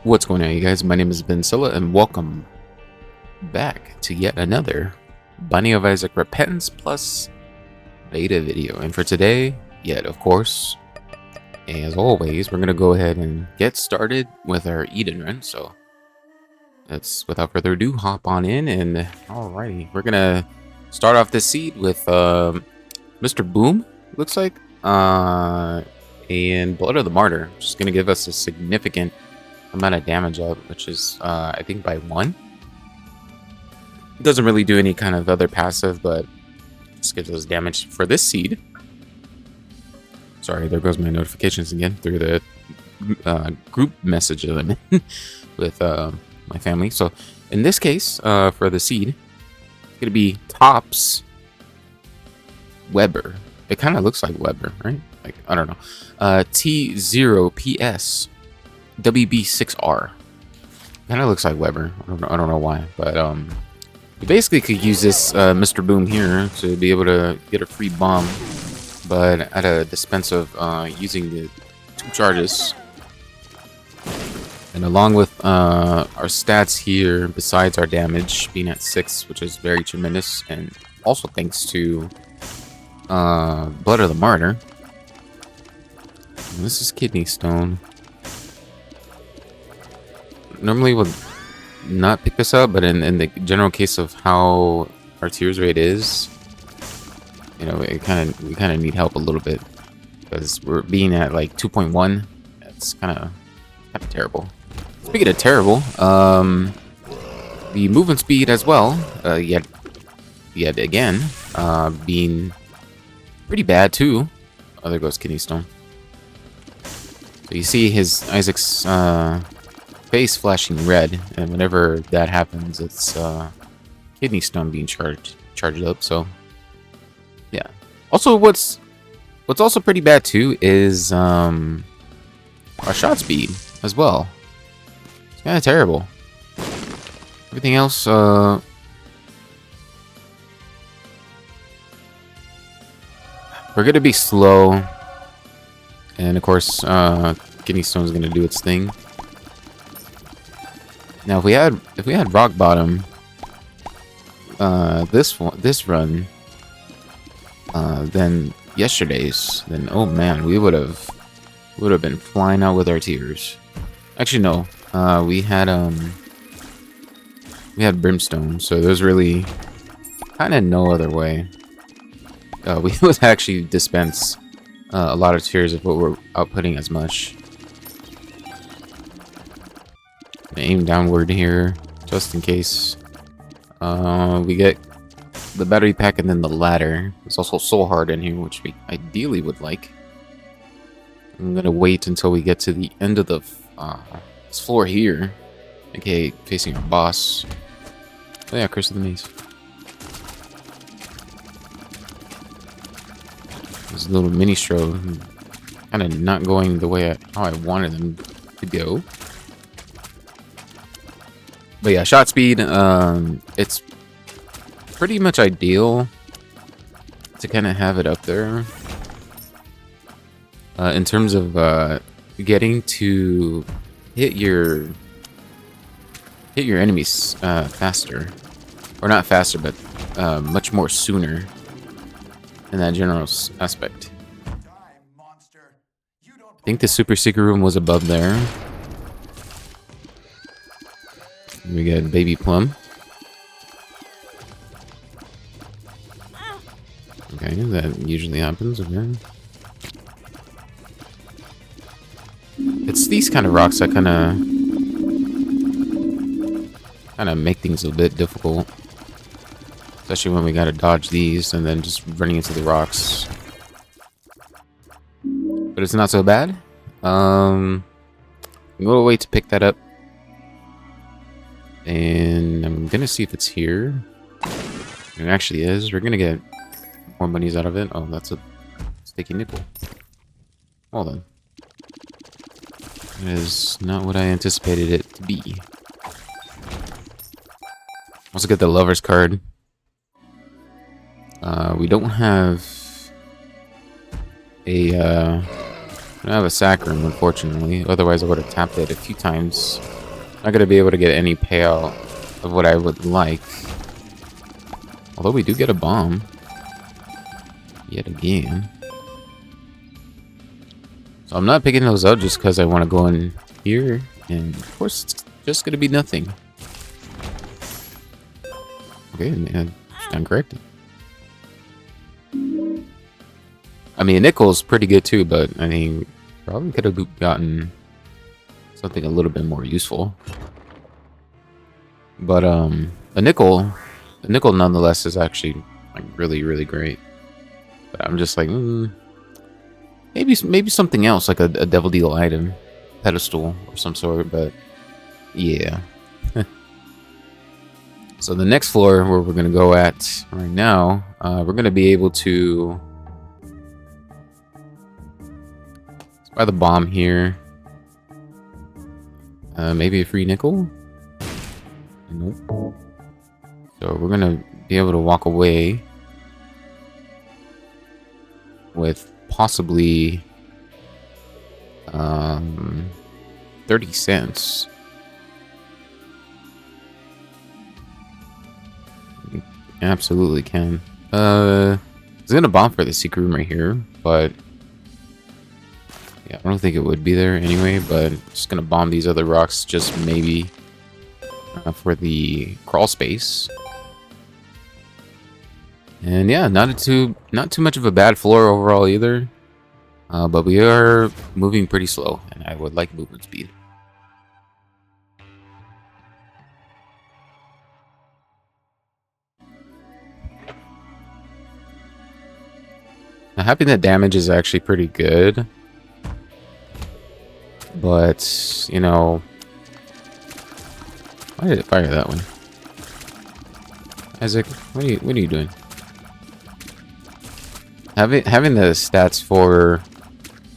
What's going on, you guys? My name is Bencilla, and welcome back to yet another Binding of Isaac Repentance Plus beta video. And for today, of course, as always, we're going to go ahead and get started with our Eden run. So let's, without further ado, hop on in. And alrighty, we're going to start off this seed with Mr. Boom, looks like, and Blood of the Martyr, which is going to give us a significant amount of damage up, which is I think by 1. It doesn't really do any kind of other passive, but just gives us damage for this seed. Sorry, there goes my notifications again through the group message that I'm in with my family. So in this case, for the seed, it's gonna be Tops Weber. It kind of looks like Weber, right? Like, I don't know. T0PS WB6R. Kind of looks like Weber. I don't know why, but you basically could use this Mr. Boom here to be able to get a free bomb, but at a dispense of using the 2 charges. And along with our stats here, besides our damage being at 6, which is very tremendous, and also thanks to Blood of the Martyr. And this is Kidney Stone. Normally would not pick this up, but in the general case of how our tears rate is, you know, we kind of need help a little bit, because we're being at like 2.1. That's kind of terrible. Speaking of terrible, the movement speed as well, yet again, being pretty bad too. Oh, there goes Kidney Stone. So you see his Isaac's face flashing red, and whenever that happens, it's Kidney Stone being charged up. So yeah. Also, what's also pretty bad too is our shot speed as well. It's kind of terrible. Everything else, we're gonna be slow, and of course, Kidney Stone's gonna do its thing. Now, if we had Rock Bottom, this run, then yesterday's, then oh man, we would have been flying out with our tears. Actually, no, we had Brimstone, so there's really kind of no other way. We would actually dispense a lot of tears if what we're outputting as much. Aim downward here, just in case we get the battery pack and then the ladder. There's also Soul Heart in here, which we ideally would like. I'm gonna wait until we get to the end of the this floor here, aka facing our boss. Oh yeah, Curse of the Maze. This little Ministro kind of not going the way how I wanted them to go. But yeah, shot speed, it's pretty much ideal to kind of have it up there. In terms of getting to hit your enemies faster. Or not faster, but much more sooner in that general aspect. I think the super secret room was above there. We got Baby Plum. Okay, that usually happens again. It's these kind of rocks that kind of make things a bit difficult, especially when we gotta dodge these and then just running into the rocks. But it's not so bad. I'm gonna wait to pick that up. And I'm gonna see if it's here. It actually is. We're gonna get more monies out of it. Oh, that's a sticky nickel. Well then. That is not what I anticipated it to be. Also get the Lover's card. We don't have a I don't have a sack room, unfortunately. Otherwise, I would have tapped it a few times. Not gonna be able to get any payout of what I would like. Although we do get a bomb. Yet again. So I'm not picking those up just because I want to go in here. And of course, it's just gonna be nothing. Okay, man. Stand corrected. I mean, nickel's pretty good too, but I mean, probably could have gotten something a little bit more useful. But the nickel nonetheless is actually like really, really great. But I'm just like, maybe something else like a Devil Deal item, pedestal or some sort. But yeah. So the next floor where we're gonna go at right now, we're gonna be able to buy the bomb here. Maybe a free nickel? Nope. So we're gonna be able to walk away with possibly 30 cents. Absolutely can. I was gonna bomb for the secret room right here, but yeah, I don't think it would be there anyway. But just gonna bomb these other rocks, just maybe for the crawl space. And yeah, not too much of a bad floor overall either. But we are moving pretty slow, and I would like movement speed. I'm happy that damage is actually pretty good. But, you know... Why did it fire that one? Isaac, what are you doing? Having the stats for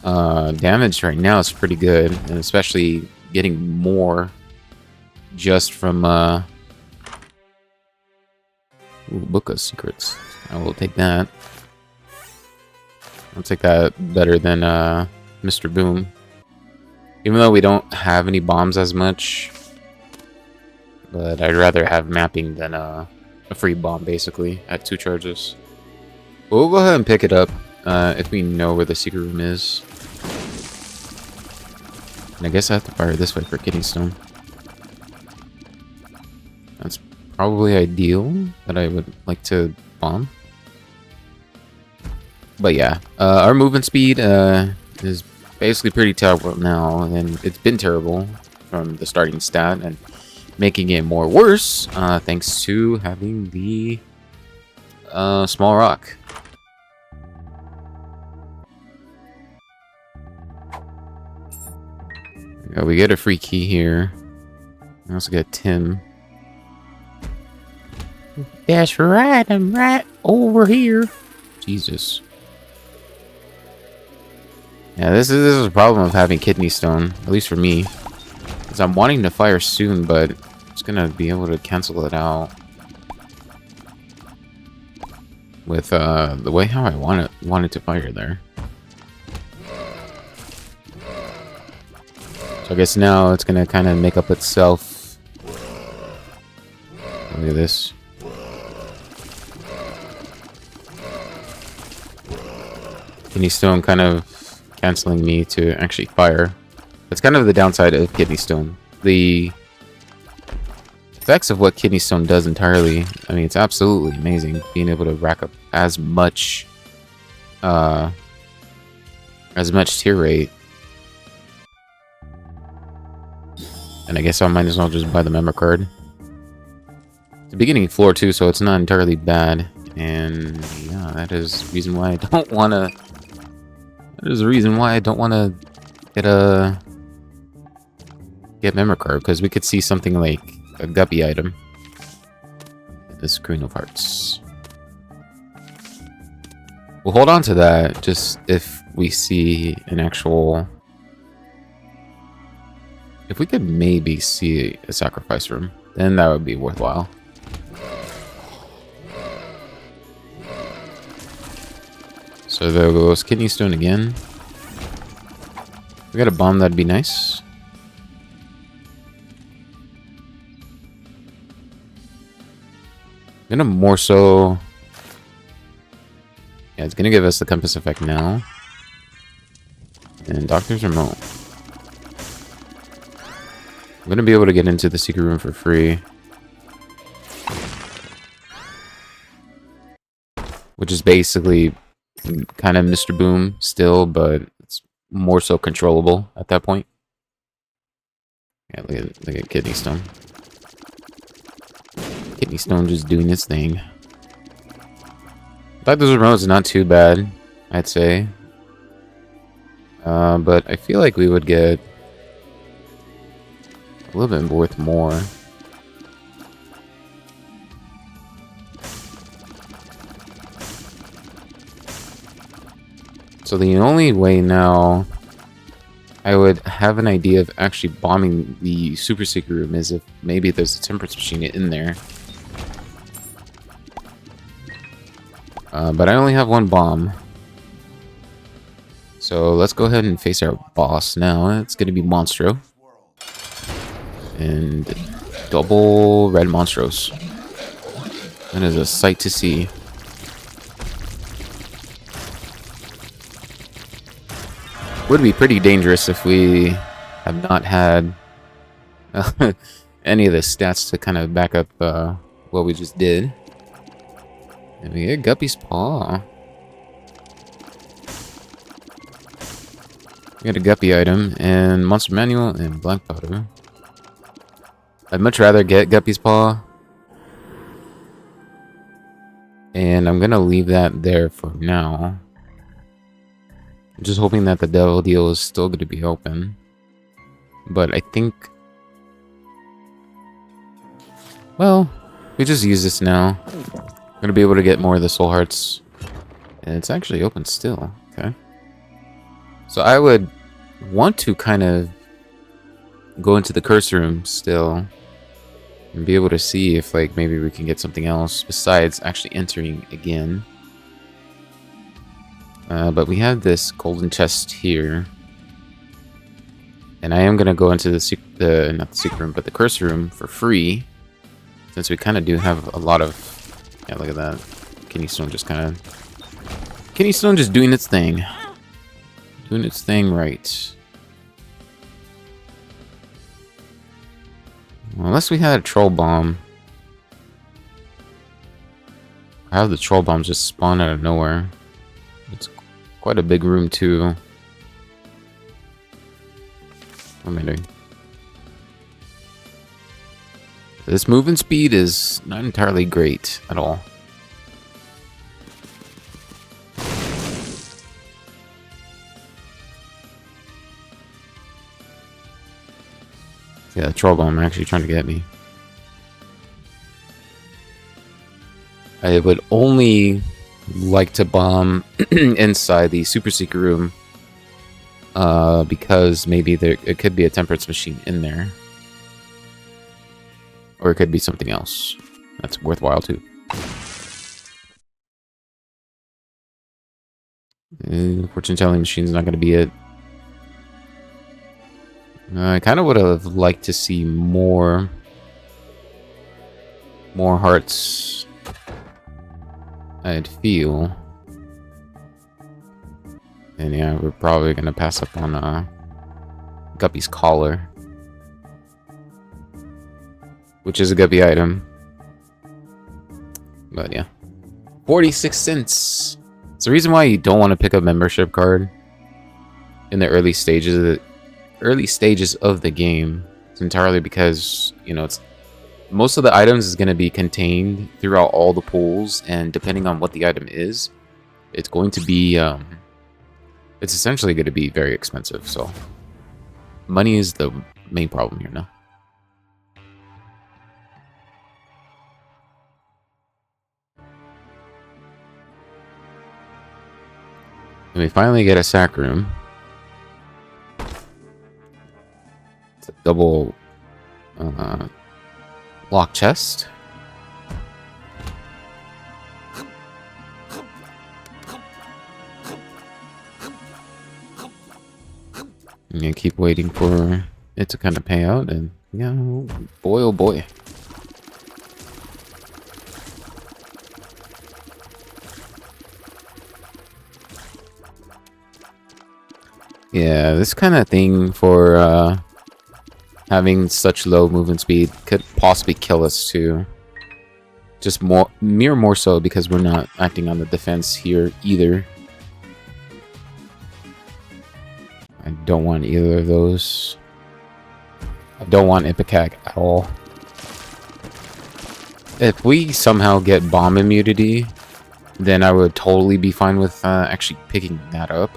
damage right now is pretty good. And especially getting more just from... Ooh, Book of Secrets. I will take that. I'll take that better than Mr. Boom. Even though we don't have any bombs as much. But I'd rather have mapping than a free bomb, basically, at 2 charges. But we'll go ahead and pick it up if we know where the secret room is. And I guess I have to fire this way for Kidney Stone. That's probably ideal, that I would like to bomb. But yeah, our movement speed is basically pretty terrible now, and it's been terrible from the starting stat, and making it more worse thanks to having the small rock. We get a free key here. We also get Tim. That's right, I'm right over here. Jesus. Yeah, this is a problem of having Kidney Stone, at least for me. Because I'm wanting to fire soon, but it's gonna be able to cancel it out with the way how I want it to fire there. So I guess now it's gonna kind of make up itself. Look at this. Kidney Stone kind of canceling me to actually fire. That's kind of the downside of Kidney Stone. The effects of what Kidney Stone does entirely, I mean, it's absolutely amazing. Being able to rack up as much tier rate. And I guess I might as well just buy the member card. It's a beginning floor too, so it's not entirely bad. And yeah, that is the reason why I don't want to... That is the reason why I don't want to get member card, because we could see something like a guppy item. This Queen of Hearts. We'll hold on to that just if we see an actual... If we could maybe see a sacrifice room, then that would be worthwhile. So there goes Kidney Stone again. We got a bomb, that'd be nice. Gonna more so... Yeah, it's gonna give us the compass effect now. And Doctor's Remote. I'm gonna be able to get into the secret room for free. Which is basically kind of Mr. Boom still, but it's more so controllable at that point. Yeah, look at Kidney Stone. Kidney Stone just doing its thing. Doctor's Remote is not too bad, I'd say. But I feel like we would get a little bit worth more. So the only way now I would have an idea of actually bombing the super secret room is if maybe there's a temperance machine in there. But I only have one bomb. So let's go ahead and face our boss now. It's going to be Monstro. And double red Monstros. That is a sight to see. Would be pretty dangerous if we have not had any of the stats to kind of back up what we just did. And we get Guppy's Paw. We got a Guppy item and Monster Manual and Black Powder. I'd much rather get Guppy's Paw. And I'm gonna leave that there for now. I'm just hoping that the Devil Deal is still going to be open. But I think... Well, we just use this now. I'm going to be able to get more of the Soul Hearts. And it's actually open still. Okay. So I would want to kind of go into the curse room still. And be able to see if like maybe we can get something else besides actually entering again. But we have this golden chest here. And I am going to go into the not the secret room, but the curse room for free. Since we kind of do have a lot of... Yeah, look at that. Kidney Stone just kind of... Kidney Stone just doing its thing. Doing its thing right. Well, unless we had a Troll Bomb. How the Troll Bombs just spawn out of nowhere. It's quite a big room too. What am I doing? This movement speed is not entirely great at all. Yeah, the Troll Bomb are actually trying to get me. I would only like to bomb inside the super secret room because maybe it could be a temperance machine in there, or it could be something else that's worthwhile too. Fortune telling machine's not going to be it. I kind of would have liked to see more hearts. I'd feel. And yeah, we're probably gonna pass up on Guppy's collar, which is a Guppy item. But yeah, 46 cents. It's the reason why you don't want to pick up membership card in the early stages of the game. It's entirely because, you know, it's most of the items is going to be contained throughout all the pools, and depending on what the item is, it's going to be it's essentially going to be very expensive. So money is the main problem here now. And we finally get a sack room. It's a double lock chest. I'm gonna keep waiting for it to kind of pay out, and yeah, boy oh boy. Yeah, this kind of thing for having such low movement speed could possibly kill us too. Just more so because we're not acting on the defense here either. I don't want either of those. I don't want Ipecac at all. If we somehow get bomb immunity, then I would totally be fine with actually picking that up.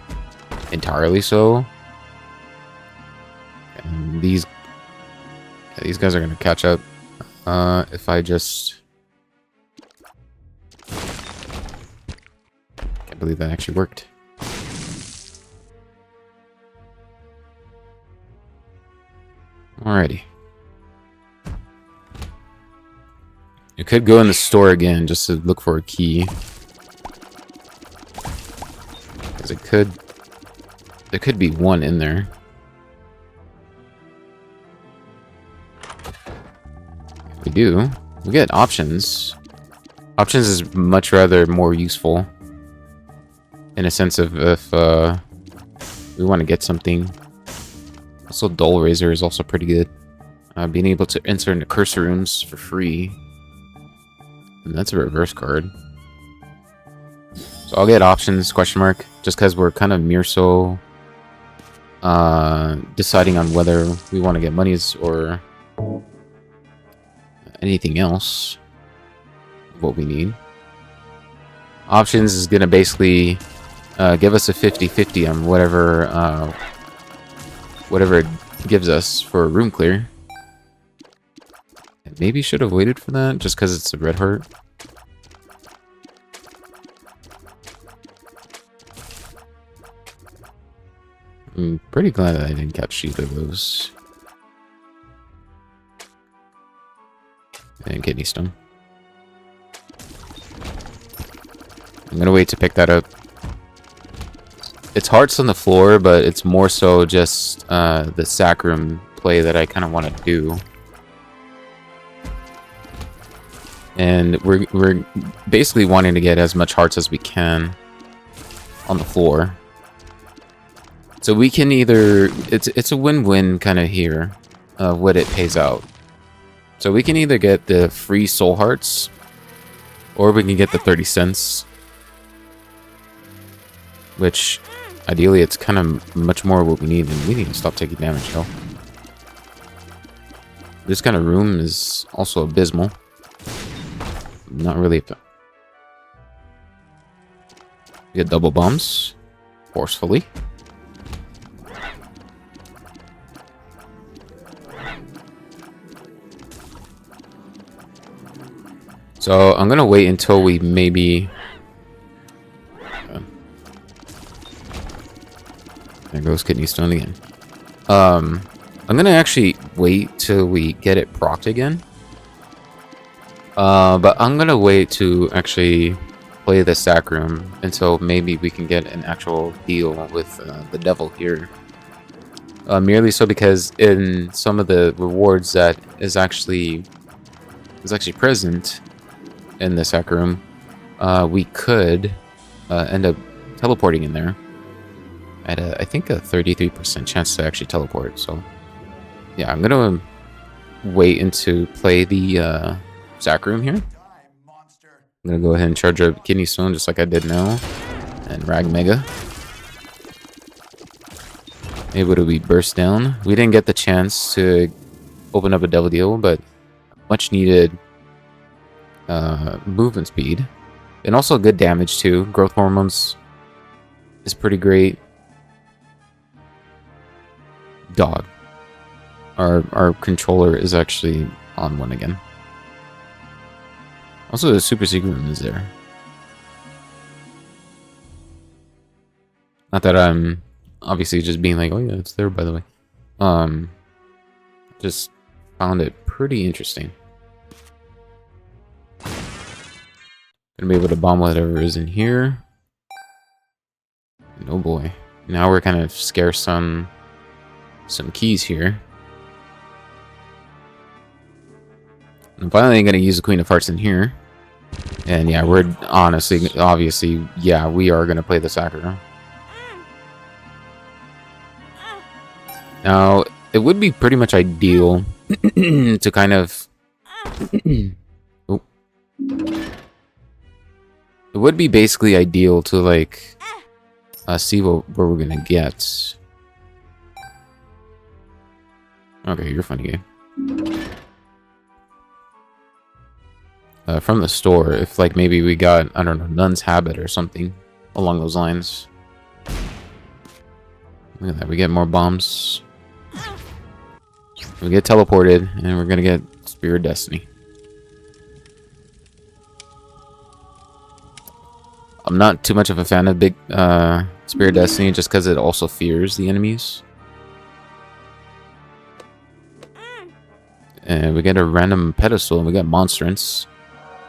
Entirely so. And these guys are gonna catch up if I just... Can't believe that actually worked. Alrighty. You could go in the store again just to look for a key. Because there could be one in there. If we do, we get options. Options is much rather more useful. In a sense of if we want to get something. Also, Dull Razor is also pretty good. Being able to enter into cursor rooms for free. And that's a reverse card. So I'll get options, question mark, just because we're kind of Mirso deciding on whether we want to get monies or anything else. What we need. Options is going to basically give us a 50-50 on whatever whatever it gives us for a room clear. Maybe should have waited for that just because it's a red heart. I'm pretty glad that I didn't catch either of those. And kidney stone. I'm gonna wait to pick that up. It's hearts on the floor, but it's more so just the sacrum play that I kind of want to do. And we're basically wanting to get as much hearts as we can on the floor. So we can either... It's a win-win kind of here of what it pays out. So we can either get the free soul hearts, or we can get the 30 cents. Which... Ideally, it's kind of much more what we need, and we need to stop taking damage, though. This kind of room is also abysmal. Not really. We get double bombs. Forcefully. So, I'm gonna wait until we maybe... There goes Kidney Stone again. I'm gonna actually wait till we get it procced again. But I'm gonna wait to actually play the Sacrum until maybe we can get an actual deal with the devil here. Merely so because in some of the rewards that is actually present in the Sacrum, we could end up teleporting in there. At I think a 33% chance to actually teleport. So yeah, I'm gonna wait to play the Sacrum here. I'm gonna go ahead and charge up Kidney Stone just like I did now, and Rag Mega. Able to be burst down. We didn't get the chance to open up a Devil Deal, but much needed movement speed, and also good damage too. Growth hormones is pretty great. Dog. Our controller is actually on one again. Also, the super secret room is there. Not that I'm obviously just being like, oh yeah, it's there by the way. Just found it pretty interesting. Gonna be able to bomb whatever is in here. And oh boy. Now we're kind of scarce on some keys here. I'm finally going to use the Queen of Hearts in here. And yeah, we're obviously, yeah, we are going to play the Sakura. Now, it would be pretty much ideal to kind of... oh. It would be basically ideal to, like, see where we're going to get. Okay, you're funny game. From the store, if like maybe we got, I don't know, Nun's Habit or something along those lines. Look at that, we get more bombs. We get teleported, and we're gonna get Spear of Destiny. I'm not too much of a fan of big Spear of Destiny just because it also fears the enemies. And we get a random pedestal, and we got Monstrance.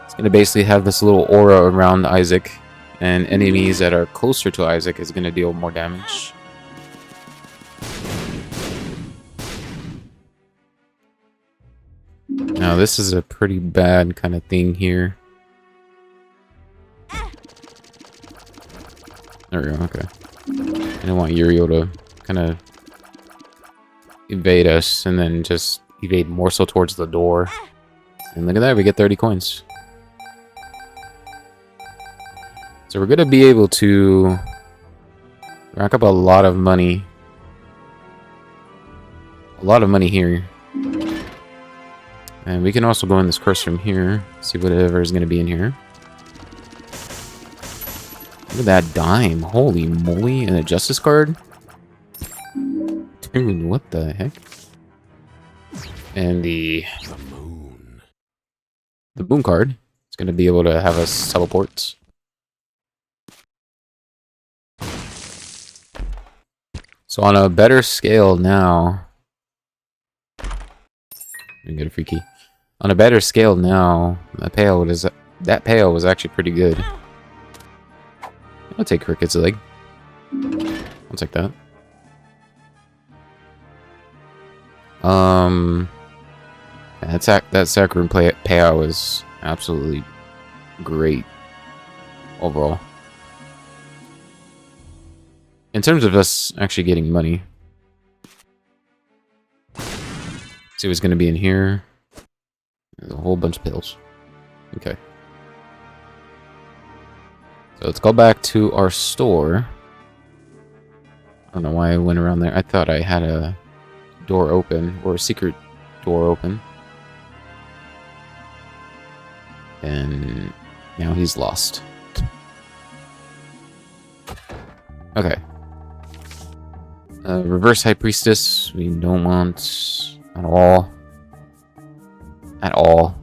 It's going to basically have this little aura around Isaac, and enemies that are closer to Isaac is going to deal more damage. Now this is a pretty bad kind of thing here. There we go, okay. I don't want Uriel to kind of evade us and then just evade more so towards the door. And look at that, we get 30 coins. So we're going to be able to rack up a lot of money. A lot of money here. And we can also go in this curse room here. See whatever is going to be in here. Look at that dime. Holy moly. And a justice card? Dude, what the heck? And the moon card. It's going to be able to have us teleport. So on a better scale now, let me get a free key. On a better scale now, that payout was actually pretty good. I'll take Cricket's leg. I'll take that. That Sakura payout was absolutely great overall. In terms of us actually getting money. See what's going to be in here. There's a whole bunch of pills. Okay. So let's go back to our store. I don't know why I went around there. I thought I had a door open, or a secret door open. And now he's lost. Okay. Reverse High Priestess, we don't want at all. At all.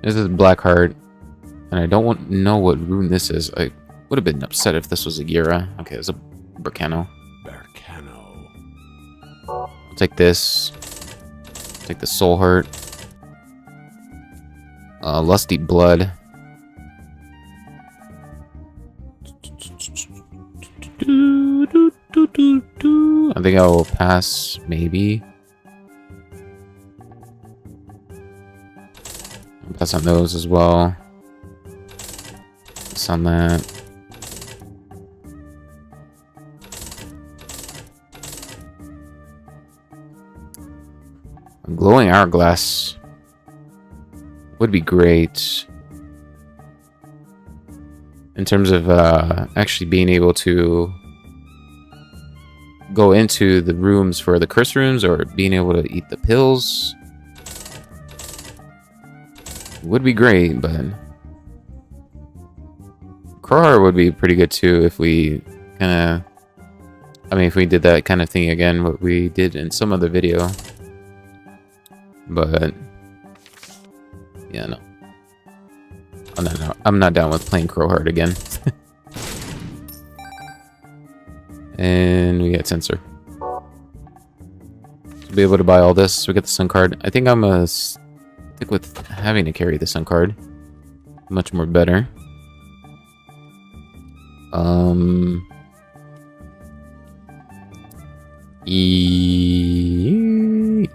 This is Black Heart, and I don't know what rune this is. I would have been upset if this was a Gira. Okay, it's a Berkano. I'll take this. Take the Soul Heart. Lusty Blood. I think I will pass, maybe. I'll pass on those as well. Pass on that. A glowing hourglass would be great. In terms of actually being able to go into the rooms for the curse rooms, or being able to eat the pills would be great, but Crowheart would be pretty good too if we kind of, I mean, if we did that kind of thing again, what we did in some other video. But yeah, no, I'm not down with playing Crowheart again. And we get Sensor. To be able to buy all this, we get the Sun card. I think I'm gonna stick with having to carry the Sun card. Much more better.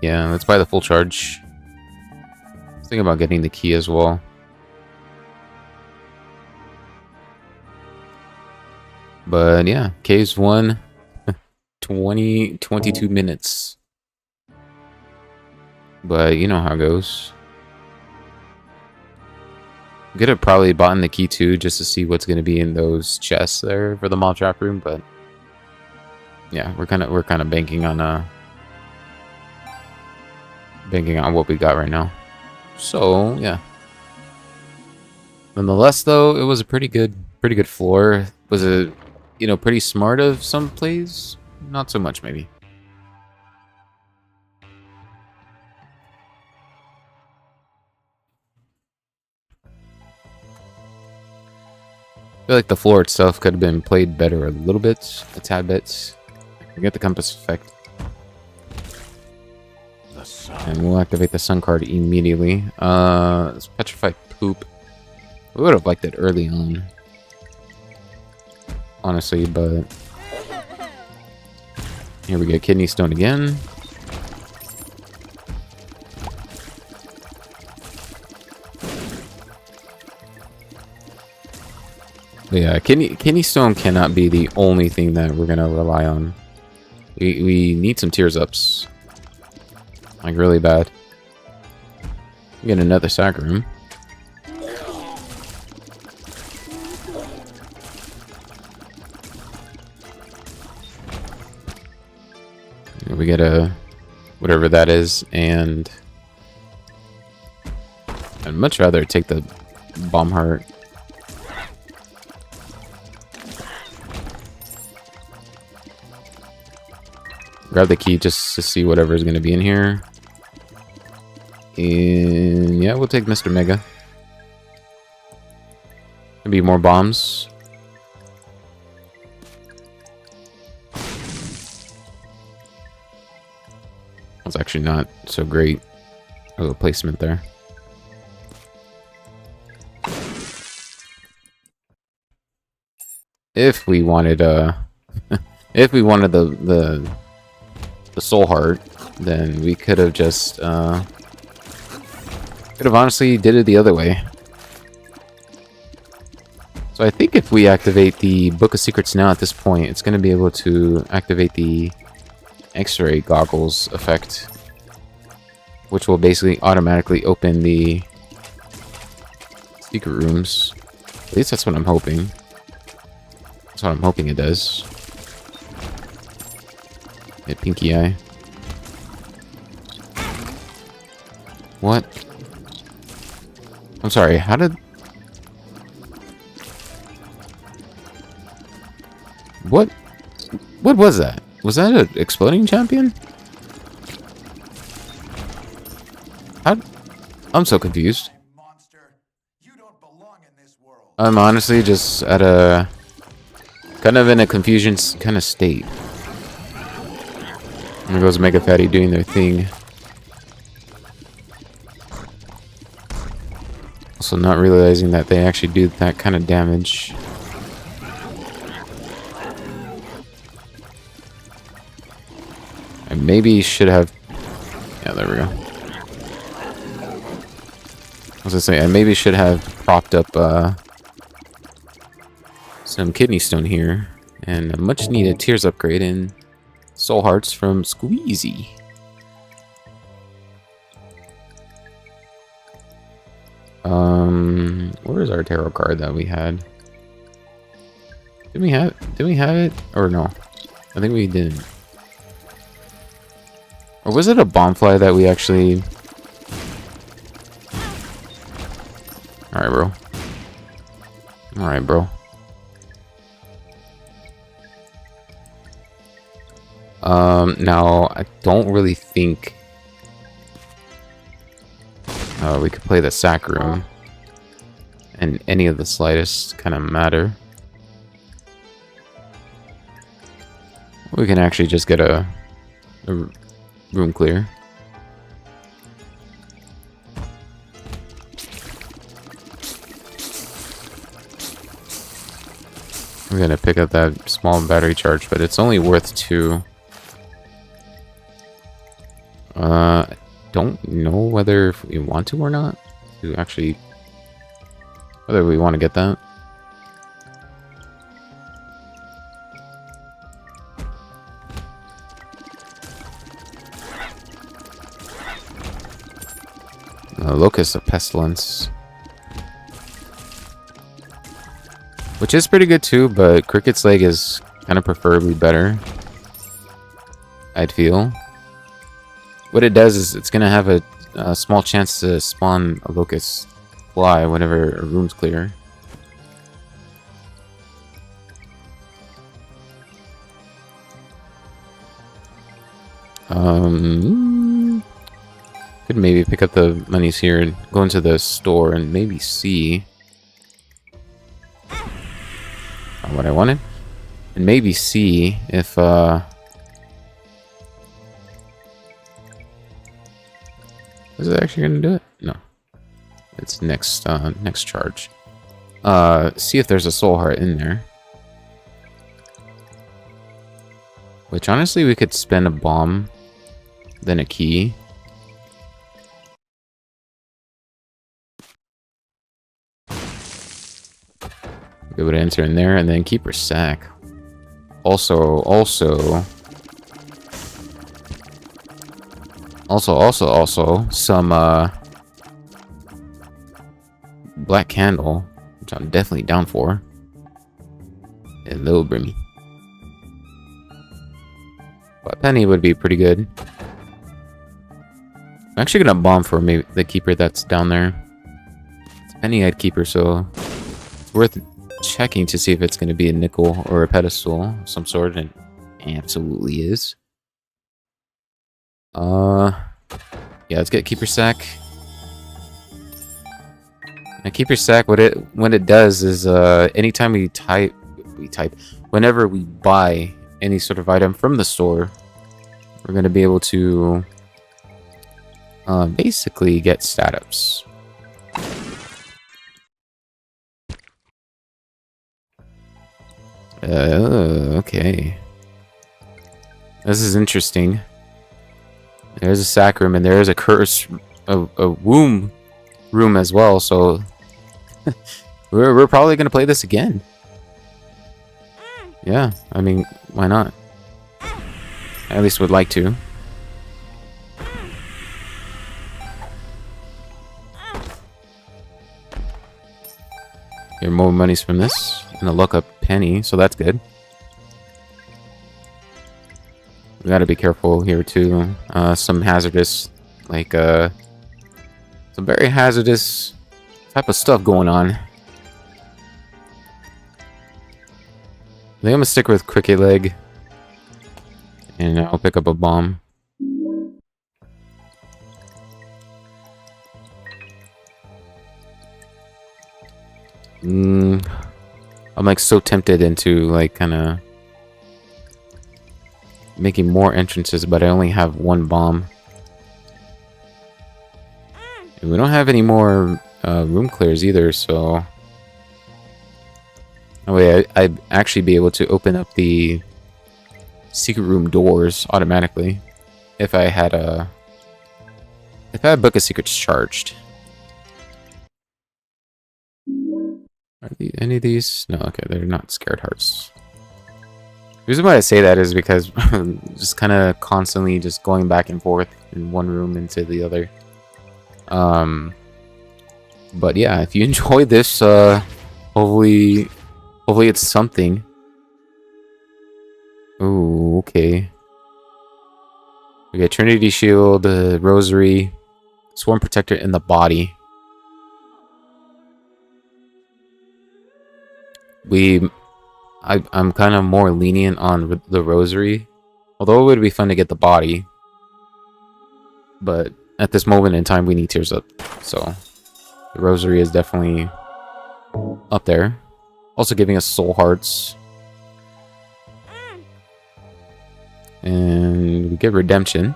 Yeah, let's buy the full charge. I was thinking about getting the key as well. But yeah, Caves 1, 22 minutes. But you know how it goes. Could have probably bought the key too, just to see what's gonna be in those chests there for the mob trap room, but yeah, we're kind of banking on what we got right now. So yeah. Nonetheless, though, it was a pretty good floor. Was it, you know, pretty smart of some plays? Not so much, maybe. I feel like the floor itself could have been played better a little bit, a tad bit. We get the compass effect. And we'll activate the sun card immediately. It's petrified poop. We would have liked it early on. Honestly, but here we get kidney stone again. But yeah, kidney stone cannot be the only thing that we're gonna rely on. We need some tears ups, like really bad. We get another sack room. We get a whatever that is, and I'd much rather take the bomb heart. Grab the key just to see whatever is going to be in here. And yeah, we'll take Mr. Mega. Maybe more bombs. That's actually not so great of a placement there. If we wanted if we wanted the soul heart, then we could have just honestly did it the other way. So I think if we activate the Book of Secrets now at this point, it's going to be able to activate the X-ray goggles effect, which will basically automatically open the secret rooms. At least that's what I'm hoping. That's what I'm hoping it does. Hit Pinky Eye. What? I'm sorry, how did... What was that? Was that an exploding champion? I'm so confused. I'm honestly just at a... kind of in a confusion kind of state. There goes Mega Fatty doing their thing. Also not realizing that they actually do that kind of damage. I maybe should have... Yeah, there we go. I was gonna say, I maybe should have propped up some kidney stone here. And a much needed tears upgrade and soul hearts from Squeezy. Where's our tarot card that we had? Did we have it? Or no? I think we didn't. Or was it a bombfly that we actually... Alright, bro. Alright, bro. Now, I don't really think we could play the sack room in any of the slightest kind of matter. We can actually just get a room clear. I'm gonna pick up that small battery charge, but it's only worth 2. Don't know whether we want to or not. To actually, whether we want to get that. Locust of Pestilence. Which is pretty good too, but Cricket's Leg is kind of preferably better. I'd feel. What it does is it's going to have a small chance to spawn a Locust fly whenever a room's clear. Could maybe pick up the monies here and go into the store and maybe see what I wanted. And maybe see if is it actually gonna do it? No. It's next next charge. See if there's a soul heart in there. Which honestly we could spend a bomb, then a key. Be able to enter in there and then Keeper Sack. Also some Black Candle, which I'm definitely down for. Hello, Brimmy. But Penny would be pretty good. I'm actually gonna bomb for maybe the Keeper that's down there. It's Penny-eyed Keeper, so it's worth checking to see if it's gonna be a nickel or a pedestal of some sort, and it absolutely is. Yeah, let's get Keeper Sack. Now, Keeper Sack, what it does is anytime whenever we buy any sort of item from the store, we're gonna be able to basically get stat ups. Okay. This is interesting. There's a sack room and there is a curse, a womb room as well. So we're probably gonna play this again. Yeah, I mean, why not? I at least would like to. Get more monies from this and a look up penny, so that's good. We gotta be careful here too. Some hazardous, like some very hazardous type of stuff going on. I think I'm gonna stick with Cricket Leg, and I'll pick up a bomb. I'm like so tempted into like kind of making more entrances, but I only have one bomb. And we don't have any more room clears either, so that way I'd actually be able to open up the secret room doors automatically if I had Book of Secrets charged. Are any of these? No, okay, they're not Scared Hearts. The reason why I say that is because just kind of constantly just going back and forth in one room into the other. But yeah, if you enjoy this, hopefully it's something. Ooh, okay. We got Trinity Shield, Rosary, Swarm Protector in the body. I'm kind of more lenient on the Rosary, although it would be fun to get the body. But at this moment in time, we need Tears Up, so the Rosary is definitely up there. Also giving us Soul Hearts. And we get Redemption.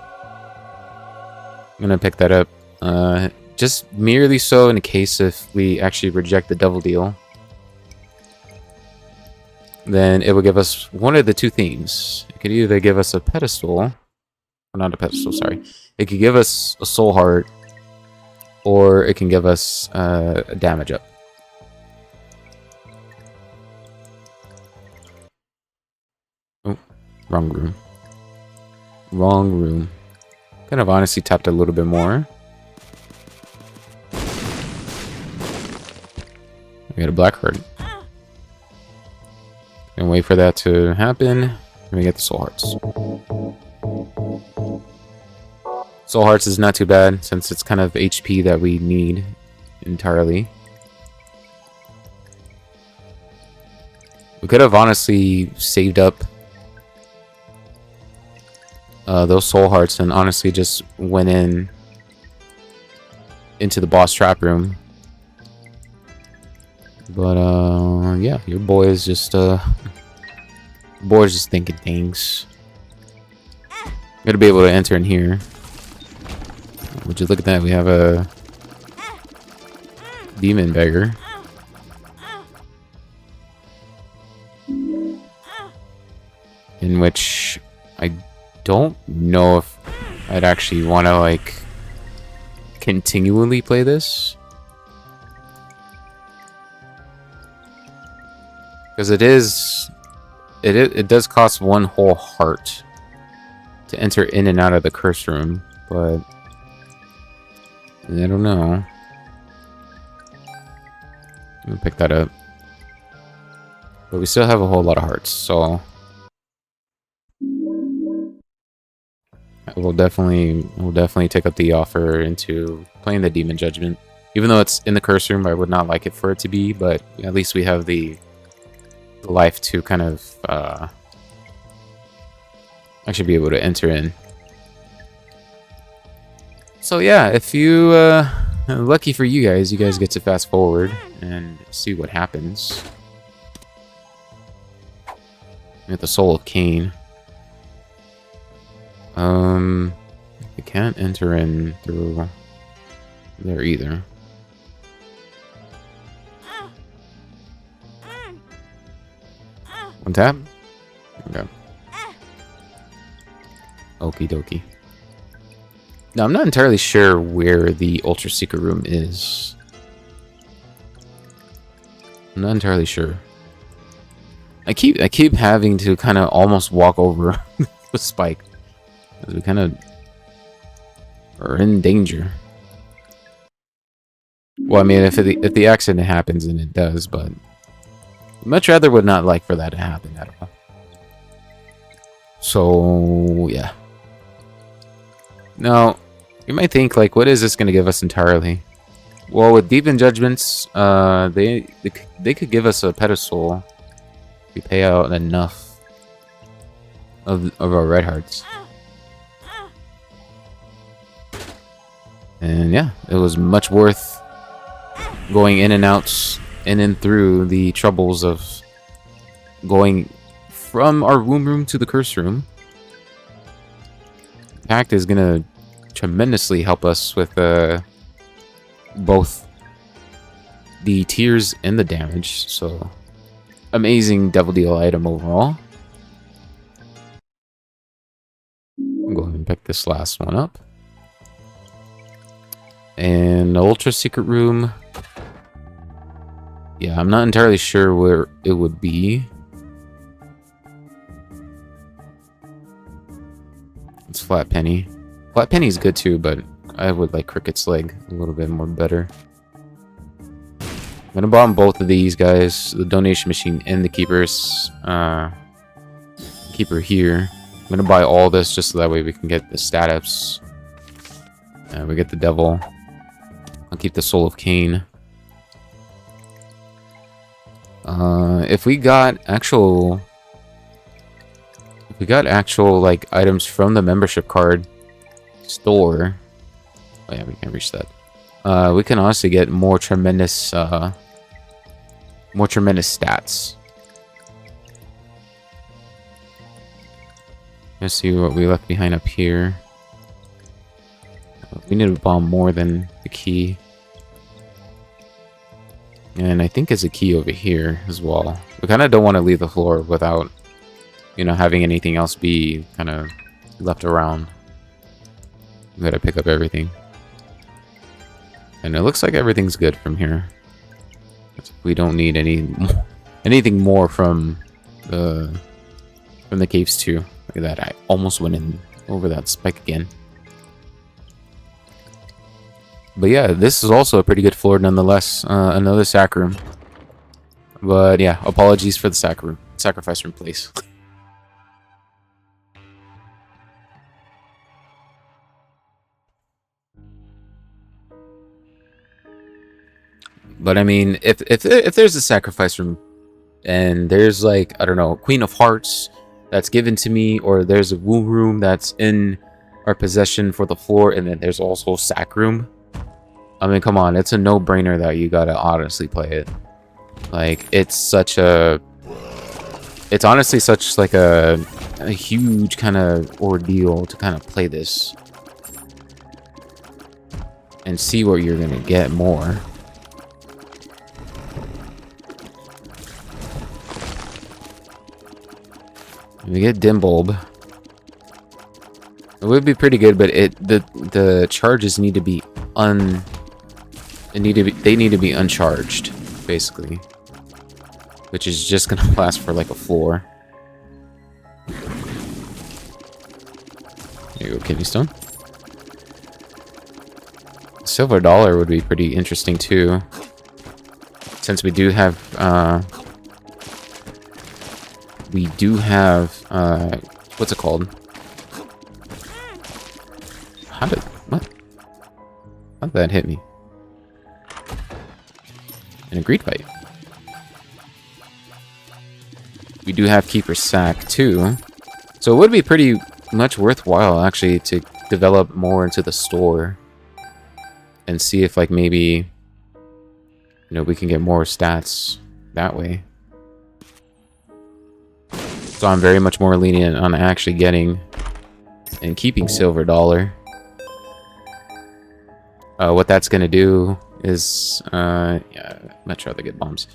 I'm gonna pick that up. Just merely so in case if we actually reject the Devil Deal. Then it will give us one of the two things. It could either give us a pedestal, Or not a pedestal, sorry. It could give us a soul heart, or it can give us a damage up. Oh, wrong room. Wrong room. Kind of honestly tapped a little bit more. We got a black heart. And wait for that to happen. And we get the soul hearts. Soul hearts is not too bad since it's kind of HP that we need entirely. We could have honestly saved up those soul hearts and honestly just went into the boss trap room. But yeah, your boy is just thinking things. Gotta be able to enter in here. Would you look at that? We have a demon beggar. In which I don't know if I'd actually want to like continually play this. Because it does cost one whole heart to enter in and out of the curse room, but I don't know. Let me pick that up. But we still have a whole lot of hearts, so we'll definitely take up the offer into playing the Demon Judgment. Even though it's in the curse room, I would not like it for it to be, but at least we have the life to kind of actually be able to enter in. So yeah, if you lucky for you guys get to fast forward and see what happens. With the Soul of Cain. You can't enter in through there either. One tap? Okay. Okie dokie. Now, I'm not entirely sure where the Ultra Secret Room is. I'm not entirely sure. I keep having to kind of almost walk over the spike. Because we kind of are in danger. Well, I mean, if the accident happens, and it does, but much rather would not like for that to happen at all. So, yeah. Now, you might think, like, what is this going to give us entirely? Well, with Demon Judgments, they could give us a pedestal if we pay out enough of our red hearts. And yeah, it was much worth going in and out, in and through the troubles of going from our womb room to the curse room. Pact is gonna tremendously help us with both the tears and the damage. So amazing Devil Deal item overall. I'm going to pick this last one up. And the Ultra Secret Room. Yeah, I'm not entirely sure where it would be. It's Flat Penny. Flat Penny's good too, but I would like Cricket's Leg a little bit more better. I'm gonna bomb both of these guys, the donation machine and the keepers. Keeper here. I'm gonna buy all this just so that way we can get the stat ups. We get the devil. I'll keep the Soul of Cain. If we got actual like items from the membership card store, oh yeah, we can't reach that. We can honestly get more tremendous stats. Let's see what we left behind up here. We need to bomb more than the key. And I think there's a key over here as well. We kind of don't want to leave the floor without, you know, having anything else be kind of left around. We gotta pick up everything. And it looks like everything's good from here. We don't need anything more from the caves too. Look at that! I almost went in over that spike again. But yeah, this is also a pretty good floor nonetheless. Another sack room. But yeah, apologies for the sacrifice room place. But I mean, if there's a sacrifice room and there's like, I don't know, Queen of Hearts that's given to me, or there's a womb room that's in our possession for the floor, and then there's also sack room. I mean, come on, it's a no-brainer that you gotta honestly play it. Like, it's honestly such like a huge kind of ordeal to kind of play this and see what you're gonna get more. We get dim bulb. It would be pretty good, but the charges need to be they need to be uncharged, basically. Which is just gonna last for like a floor. There you go, kidney stone. Silver dollar would be pretty interesting too. Since we do have what's it called? What? How did that hit me? An agreed fight. We do have Keeper's Sack too. So it would be pretty much worthwhile actually to develop more into the store. And see if like maybe, you know, we can get more stats that way. So I'm very much more lenient on actually getting and keeping silver dollar. What that's gonna do is, yeah, much rather get bombs.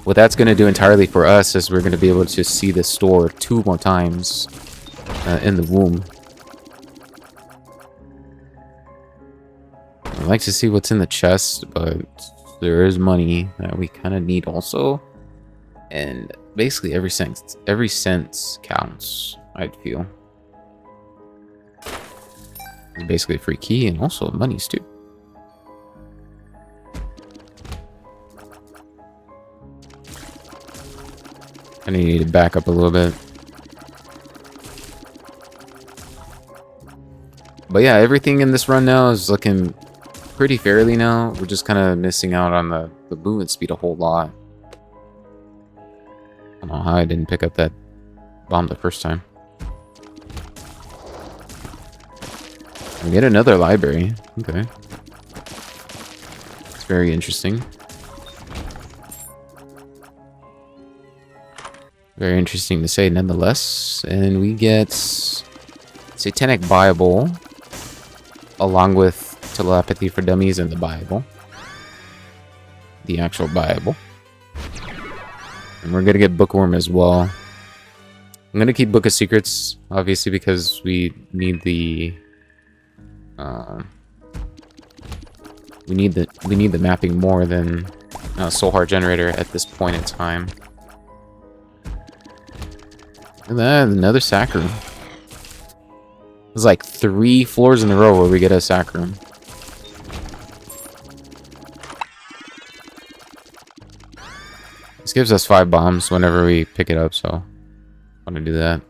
What that's gonna do entirely for us is we're gonna be able to see the store 2 more times in the womb. I'd like to see what's in the chest, but there is money that we kind of need also. And basically every cent counts, I'd feel. It's basically a free key and also monies too. I need to back up a little bit. But yeah, everything in this run now is looking pretty fairly now. We're just kind of missing out on the movement speed a whole lot. I don't know how I didn't pick up that bomb the first time. We get another library. Okay. It's very interesting. Very interesting to say nonetheless. And we get Satanic Bible along with Telepathy for Dummies and the Bible. The actual Bible. And we're gonna get Bookworm as well. I'm gonna keep Book of Secrets, obviously, because we need the we need the mapping more than Soul Heart Generator at this point in time. And then another sack room. There's like 3 floors in a row where we get a sack room. This gives us 5 bombs whenever we pick it up, so I want to do that.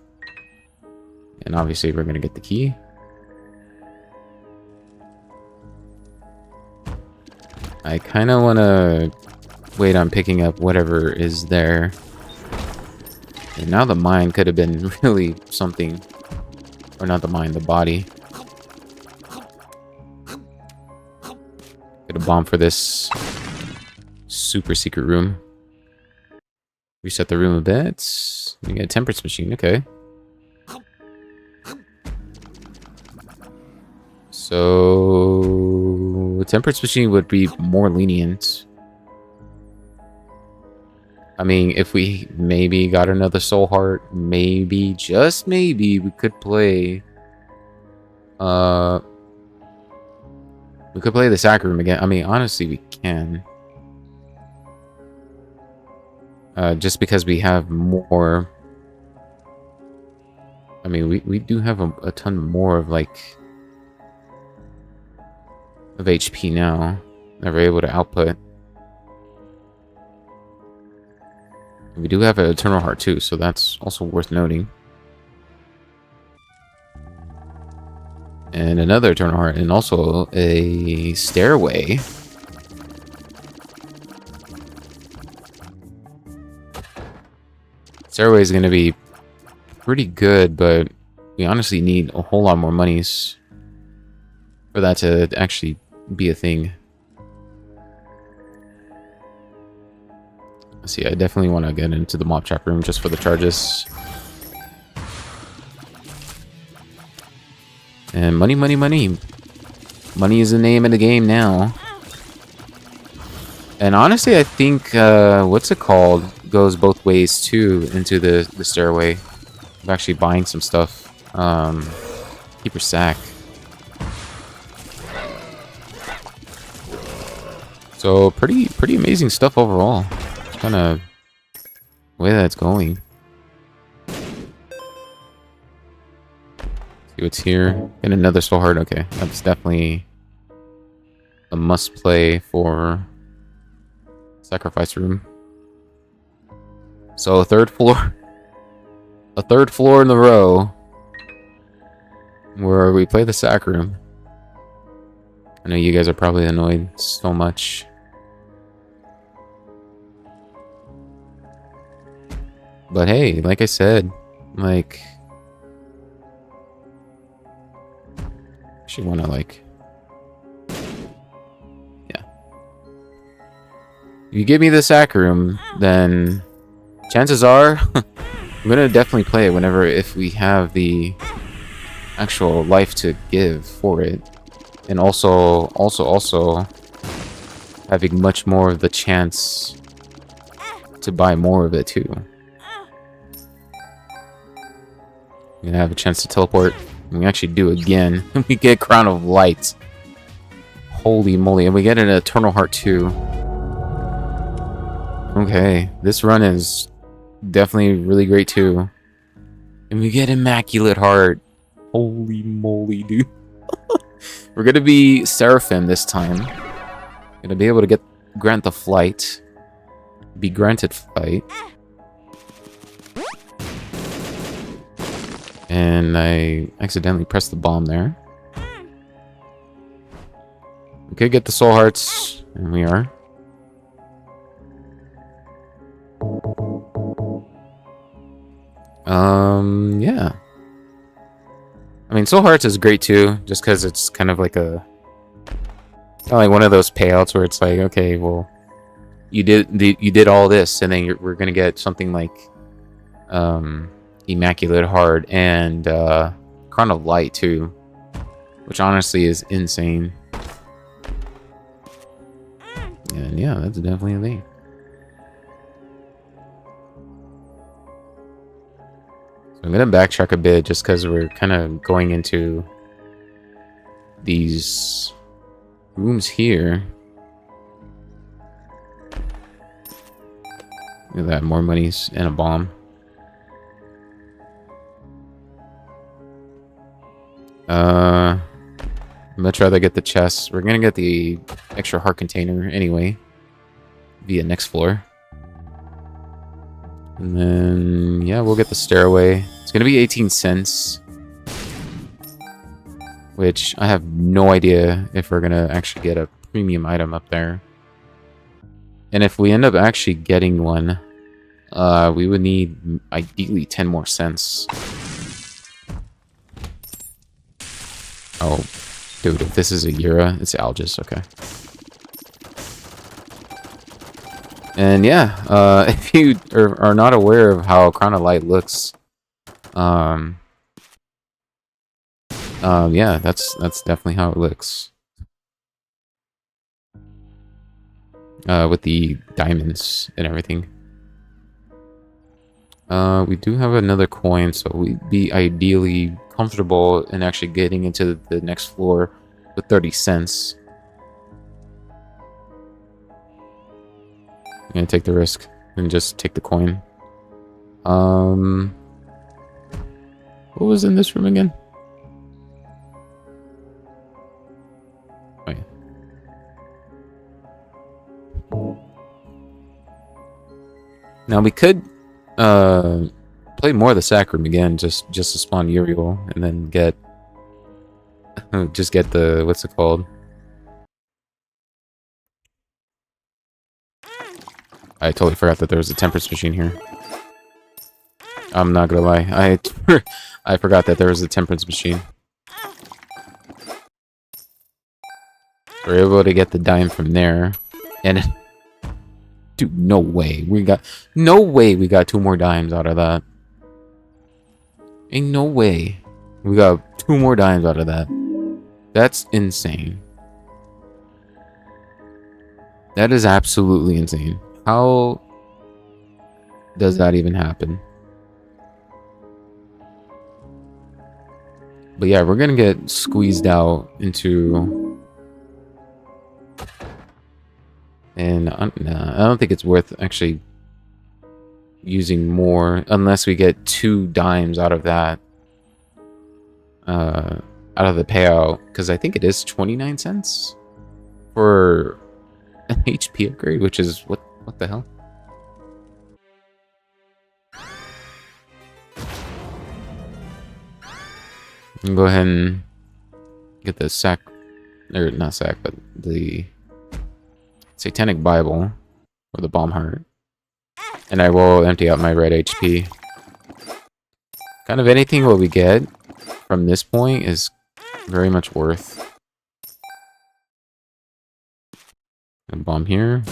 And obviously we're going to get the key. I kind of want to wait on picking up whatever is there. And now the mine could have been really something. Or not the mine, the body. Get a bomb for this super secret room. Reset the room a bit. We get a temperance machine, okay. So the temperance machine would be more lenient. I mean, if we maybe got another soul heart, maybe, just maybe, we could play Uh, we could play the sack room again. I mean, honestly, we can. Just because we have more. I mean, we do have a ton more of like of HP now that we're able to output. We do have an Eternal Heart too, so that's also worth noting. And another Eternal Heart, and also a Stairway. Stairway is going to be pretty good, but we honestly need a whole lot more monies for that to actually be a thing. Let's see, I definitely want to get into the mob trap room just for the charges. And money, money, money. Money is the name of the game now. And honestly, I think, what's it called, goes both ways too into the stairway. I'm actually buying some stuff. Keeper sack. So pretty amazing stuff overall. It's kind of the way that it's going. See what's here. And another soul heart. Okay, that's definitely a must play for sacrifice room. So a third floor in the row where we play the sack room. I know you guys are probably annoyed so much. But hey, like I said, like, I should want to like, yeah. If you give me the sack room, then chances are I'm gonna definitely play it whenever, if we have the actual life to give for it, and also having much more of the chance to buy more of it too. We're gonna have a chance to teleport. And we actually do again. We get Crown of Light. Holy moly. And we get an Eternal Heart too. Okay. This run is definitely really great too. And we get Immaculate Heart. Holy moly, dude. We're gonna be Seraphim this time. Gonna be able to grant the flight. Be granted flight. And I accidentally pressed the bomb there. We could get the soul hearts, and we are. Yeah. I mean, soul hearts is great too, just because it's kind of like like one of those payouts where it's like, okay, well, you did all this, and then we're gonna get something like, Immaculate Heart and Crown of Light too, which honestly is insane. And yeah, that's definitely a thing. So I'm gonna backtrack a bit just because we're kind of going into these rooms here. Look at that, more monies and a bomb. Much rather get the chest. We're gonna get the extra heart container anyway, via next floor. And then, yeah, we'll get the stairway. It's gonna be 18 cents. Which, I have no idea if we're gonna actually get a premium item up there. And if we end up actually getting one, we would need, ideally, 10 more cents. Oh, dude, if this is a Yura, it's Algis, okay. And yeah, if you are not aware of how Crown of Light looks, yeah, that's definitely how it looks. With the diamonds and everything. We do have another coin, so we'd be ideally comfortable in actually getting into the next floor with 30 cents. I'm gonna take the risk and just take the coin. What was in this room again? Oh, yeah. Now we could play more of the sack room again, just to spawn Uriel, and then get just get the, what's it called? I totally forgot that there was a temperance machine here. I'm not gonna lie, I forgot that there was a temperance machine. We're able to get the dime from there, and dude, no way we got 2 more dimes out of that. Ain't no way we got 2 more dimes out of that. That's insane. That is absolutely insane. How does that even happen? But yeah, we're gonna get squeezed out into, and I don't think it's worth actually using more unless we get 2 dimes out of that, out of the payout, because I think it is 29 cents for an HP upgrade, which is what the hell? And go ahead and get the sack, or not sack, but the Satanic Bible, or the Bomb Heart, and I will empty out my red HP. Kind of anything what we get from this point is very much worth. A bomb here.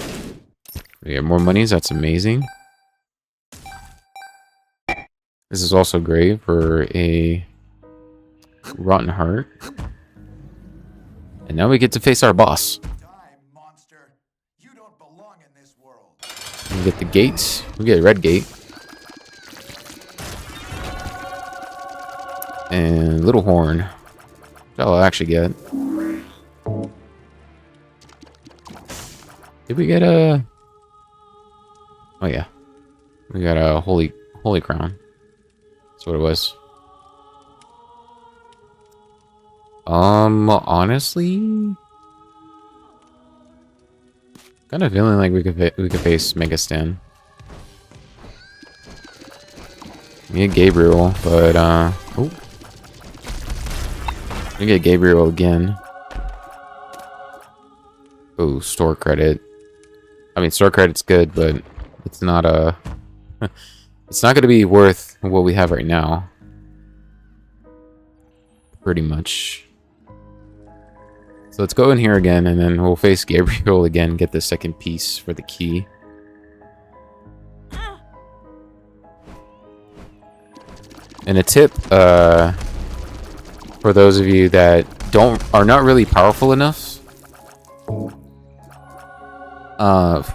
We get more monies, that's amazing. This is also great for a Rotten Heart. And now we get to face our boss. We get the gates. We get a red gate. And little horn. That I'll actually get. Did we get a... Oh yeah. We got a holy crown. That's what it was. Honestly, kind of feeling like we could face Megastan. We get Gabriel, but oh, we get Gabriel again. Oh, store credit. I mean, store credit's good, but it's not it's not going to be worth what we have right now. Pretty much. So let's go in here again, and then we'll face Gabriel again, get the second piece for the key. And a tip, for those of you that are not really powerful enough,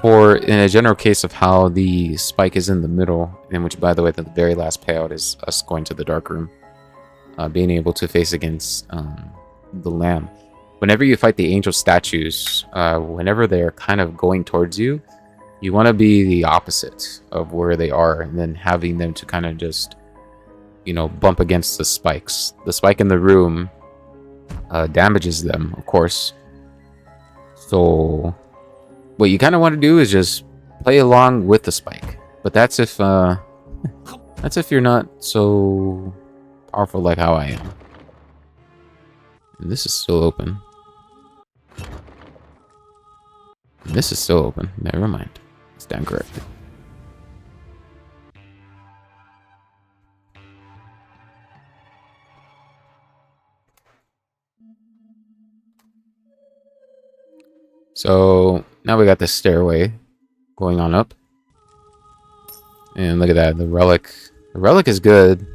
for in a general case of how the spike is in the middle, in which, by the way, the very last payout is us going to the dark room, being able to face against the lamb. Whenever you fight the angel statues, whenever they're kind of going towards you, you want to be the opposite of where they are, and then having them to kind of just, you know, bump against the spikes. The spike in the room damages them, of course. So what you kind of want to do is just play along with the spike. But that's if you're not so powerful like how I am. And this is still open. This is still open. Never mind. Stand corrected. So now we got the stairway going on up. And look at that. The relic. The relic is good.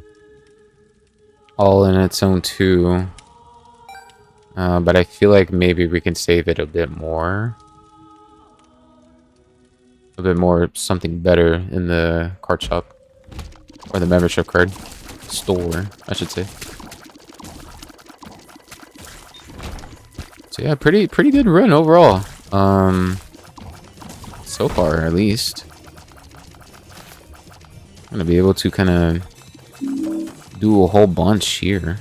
All in its own too. But I feel like maybe we can save it a bit more. A bit more something better in the card shop. Or the membership card store, I should say. So yeah, pretty good run overall. So far at least. I'm gonna be able to kind of do a whole bunch here.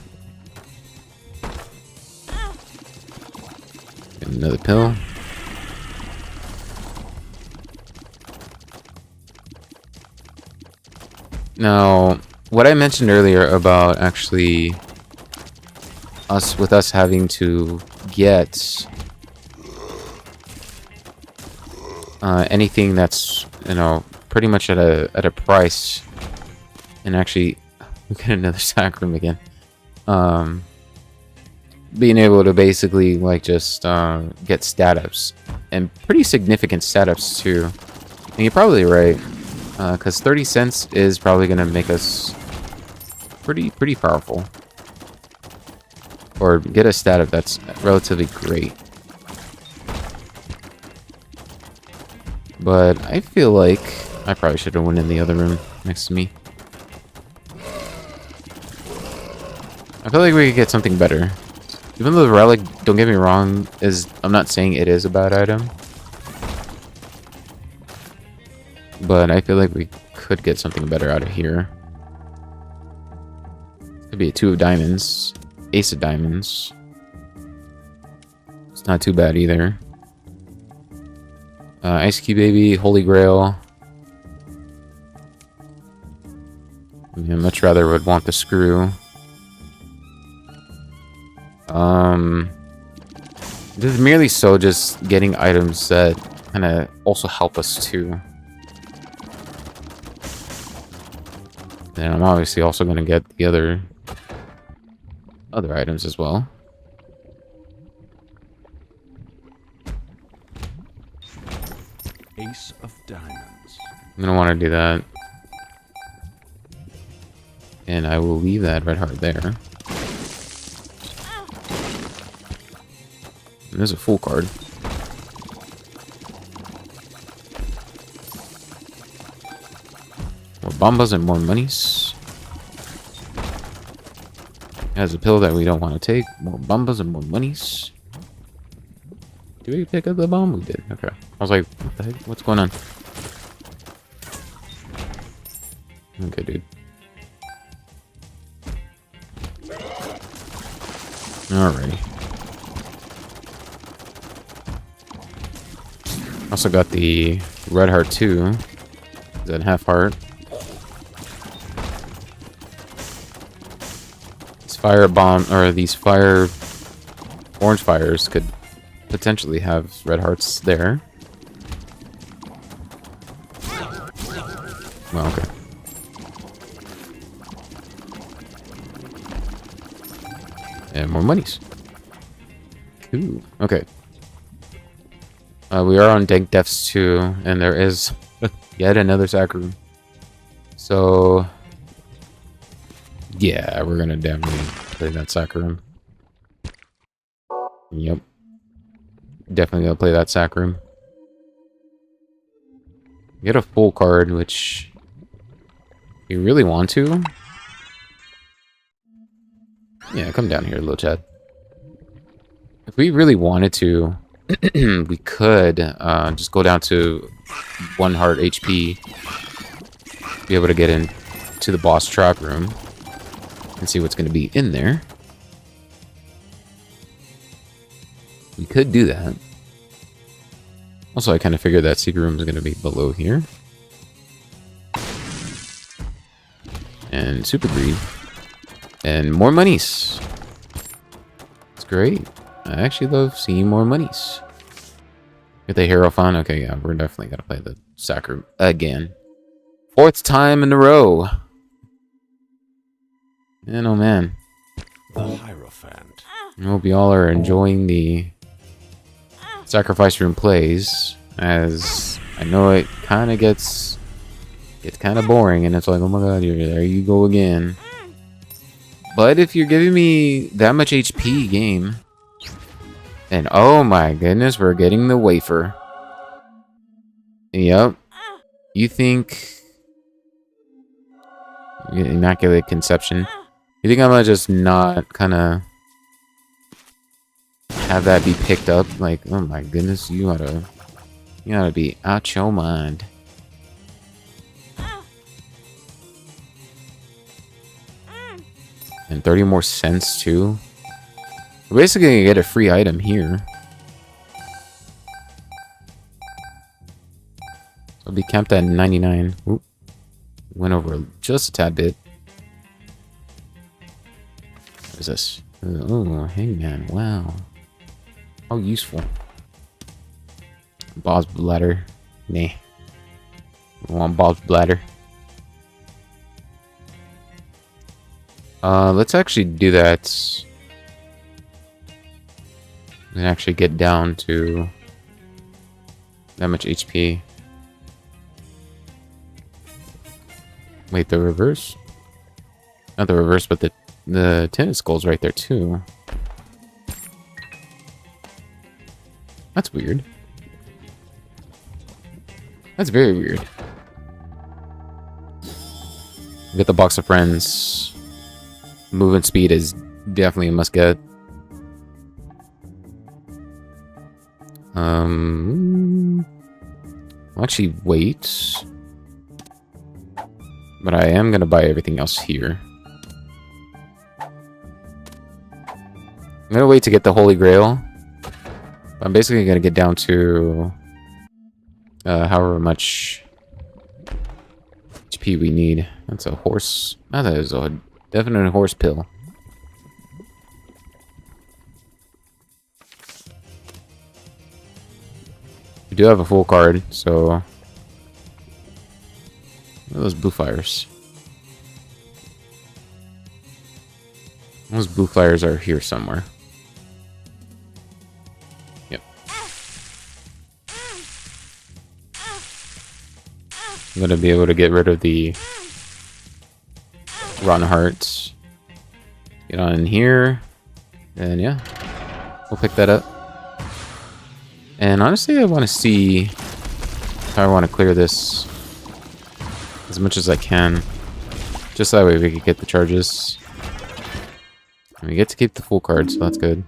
Get another pill. Now, what I mentioned earlier about actually us having to get anything that's, you know, pretty much at a price, and actually we get another sacrum again. Being able to basically like just get stat ups, and pretty significant stat ups too. And you're probably right, because 30 cents is probably gonna make us pretty powerful, or get a stat up that's relatively great. But I feel like I probably should have went in the other room next to me. I feel like we could get something better. Even though the relic, don't get me wrong, I'm not saying it is a bad item. But I feel like we could get something better out of here. Could be a 2 of diamonds. Ace of diamonds. It's not too bad either. Ice Cube Baby, Holy Grail. I much rather would want the screw. This is merely so just getting items that kind of also help us too. And I'm obviously also going to get the other items as well. Ace of diamonds. I'm going to want to do that. And I will leave that red heart there. And there's a full card. More bombas and more monies. Has a pill that we don't want to take. More bombas and more monies. Did we pick up the bomb? We did. Okay. I was like, what the heck? What's going on? Okay, dude. Alrighty. Also got the red heart too. Is that half heart? These fire bomb, or these fire orange fires could potentially have red hearts there. Well, okay. And more monies. Ooh, okay. We are on Dank Depths 2, and there is yet another sack room. So, yeah, we're gonna definitely play that sack room. Yep. Definitely gonna play that sack room. Get a full card, which you really want to. Yeah, come down here, little Chad. If we really wanted to, we could just go down to 1 heart HP, be able to get into the boss trap room and see what's going to be in there. We could do that. Also, I kind of figured that secret room is going to be below here. And super greed. And more monies. It's great. I actually love seeing more monies. Get the Hierophant. Okay, yeah, we're definitely going to play the sack room again. 4th time in a row. And oh man. The Hierophant. I hope y'all are enjoying the sacrifice room plays, as I know it kind of gets kind of boring, and it's like, oh my god, there you go again. But if you're giving me that much HP game, then oh my goodness, we're getting the wafer. Yep. You think Immaculate Conception? You think I'm gonna just not kind of have that be picked up. Like, oh my goodness, you gotta be out your mind. And 30 more cents too. We're basically gonna get a free item here. So it'll be capped at 99. Oop. Went over just a tad bit. What is this? Oh, hangman. Wow. How useful. Bob's bladder. Nah. I want Bob's bladder. Let's actually do that. And actually get down to that much HP. Wait, the reverse? Not the reverse, but the tennis skull's right there too. That's weird. That's very weird. Get the box of friends. Movement speed is definitely a must get. I'll actually wait. But I am gonna buy everything else here. I'm gonna wait to get the Holy Grail. I'm basically gonna get down to however much HP we need. That's a horse. Oh, that is a definite horse pill. We do have a full card, so what are those blue fires? Those blue fires are here somewhere. Yep. I'm gonna be able to get rid of the rotten hearts. Get on in here, and yeah, we'll pick that up. And honestly, I want to see how I want to clear this as much as I can. Just that way we can get the charges. And we get to keep the full card, so that's good.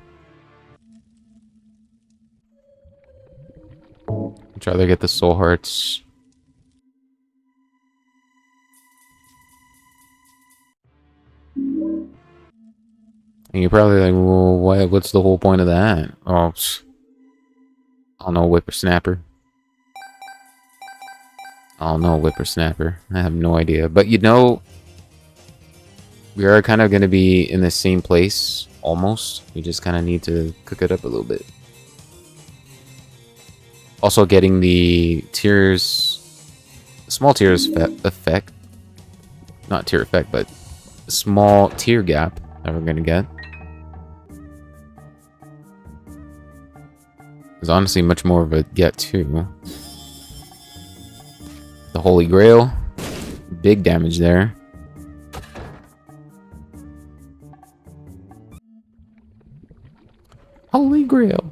I'd rather get the soul hearts. And you're probably like, well, what's the whole point of that? Oh, I don't know, whippersnapper. I don't know, whippersnapper. I have no idea. But you know, we are kind of going to be in the same place, almost. We just kind of need to cook it up a little bit. Also getting the tiers, small tiers effect. Not tier effect, but small tier gap that we're going to get. Is honestly much more of a get too. The Holy Grail, big damage there. Holy Grail.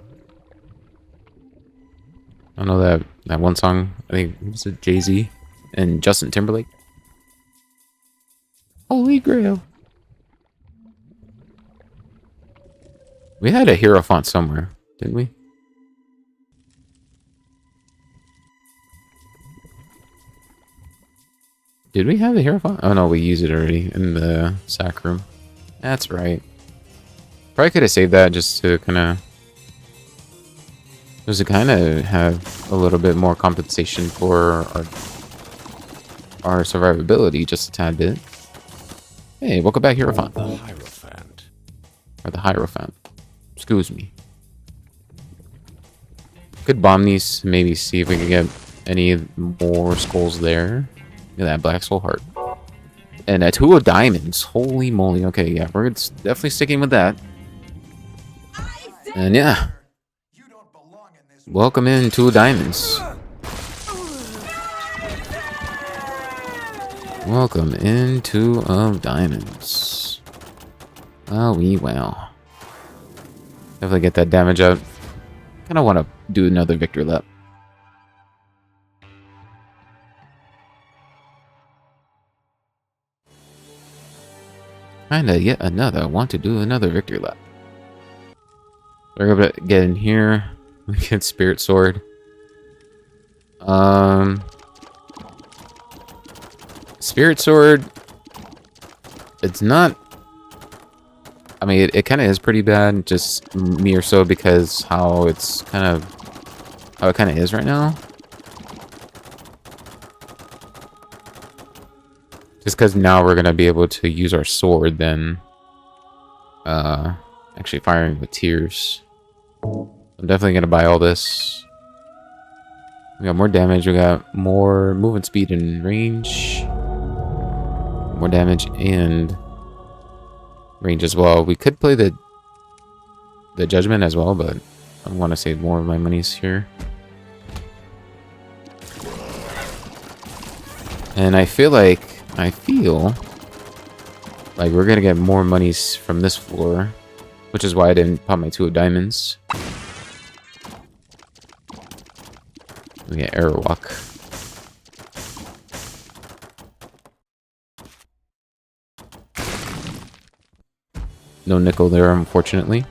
I know that one song. I think it was Jay-Z and Justin Timberlake. Holy Grail. We had a Hierophant somewhere, didn't we? Did we have a Hierophant? Oh no, we used it already in the sack room. That's right. Probably could have saved that just to kind of... Just to kind of have a little bit more compensation for our survivability, just a tad bit. Hey, welcome back, Hierophant. The Hierophant. Or the Hierophant. Excuse me. Could bomb these, maybe see if we can get any more skulls there. Look at that black soul heart. And a 2 of diamonds. Holy moly. Okay, yeah, we're definitely sticking with that. And yeah. Welcome in 2 of diamonds. Welcome in 2 of diamonds. Oh, we well. Definitely get that damage out. Kind of want to do another victory lap. Kinda yet another. Want to do another victory lap. We're gonna get in here. We get Spirit Sword. Spirit Sword. It's not. I mean, it kind of is pretty bad, just mere so because how it kind of is right now. Just because now we're gonna be able to use our sword, then actually firing with tears. I'm definitely gonna buy all this. We got more damage. We got more movement speed and range. More damage and range as well. We could play the judgment as well, but I want to save more of my monies here. And I feel like we're gonna get more monies from this floor, which is why I didn't pop my 2 of diamonds. We get Airwalk. No nickel there, unfortunately.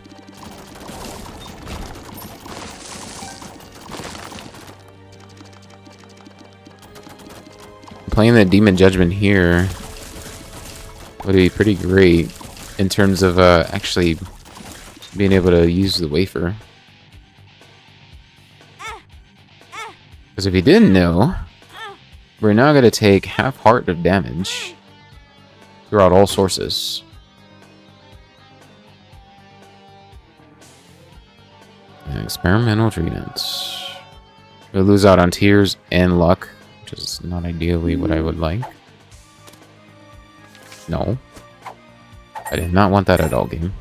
Playing the Demon Judgment here would be pretty great in terms of actually being able to use the wafer. Because if you didn't know, we're now going to take half heart of damage throughout all sources. And experimental treatments. We'll lose out on tears and luck, which is not ideally what I would like. No. I did not want that at all, game.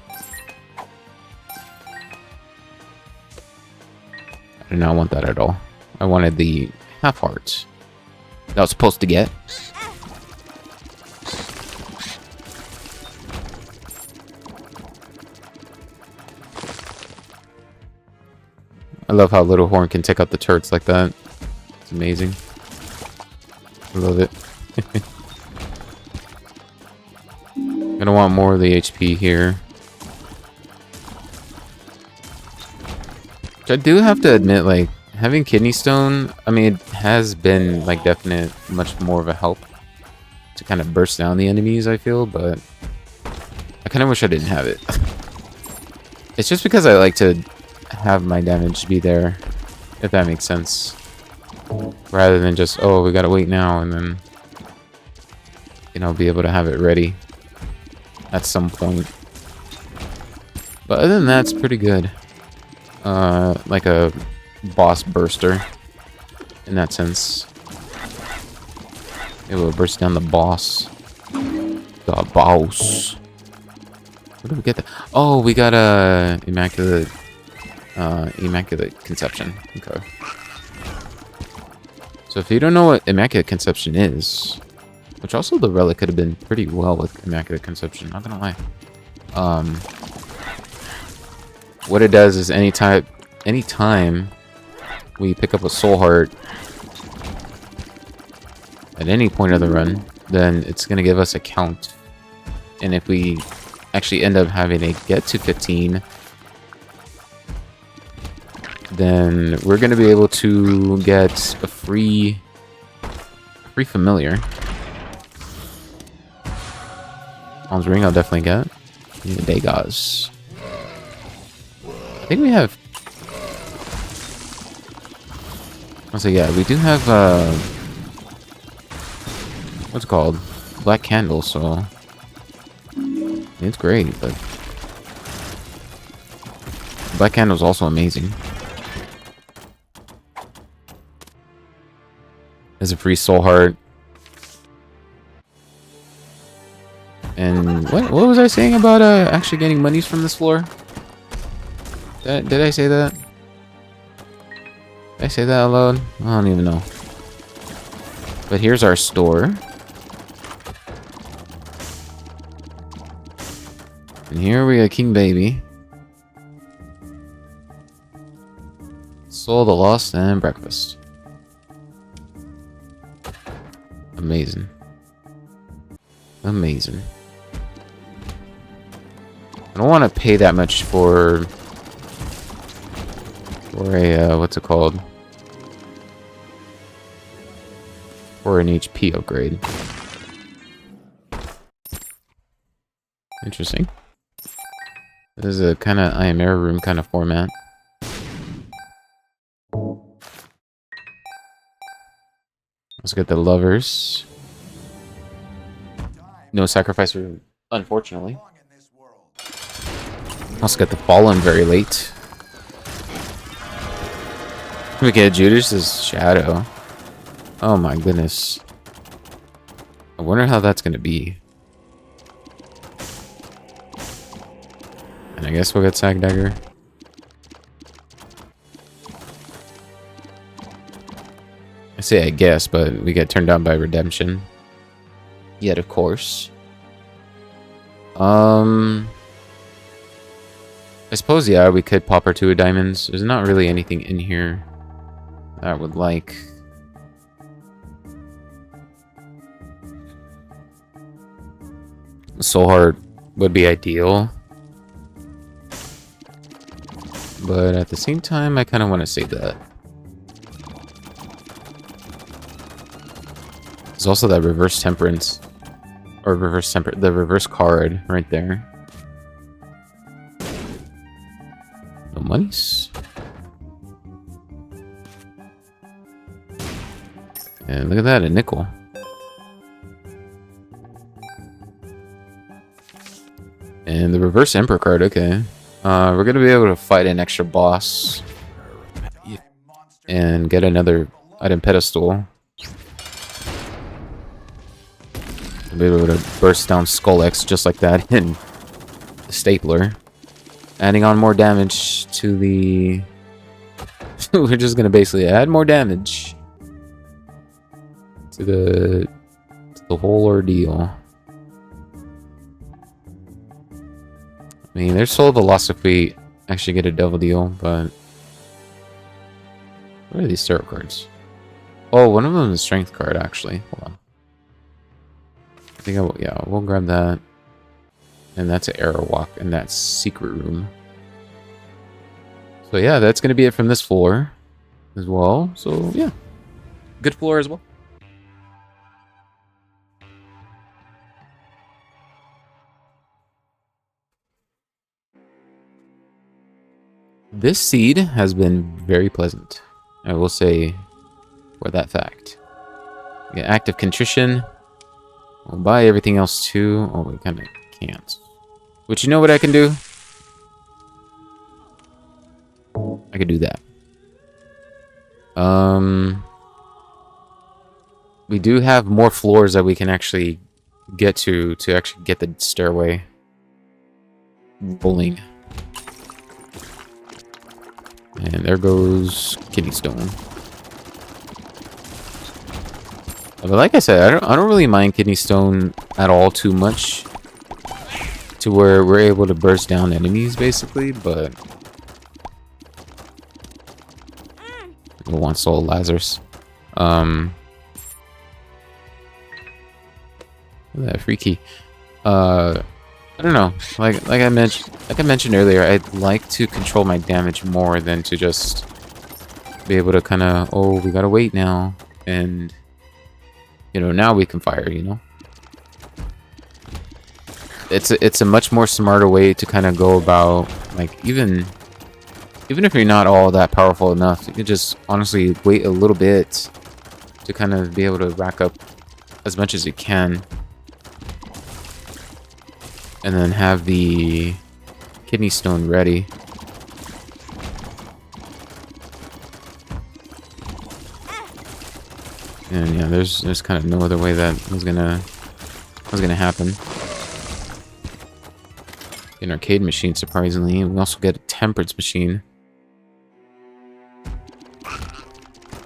I did not want that at all. I wanted the half hearts that I was supposed to get. I love how Little Horn can take out the turrets like that. It's amazing. I love it. Gonna want more of the HP here. Which I do have to admit, like, having Kidney Stone, I mean, it has been, like, definite much more of a help to kind of burst down the enemies, I feel, but I kind of wish I didn't have it. It's just because I like to have my damage be there, if that makes sense. Rather than just, oh, we gotta wait now, and then, you know, be able to have it ready at some point. But other than that, it's pretty good. Like a boss burster in that sense. It will burst down the boss. The boss. Where did we get that? Oh, we got a Immaculate Conception. Okay. So if you don't know what Immaculate Conception is, which also the relic could have been pretty well with Immaculate Conception, not gonna lie. What it does is anytime we pick up a soul heart at any point of the run, then it's gonna give us a count. And if we actually end up having to get to 15, then we're gonna be able to get a free familiar. Palm's Ring I'll definitely get. And the Degas. I think we have... So yeah, we do have what's it called? Black Candle, so it's great, but Black Candle's also amazing. As a free soul heart. And what was I saying about actually getting monies from this floor? Did I say that? Did I say that out loud? I don't even know. But here's our store. And here we got King Baby. Soul of the Lost and breakfast. Amazing. Amazing. I don't want to pay that much for For a, what's it called? For an HP upgrade. Interesting. This is a kind of I Am Air Room kind of format. Let's get the Lovers. No Sacrifice Room, unfortunately. Let's get the Fallen very late. We get Judas' Shadow. Oh my goodness. I wonder how that's gonna be. And I guess we'll get Sag Dagger. I say I guess, but we get turned down by Redemption. Yet, of course. I suppose, yeah, we could pop our 2 of diamonds. There's not really anything in here that I would like. Soul Heart would be ideal. But at the same time, I kind of want to save that. There's also that Reverse Temperance. Or the reverse card right there. No monies. And look at that, a nickel. And the Reverse Emperor card, okay. We're gonna be able to fight an extra boss. And get another item pedestal. We'll be able to burst down Skull X just like that in the Stapler. Adding on more damage to the... We're just gonna basically add more damage to the whole ordeal. I mean, there's Soul of the Lost if we actually get a Devil Deal, but... What are these tarot cards? Oh, one of them is a Strength card, actually. Hold on. I think I will, yeah, we'll grab that. And that's an Arrow Walk, and that's Secret Room. So yeah, that's going to be it from this floor as well. So yeah, good floor as well. This seed has been very pleasant, I will say, for that fact. We get Active Contrition. We'll buy everything else too. Oh, we kind of can't. But you know what I can do? I could do that. We do have more floors that we can actually get to actually get the stairway rolling. And there goes Kidney Stone. But like I said, I don't really mind Kidney Stone at all too much. To where we're able to burst down enemies, basically, but... We'll want Soul Lazarus. That free key. I don't know. Like I mentioned earlier, I'd like to control my damage more than to just be able to kind of, oh, we gotta wait now, and you know, now we can fire. You know, it's a much more smarter way to kind of go about, like, even if you're not all that powerful enough, you can just honestly wait a little bit to kind of be able to rack up as much as you can. And then have the Kidney Stone ready. And yeah, there's kind of no other way that was gonna happen. An Arcade Machine, surprisingly. We also get a Temperance Machine.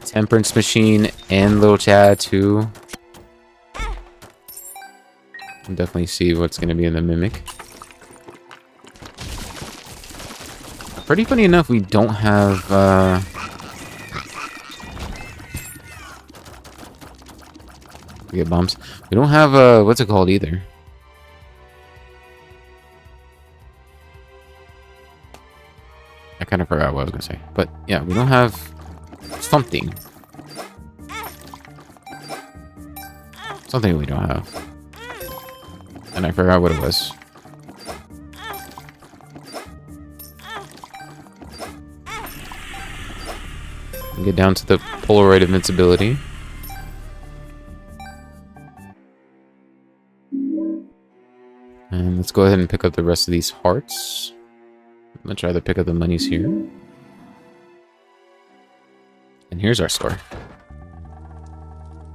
Temperance Machine and Little Chad too. We'll definitely see what's going to be in the Mimic. Pretty funny enough, we don't have... we get bombs. We don't have, what's it called either? I kind of forgot what I was gonna say. But yeah, we don't have something. Something we don't have. And I forgot what it was. Get down to the Polaroid invincibility. And let's go ahead and pick up the rest of these hearts. I'd much rather pick up the monies here. And here's our store.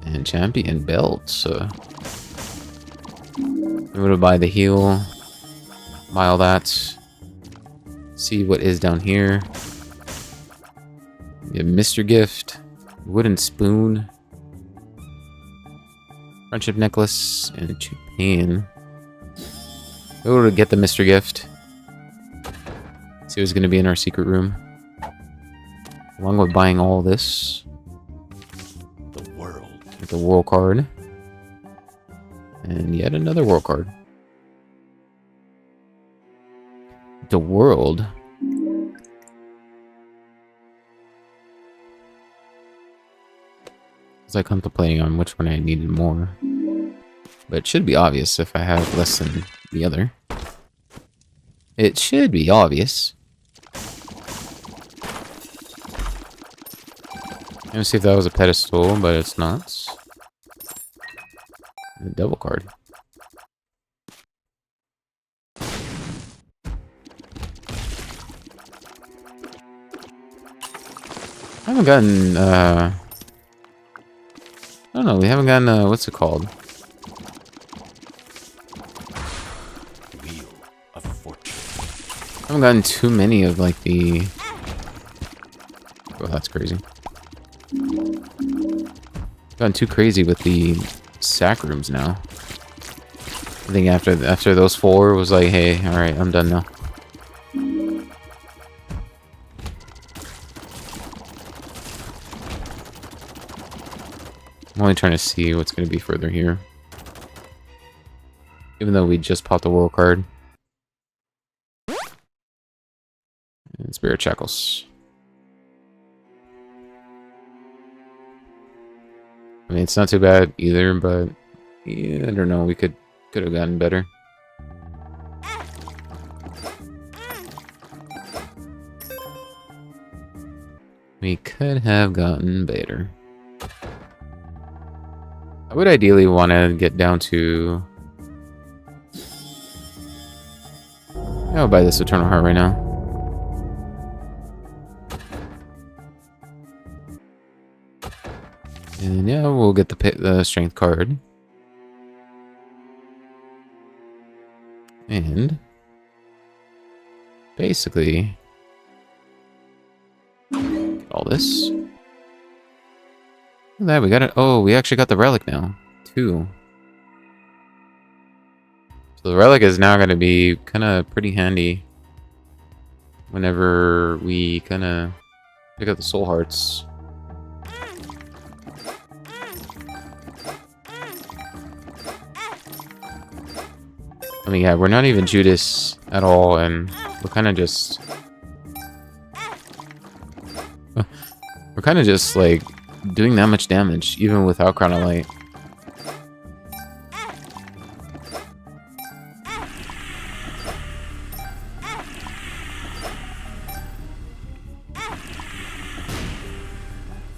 And champion belts. I'm gonna buy the heal. Buy all that. See what is down here. We have Mr. Gift. Wooden spoon. Friendship necklace. And Japan. We will get the Mr. Gift. See what's gonna be in our secret room. Along with buying all this. The world. Get the world card. And yet another world card. The world. I was like contemplating on which one I needed more. But it should be obvious if I have less than the other. It should be obvious. Let me see if that was a pedestal, but it's not. The devil card. I haven't gotten, I don't know, we haven't gotten, what's it called? Wheel of Fortune. I haven't gotten too many of, like, the... Oh, that's crazy. Gotten too crazy with the sack rooms now. I think after those 4 was like, hey, alright, I'm done now. I'm only trying to see what's going to be further here. Even though we just popped the world card. And Spirit Shackles. I mean, it's not too bad either, but yeah, I don't know. We could have gotten better. We could have gotten better. I would ideally want to get down to... I'll buy this Eternal Heart right now. And yeah, we'll get the strength card. And basically all this. Look at that, we got it. Oh, we actually got the relic now, too. So the relic is now going to be kind of pretty handy whenever we kind of pick up the soul hearts. I mean, yeah, we're not even Judas at all, and we're kind of just... we're kind of just, like, doing that much damage, even without Crown of Light.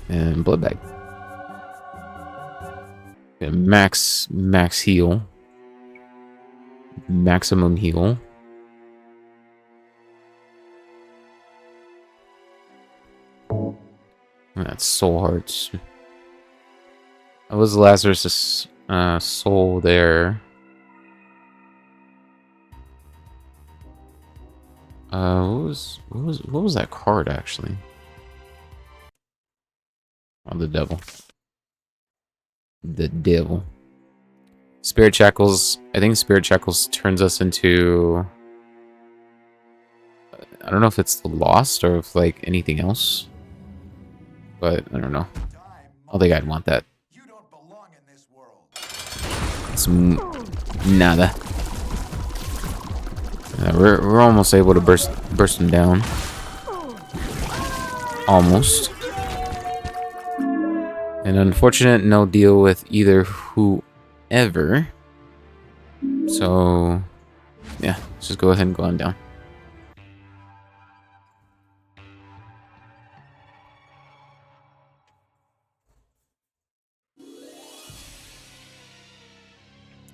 And Blood Bag. And max heal. Maximum heal. That's soul hearts. That was Lazarus' soul there. What was that card actually? Oh, the devil. The devil. Spirit Shackles. I think Spirit Shackles turns us into... I don't know if it's the Lost or if like anything else. But I don't know. I think I'd want that. It's nada. Yeah, we're almost able to burst them down. almost. An unfortunate no deal with either whoever. So, yeah, let's just go ahead and go on down.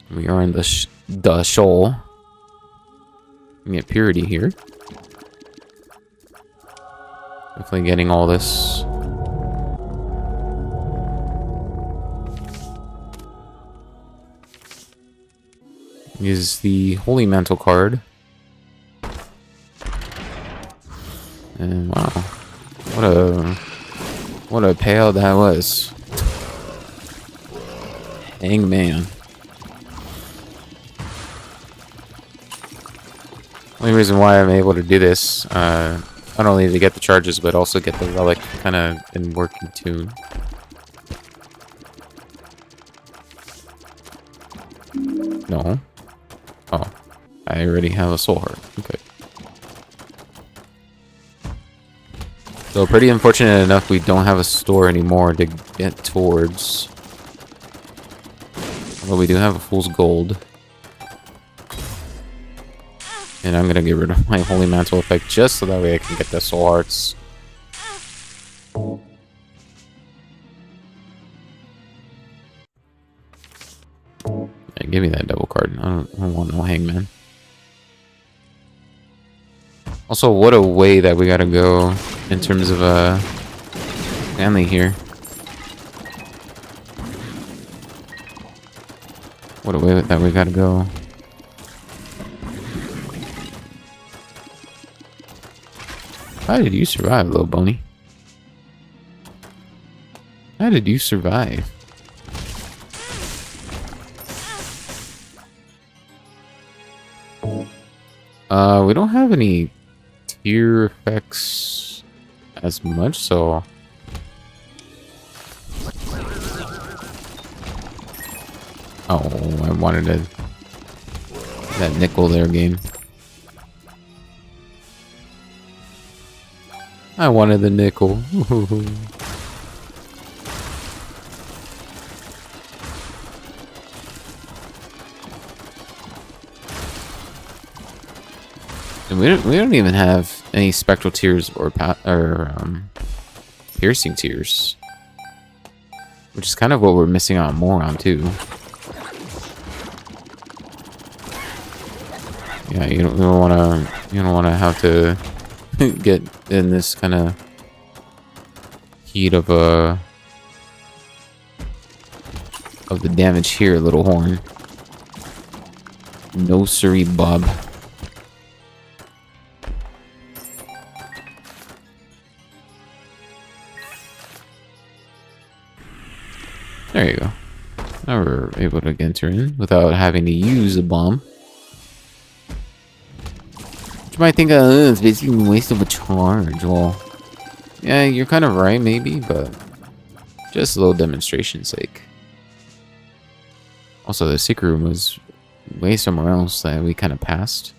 We are in the shoal. We get purity here. Definitely getting all this. Is the Holy Mantle card. And wow. What a payout that was. Hangman. Only reason why I'm able to do this, not only to get the charges, but also get the relic kind of in working tune. No. Oh, I already have a soul heart. Okay. So pretty unfortunate enough, we don't have a store anymore to get towards. Although we do have a fool's gold. And I'm gonna get rid of my Holy Mantle effect just so that way I can get the soul hearts. Yeah, give me that double card. I don't want no Hangman. Also, what a way that we gotta go in terms of Stanley here. What a way that we gotta go. How did you survive, little Boney? How did you survive? We don't have any tier effects as much, so... Oh, I wanted that nickel there game. I wanted the nickel. And we don't even have any spectral tears or piercing tears, which is kind of what we're missing out more on too. Yeah, you don't want to have to get in this kind of heat of the damage here, little horn. No siree, Bob. There you go. Now we're able to enter in without having to use a bomb. You might think, it's basically a waste of a charge. Well, yeah, you're kind of right, maybe, but just a little demonstration's sake. Also, the secret room was way somewhere else that we kind of passed.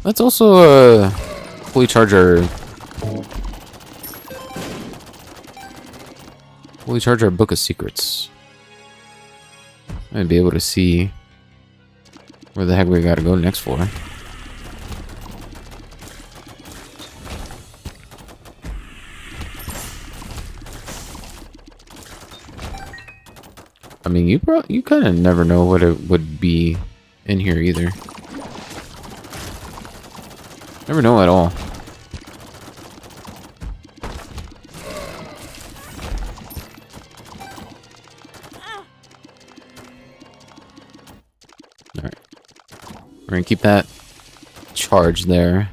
Let's also fully charge our Book of Secrets. I'd be able to see where the heck we gotta go next for. I mean, you kind of never know what it would be in here either. Never know at all. Alright. We're gonna keep that charge there.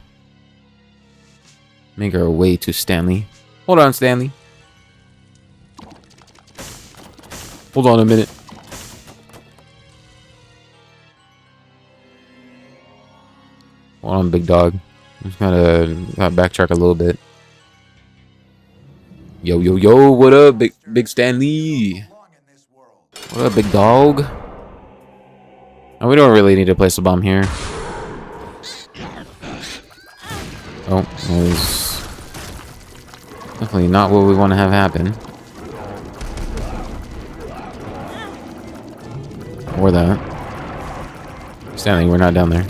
Make our way to Stanley. Hold on, Stanley. Hold on a minute. Hold on, big dog. Just gotta backtrack a little bit. Yo, yo, yo! What up, big Stanley? What up, big dog? Oh, we don't really need to place a bomb here. Oh, that was definitely not what we want to have happen. Or that. Stanley, we're not down there.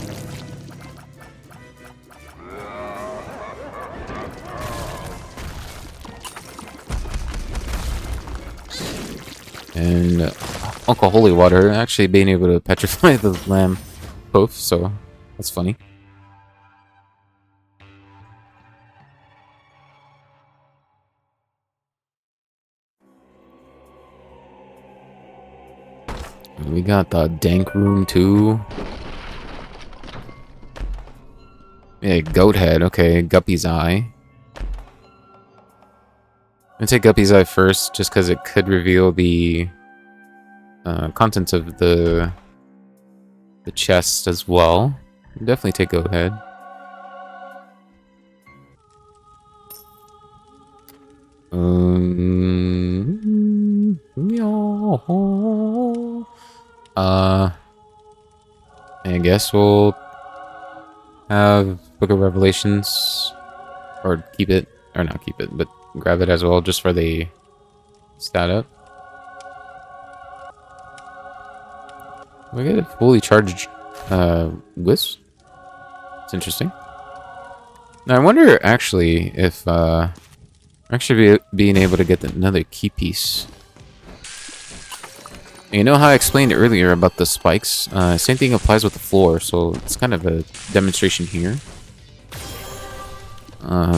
And Uncle Holy Water actually being able to petrify the lamb both, so that's funny. We got the dank room too. Yeah, goat head. Okay, Guppy's eye. I'm gonna take Guppy's eye first, just because it could reveal the contents of the chest as well. Definitely take goat head. I guess we'll have Book of Revelations, or keep it, or not keep it, but grab it as well, just for the stat up. We get a fully charged Wisp. It's interesting. Now I wonder actually if being able to get another key piece. You know how I explained earlier about the spikes? Same thing applies with the floor, so it's kind of a demonstration here.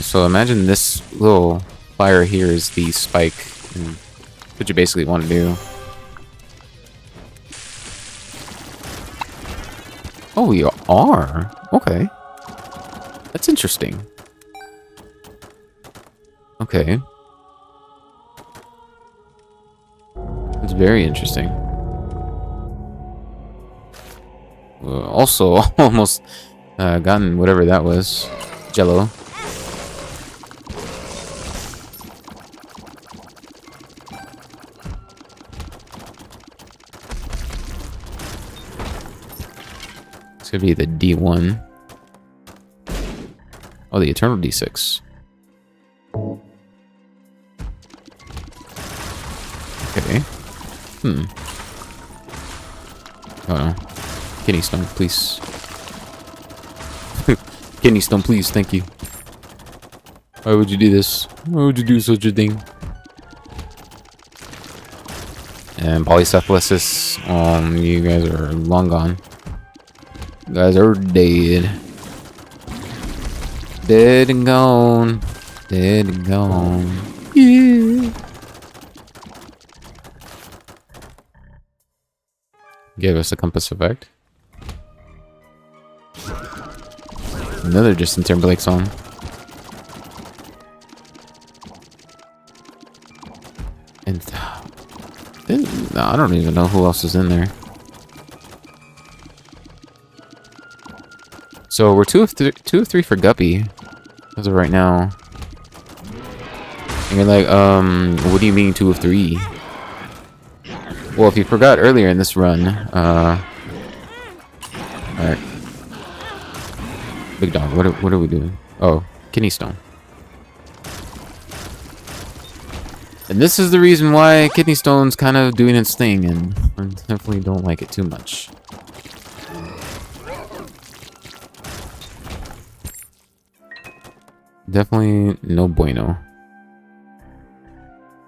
So imagine this little fire here is the spike, and what you basically want to do. Oh, we are? Okay. That's interesting. Okay. It's very interesting. Also, almost gotten whatever that was. Jello. It's gonna be the D1. Oh, the Eternal D6. Okay. Oh no. Kidney stone, please. Kidney stone, please, thank you. Why would you do this? Why would you do such a thing? And Polycephalosis, you guys are long gone. You guys are dead. Dead and gone. Dead and gone. Yeah. Gave us a compass effect. Another Justin Timberlake song. And no, I don't even know who else is in there. So we're two of three for Guppy as of right now. And you're like, what do you mean 2 of 3? Well, if you forgot earlier in this run, alright. Big dog, what are we doing? Oh, kidney stone. And this is the reason why kidney stone's kind of doing its thing, and I definitely don't like it too much. Definitely no bueno.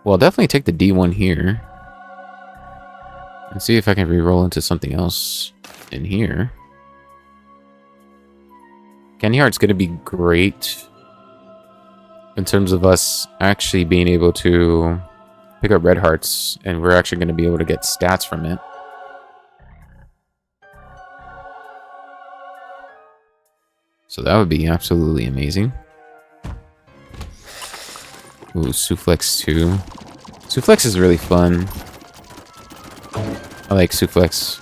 Well, I'll definitely take the D1 here. And see if I can re-roll into something else in here. Candy Heart's gonna be great in terms of us actually being able to pick up red hearts, and we're actually gonna be able to get stats from it. So that would be absolutely amazing. Ooh, Suplex 2. Suplex is really fun. I like Suplex.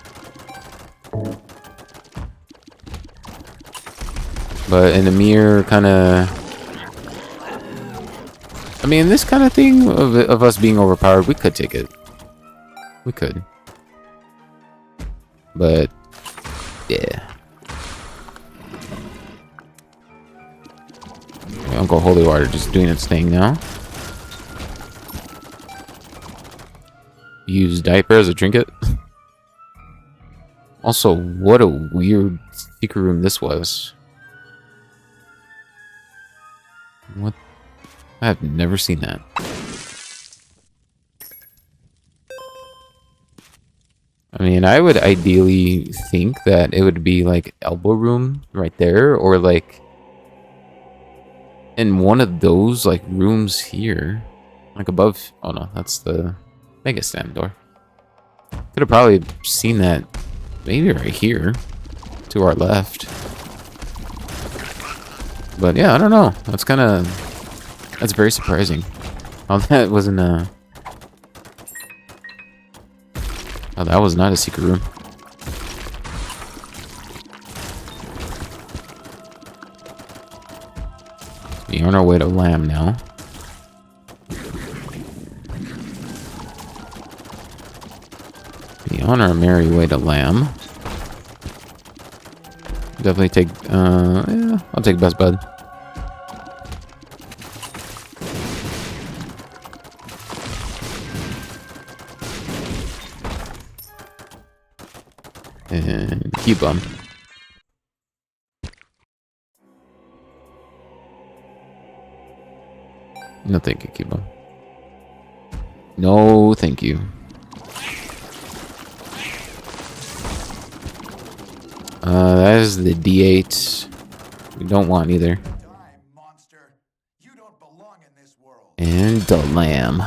But in the mirror kind of... I mean, this kind of thing of us being overpowered, we could take it. We could. But, yeah. Uncle Holy Water just doing its thing now. Use diaper as a trinket. Also, what a weird secret room this was. What? I have never seen that. I mean, I would ideally think that it would be like elbow room right there, or like in one of those like rooms here, like above. Oh no, that's the Mega Stand door. Could have probably seen that maybe right here to our left. But yeah, I don't know. That's very surprising. Oh, that wasn't a... Oh, that was not a secret room. We're on our way to Lamb now. We're on our merry way to Lamb. Definitely take, yeah, I'll take Best Bud. And Cubone. No thank you, Cubone. No thank you. That is the D8. We don't want either. And the Lamb.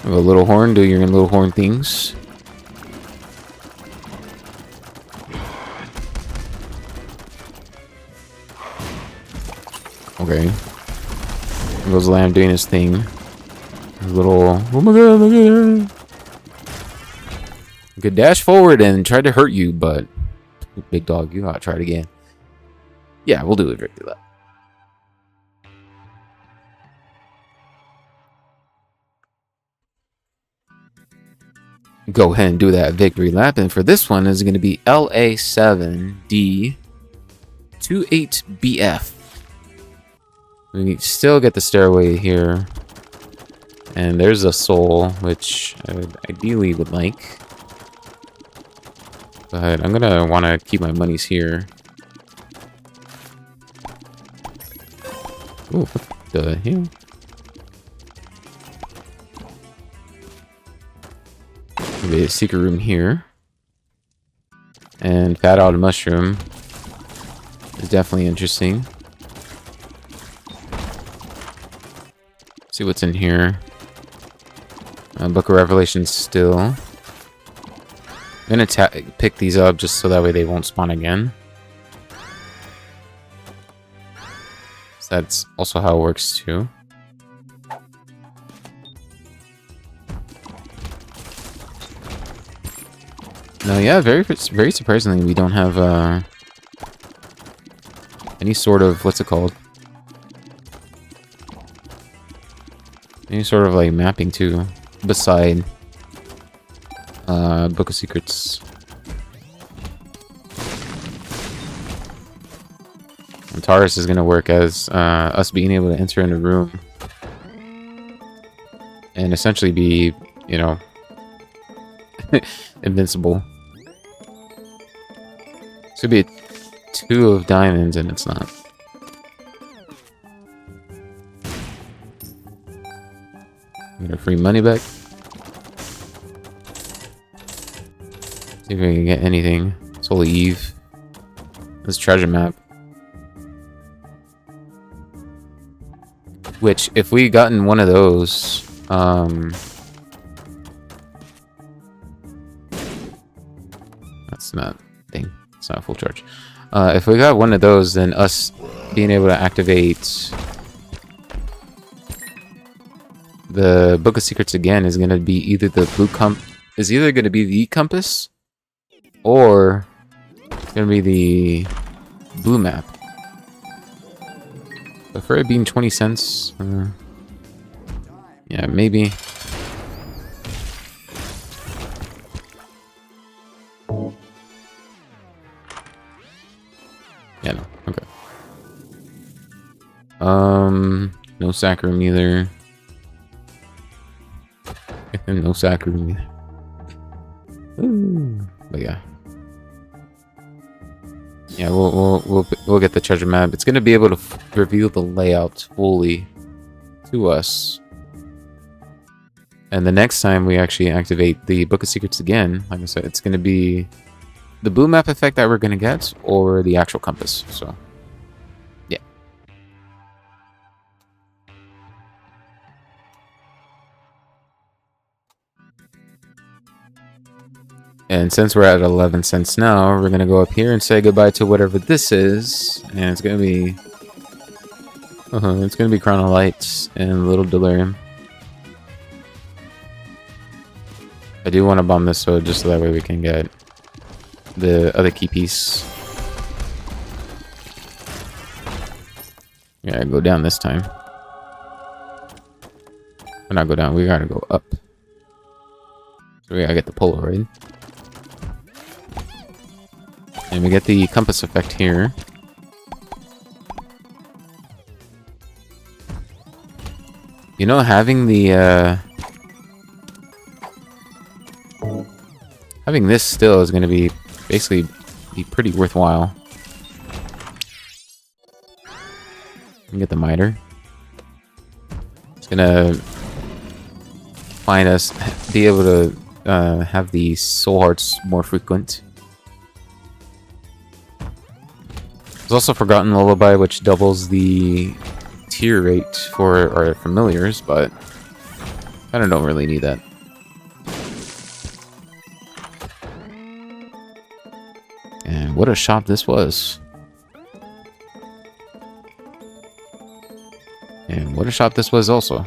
Have a little horn, do your little horn things. Okay. There goes Lamb doing his thing. His little, oh my god, oh my god. Could dash forward and try to hurt you, but big dog, you gotta try it again. Yeah, we'll do it very loud. Go ahead and do that victory lap, and for this one is going to be LA7D28BF. We still get the stairway here, and there's a soul, which I would ideally would like. But I'm gonna want to keep my monies here. Ooh, what the hell? Maybe a secret room here. And Fat Odd Mushroom is definitely interesting. See what's in here. Book of Revelations still. I'm gonna pick these up just so that way they won't spawn again. So that's also how it works too. No, yeah, very surprisingly, we don't have any sort of, what's it called? Any sort of like mapping to beside Book of Secrets. And Taurus is gonna work as us being able to enter in a room and essentially be, you know, invincible. Should be a 2 of diamonds, and it's not. Get our free money back. See if we can get anything. Soul Eve. This treasure map. Which, if we gotten one of those, that's not thing. It's not full charge. If we got one of those, then us being able to activate the Book of Secrets again is gonna be either the the compass, or it's gonna be the blue map. But for it being 20 cents, yeah, maybe. Yeah, no. Okay. No sack room either. No sack room either. Ooh. But yeah. Yeah, we'll get the treasure map. It's gonna be able to reveal the layout fully to us. And the next time we actually activate the Book of Secrets again, like I said, it's gonna be the blue map effect that we're gonna get, or the actual compass. So, yeah. And since we're at 11 cents now, we're gonna go up here and say goodbye to whatever this is, and it's gonna be Chronolights and Little Delirium. I do want to bomb this so just so that way we can get the other key piece. Yeah, go down this time. Or not go down, we gotta go up. So we gotta get the Polaroid. And we get the compass effect here. You know, having the having this still is gonna be basically pretty worthwhile. We get the miter. It's gonna find us be able to have the soul hearts more frequent. There's also Forgotten Lullaby, which doubles the tier rate for our familiars, but I don't really need that. And what a shop this was. And what a shop this was also.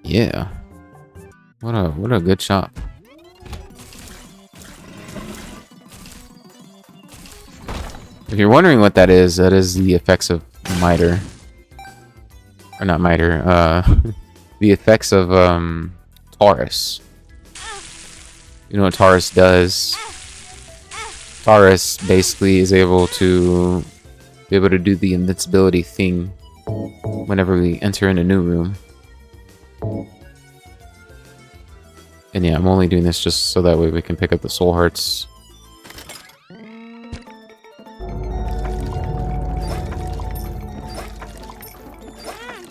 Yeah. What a good shop. If you're wondering what that is the effects of miter. Or not miter, the effects of Taurus. You know what Taurus does? Taurus basically is able to do the invincibility thing whenever we enter in a new room. And yeah, I'm only doing this just so that way we can pick up the soul hearts.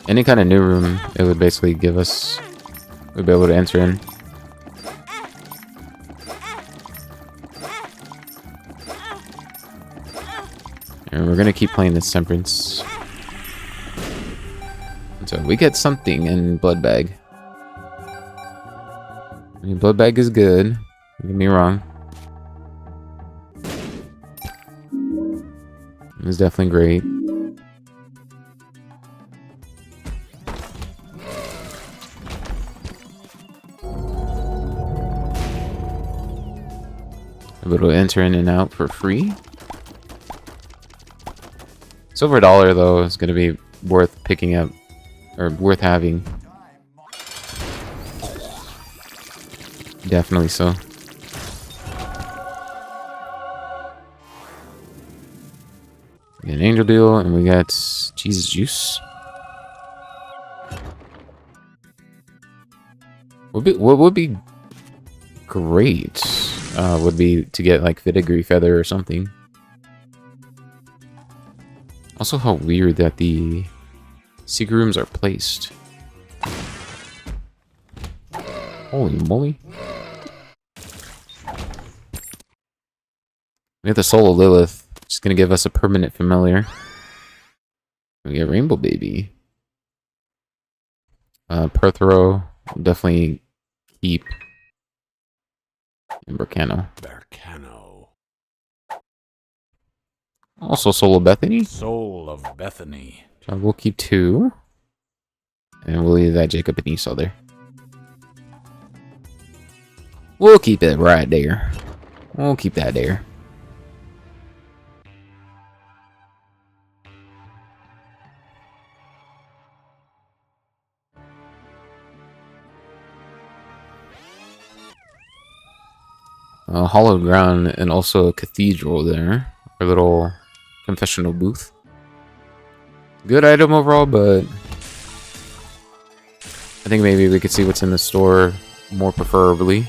Any kind of new room, it would basically give us... we'd be able to enter in. And we're gonna keep playing this Temperance. So we get something in Blood Bag. I mean, Blood Bag is good. Don't get me wrong. It's definitely great. Able to enter in and out for free. Silver dollar though is gonna be worth picking up, or worth having. Definitely so. We get an angel deal, and we got Jesus juice. What would be great would be to get like filigree feather or something. Also, how weird that the secret rooms are placed. Holy moly. We have the Soul of Lilith. Just gonna give us a permanent familiar. We get Rainbow Baby. Perthro. We'll definitely keep. And Berkano. Also Soul of Bethany. Soul of Bethany. So we'll keep 2. And we'll leave that Jacob and Esau there. We'll keep it right there. We'll keep that there. a hallowed ground and also a cathedral there. Our little confessional booth. Good item overall, but I think maybe we could see what's in the store more preferably.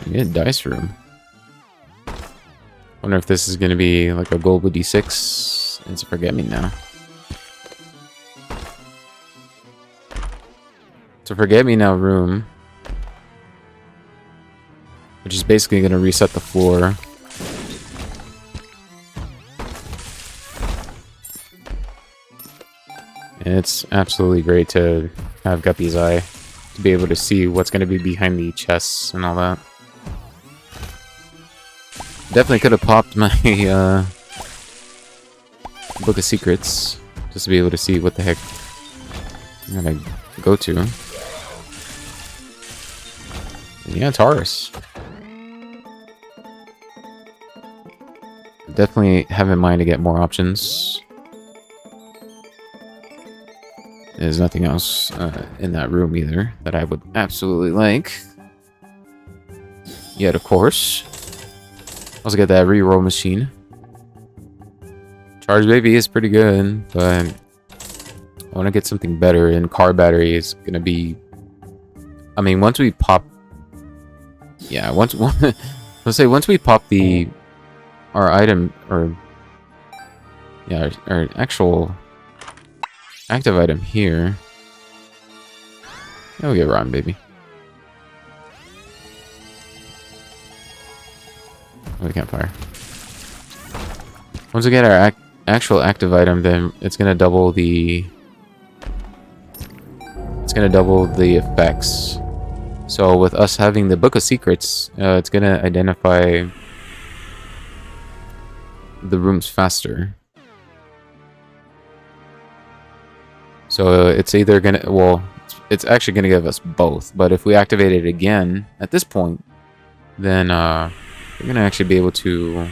Yeah, dice room. Wonder if this is gonna be like a gold with D6. It's a forget me now. It's a forget me now room, which is basically gonna reset the floor. And it's absolutely great to have Guppy's Eye to be able to see what's gonna be behind the chests and all that. Definitely could have popped my Book of Secrets just to be able to see what the heck I'm gonna go to. And yeah, Taurus. Definitely have in mind to get more options. There's nothing else in that room either that I would absolutely like. Yet, of course. Also get that reroll machine. Charge Baby is pretty good, but I want to get something better, and car battery is going to be... I mean, once we pop... Yeah, once we pop our item, or... Yeah, our actual active item here. Yeah, we'll get Ron Baby. We can't fire. Once we get our actual active item, then it's gonna double the... It's gonna double the effects. So with us having the Book of Secrets, it's gonna identify the rooms faster. So it's either gonna... Well, it's actually gonna give us both. But if we activate it again at this point, then we're gonna actually be able to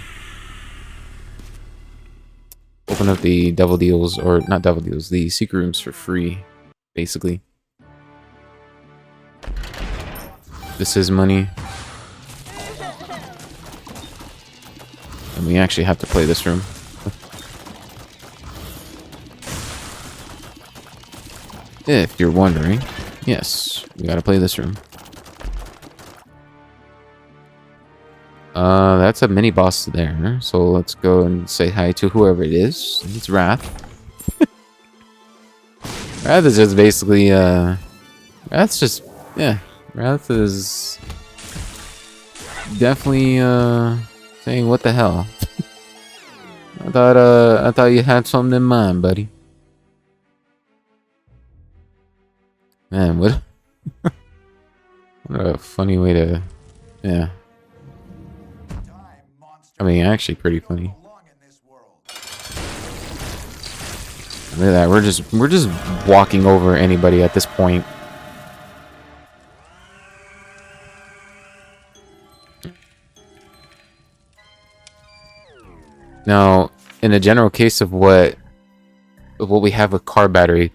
open up the devil deals, or not devil deals, the secret rooms for free, basically. This is money. And we actually have to play this room. If you're wondering, yes, we gotta play this room. That's a mini boss there. So let's go and say hi to whoever it is. It's Wrath. Wrath is just basically, Wrath's just, yeah. Wrath is definitely, saying, what the hell? I thought you had something in mind, buddy. Man, what a funny way to, yeah. I mean, actually pretty funny. Look at that, we're just walking over anybody at this point. Now, in a general case of what we have with car battery,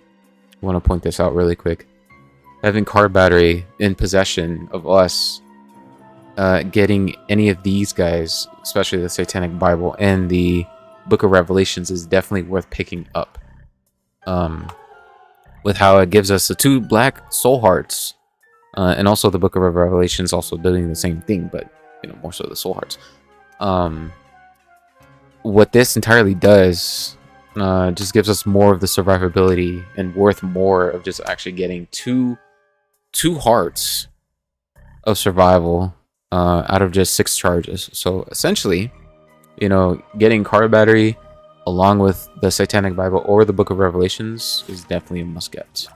I want to point this out really quick. Having car battery in possession of us, getting any of these guys, especially the Satanic Bible and the Book of Revelations, is definitely worth picking up. With how it gives us the 2 black soul hearts, and also the Book of Revelations also doing the same thing, but you know, more so the soul hearts. What this entirely does, just gives us more of the survivability and worth more of just actually getting two hearts of survival out of just 6 charges. So essentially, you know, getting car battery along with the Satanic Bible or the Book of Revelations is definitely a must get.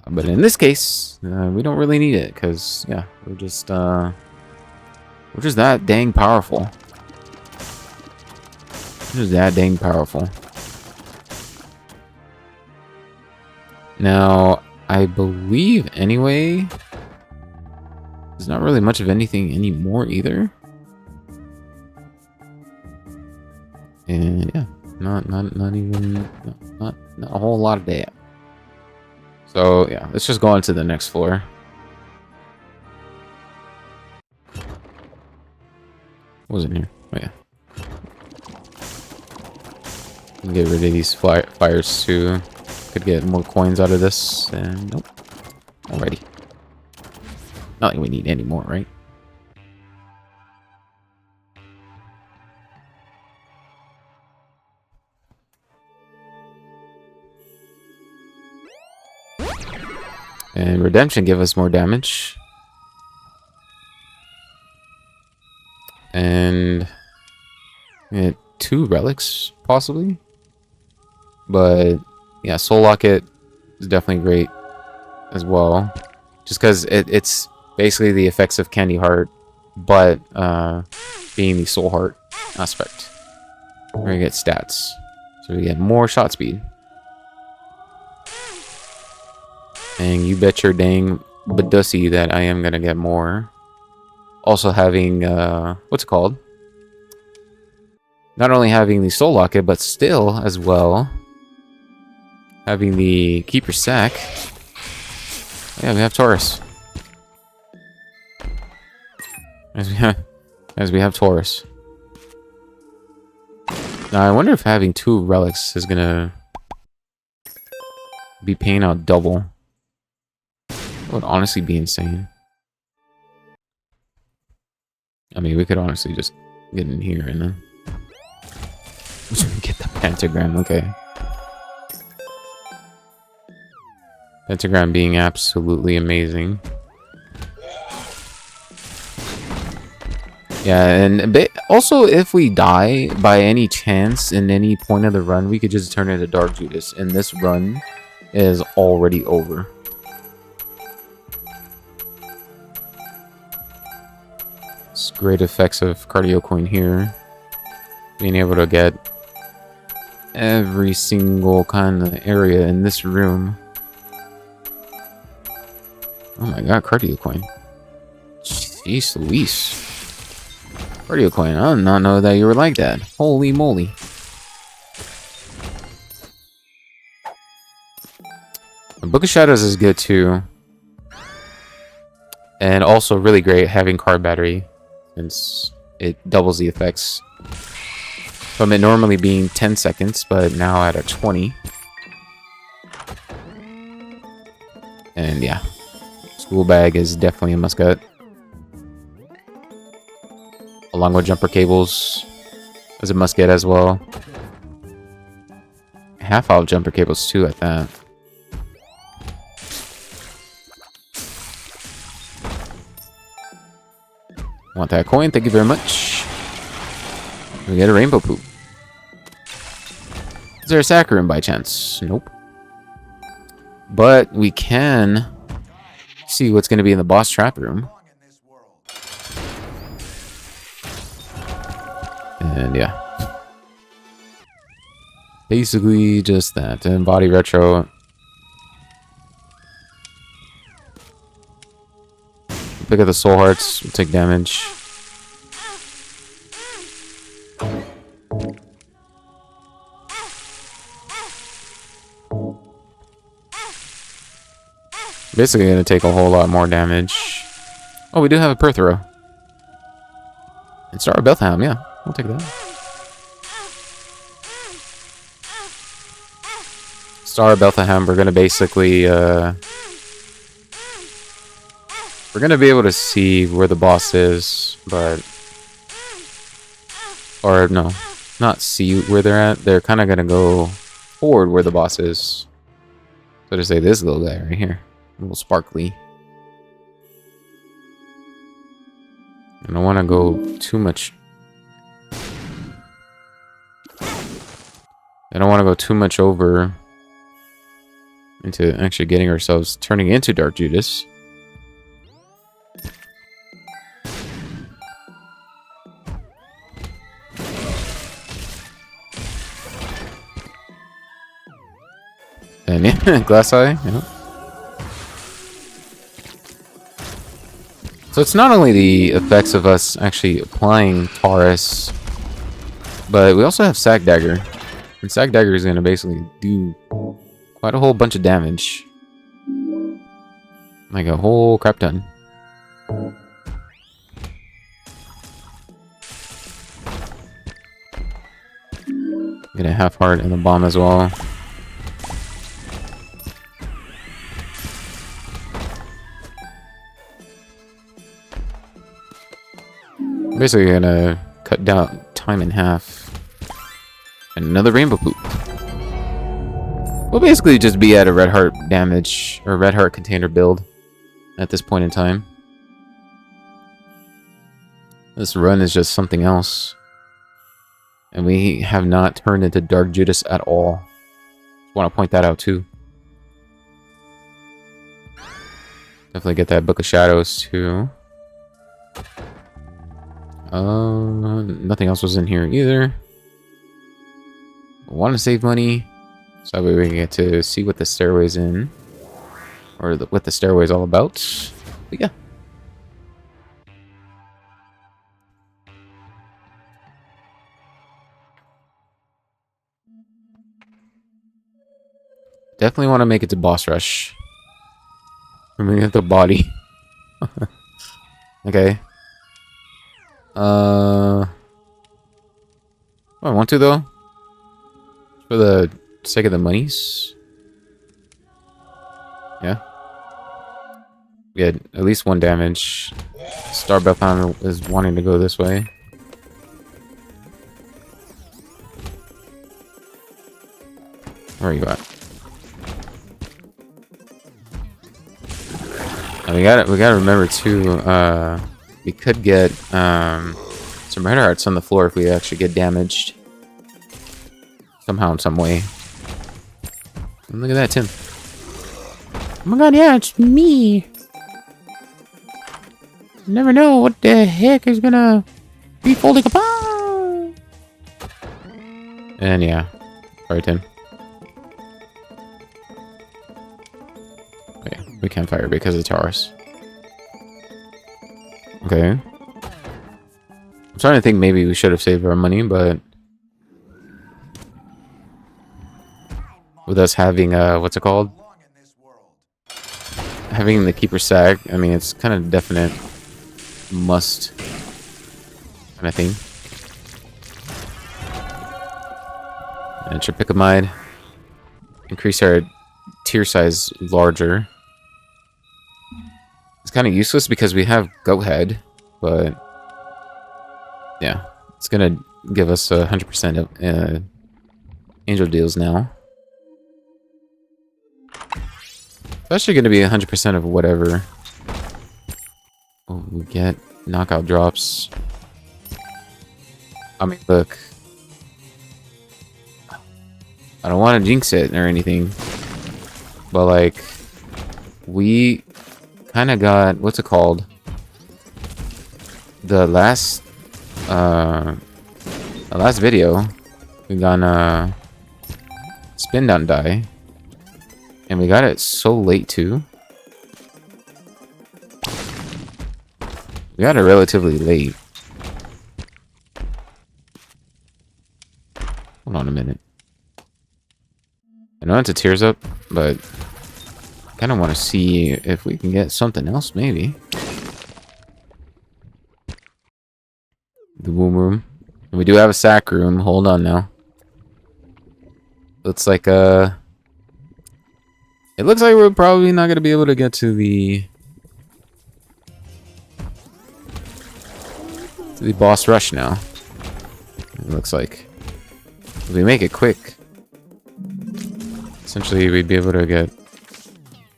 But in this case, we don't really need it because, yeah, we're just that dang powerful. We're just that dang powerful. Now, I believe anyway, there's not really much of anything anymore either. And yeah, not even, no, not not a whole lot of data. So yeah, let's just go on to the next floor. What was in here? Oh yeah. Can get rid of these fires too. Could get more coins out of this, and nope. Alrighty. Not like we need any more, right? And redemption give us more damage. And yeah, 2 relics, possibly. But yeah, Soul Locket is definitely great as well. Just because it's basically the effects of Candy Heart, but being the Soul Heart aspect. We're gonna get stats. So we get more shot speed. And you bet your dang badussy that I am gonna get more. Also having what's it called? Not only having the Soul Locket, but still as well having the Keep Your Sack. Yeah, we have Taurus. As we have Taurus. Now I wonder if having 2 relics is gonna be paying out double. That would honestly be insane. I mean, we could honestly just get in here and then get the pentagram. Okay. Pentagram being absolutely amazing. Yeah, and also if we die by any chance in any point of the run, we could just turn into Dark Judas, and this run is already over. It's great effects of Cardio Coin here. Being able to get every single kind of area in this room. Oh my god, Cardio Coin. Jeez Louise. Cardio Coin, I did not know that you were like that. Holy moly. The Book of Shadows is good too. And also really great having card battery, since it doubles the effects. From it normally being 10 seconds, but now at a 20. And yeah. School bag is definitely a must-get. Along with jumper cables is a must-get as well. Half-out jumper cables too at that. Want that coin? Thank you very much. We get a rainbow poop. Is there a sack room by chance? Nope. But we can see what's going to be in the boss trap room. And yeah. Basically just that. And body retro. Pick up the soul hearts, we'll take damage. Basically gonna take a whole lot more damage. Oh, we do have a Perthro. And Star of Bethlehem, yeah. We'll take that. Star of Bethlehem, we're gonna basically we're gonna be able to see where the boss is, but or no, not see where they're at. They're kind of gonna go forward where the boss is. So to say, this little guy right here, a little sparkly. I don't want to go too much. I don't want to go too much over into actually getting ourselves turning into Dark Judas. And yeah, glass eye, yeah. So it's not only the effects of us actually applying Taurus, but we also have Sack Dagger. And Sack Dagger is going to basically do Quite a whole bunch of damage. Like a whole crap ton. Get a half heart and a bomb as well. Basically gonna cut down time in half. And another rainbow poop. We'll basically just be at a red heart damage or red heart container build at this point in time. This run is just something else. And we have not turned into Dark Judas at all. Just want to point that out too. Definitely get that Book of Shadows too. Nothing else was in here either. Want to save money, so that way we can get to see what the stairway's in, or what the stairway's all about. But yeah. Definitely want to make it to boss rush. I'm gonna get the body. Okay. I want to though. For the sake of the monies. Yeah. We had at least one damage. Starbellhound is wanting to go this way. Where are you at? And we gotta remember too, we could get some red hearts on the floor if we actually get damaged. Somehow, in some way. And look at that, Tim. Oh my god, yeah, it's me. You never know what the heck is gonna be folding apart. And yeah. Sorry, Tim. Okay, we can't fire because of Taurus. Okay. I'm starting to think maybe we should have saved our money, but with us having what's it called? Having the Keeper Sag, I mean it's kind of definite must kind of thing. And Tropicamide. Increase our tier size larger. It's kind of useless because we have Goat Head, but yeah, it's gonna give us 100% of angel deals now. It's actually gonna be 100% of whatever. Oh, we get knockout drops. I mean, look. I don't want to jinx it or anything, but like, we kind of got, what's it called? The last video, we got spin down die, and we got it so late too. We got it relatively late. Hold on a minute. I know it's a tears up, but I kind of want to see if we can get something else, maybe. The womb room. And we do have a sack room. Hold on now. Looks like it looks like we're probably not gonna be able to get to the boss rush now. It looks like if we make it quick, essentially we'd be able to get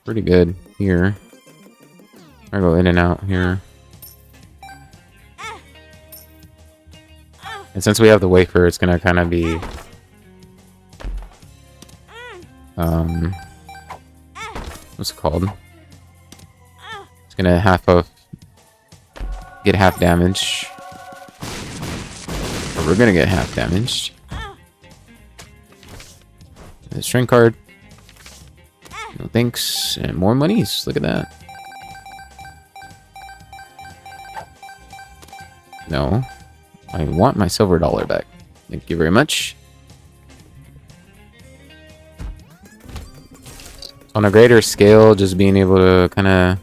pretty good here. I go in and out here. And since we have the wafer, it's gonna kind of be what's it called? It's gonna get half damage. Or we're gonna get half damaged. The string card. No thanks. And more monies. Look at that. No. I want my silver dollar back. Thank you very much. On a greater scale, just being able to kind of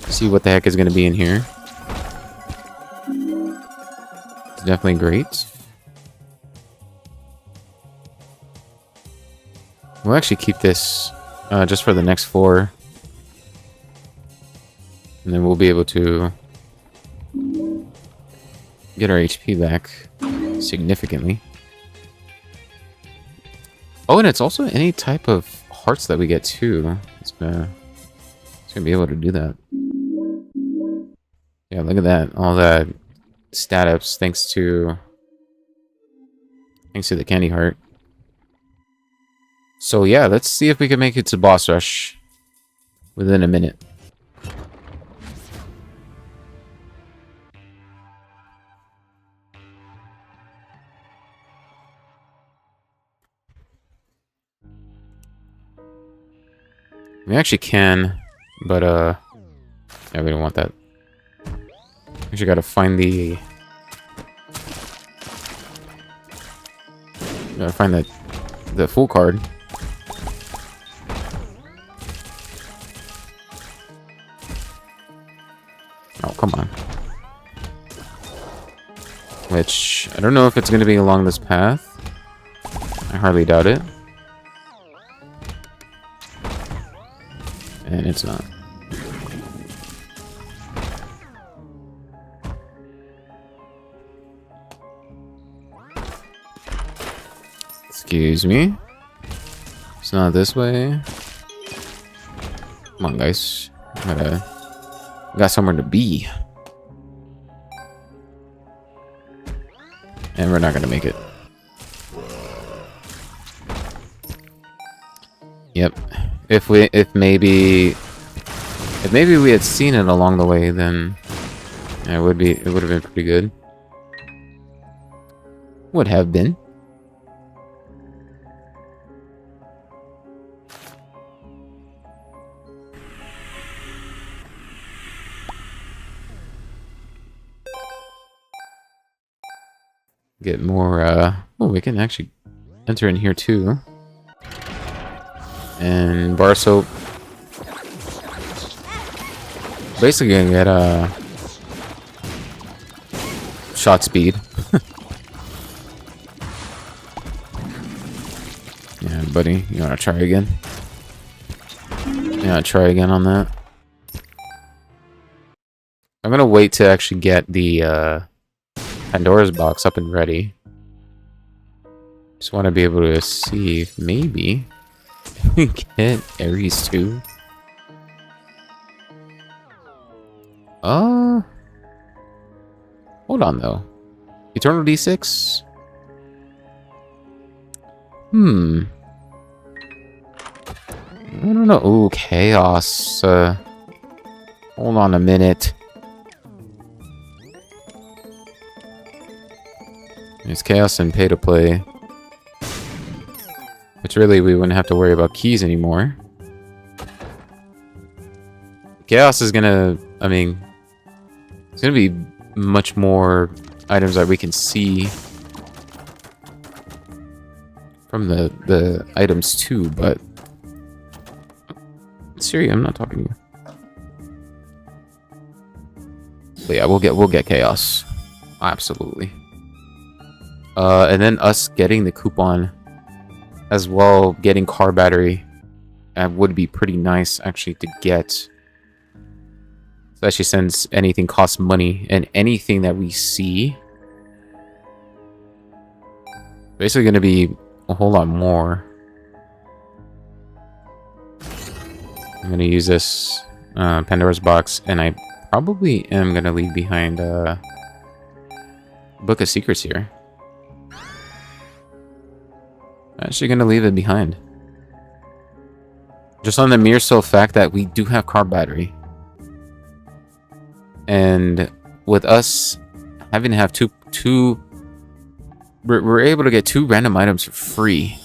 see what the heck is going to be in here. It's definitely great. We'll actually keep this just for the next floor. And then we'll be able to get our HP back significantly. Oh, and it's also any type of hearts that we get too. It's gonna be able to do that. Yeah, look at that. All that stat ups thanks to the candy heart. So yeah, let's see if we can make it to boss rush within a minute. We actually can, but yeah, we don't want that. We actually gotta find the the full card. Oh, come on. Which I don't know if it's gonna be along this path. I hardly doubt it. And it's not. Excuse me. It's not this way. Come on, guys. Got somewhere to be. And we're not gonna make it. Yep. If maybe we had seen it along the way, then yeah, it would have been pretty good. Would have been. Get more oh, we can actually enter in here too. And bar soap. Basically gonna get shot speed. Yeah, buddy, you wanna try again? Yeah, try again on that. I'm gonna wait to actually get the Pandora's box up and ready. Just want to be able to see if maybe we get Ares too. Hold on though. Eternal D6? I don't know. Ooh, Chaos. Hold on a minute. There's Chaos and Pay to Play. Which really we wouldn't have to worry about keys anymore. Chaos is gonna, I mean, it's gonna be much more items that we can see from the items too, but Siri, I'm not talking to you. But yeah, we'll get Chaos. Absolutely. And then us getting the coupon as well, getting car battery would be pretty nice actually to get. Especially since anything costs money, and anything that we see basically going to be a whole lot more. I'm going to use this Pandora's box, and I probably am going to leave behind Book of Secrets here. Actually gonna leave it behind. Just on the mere sole fact that we do have car battery. And with us having to have we're able to get 2 random items for free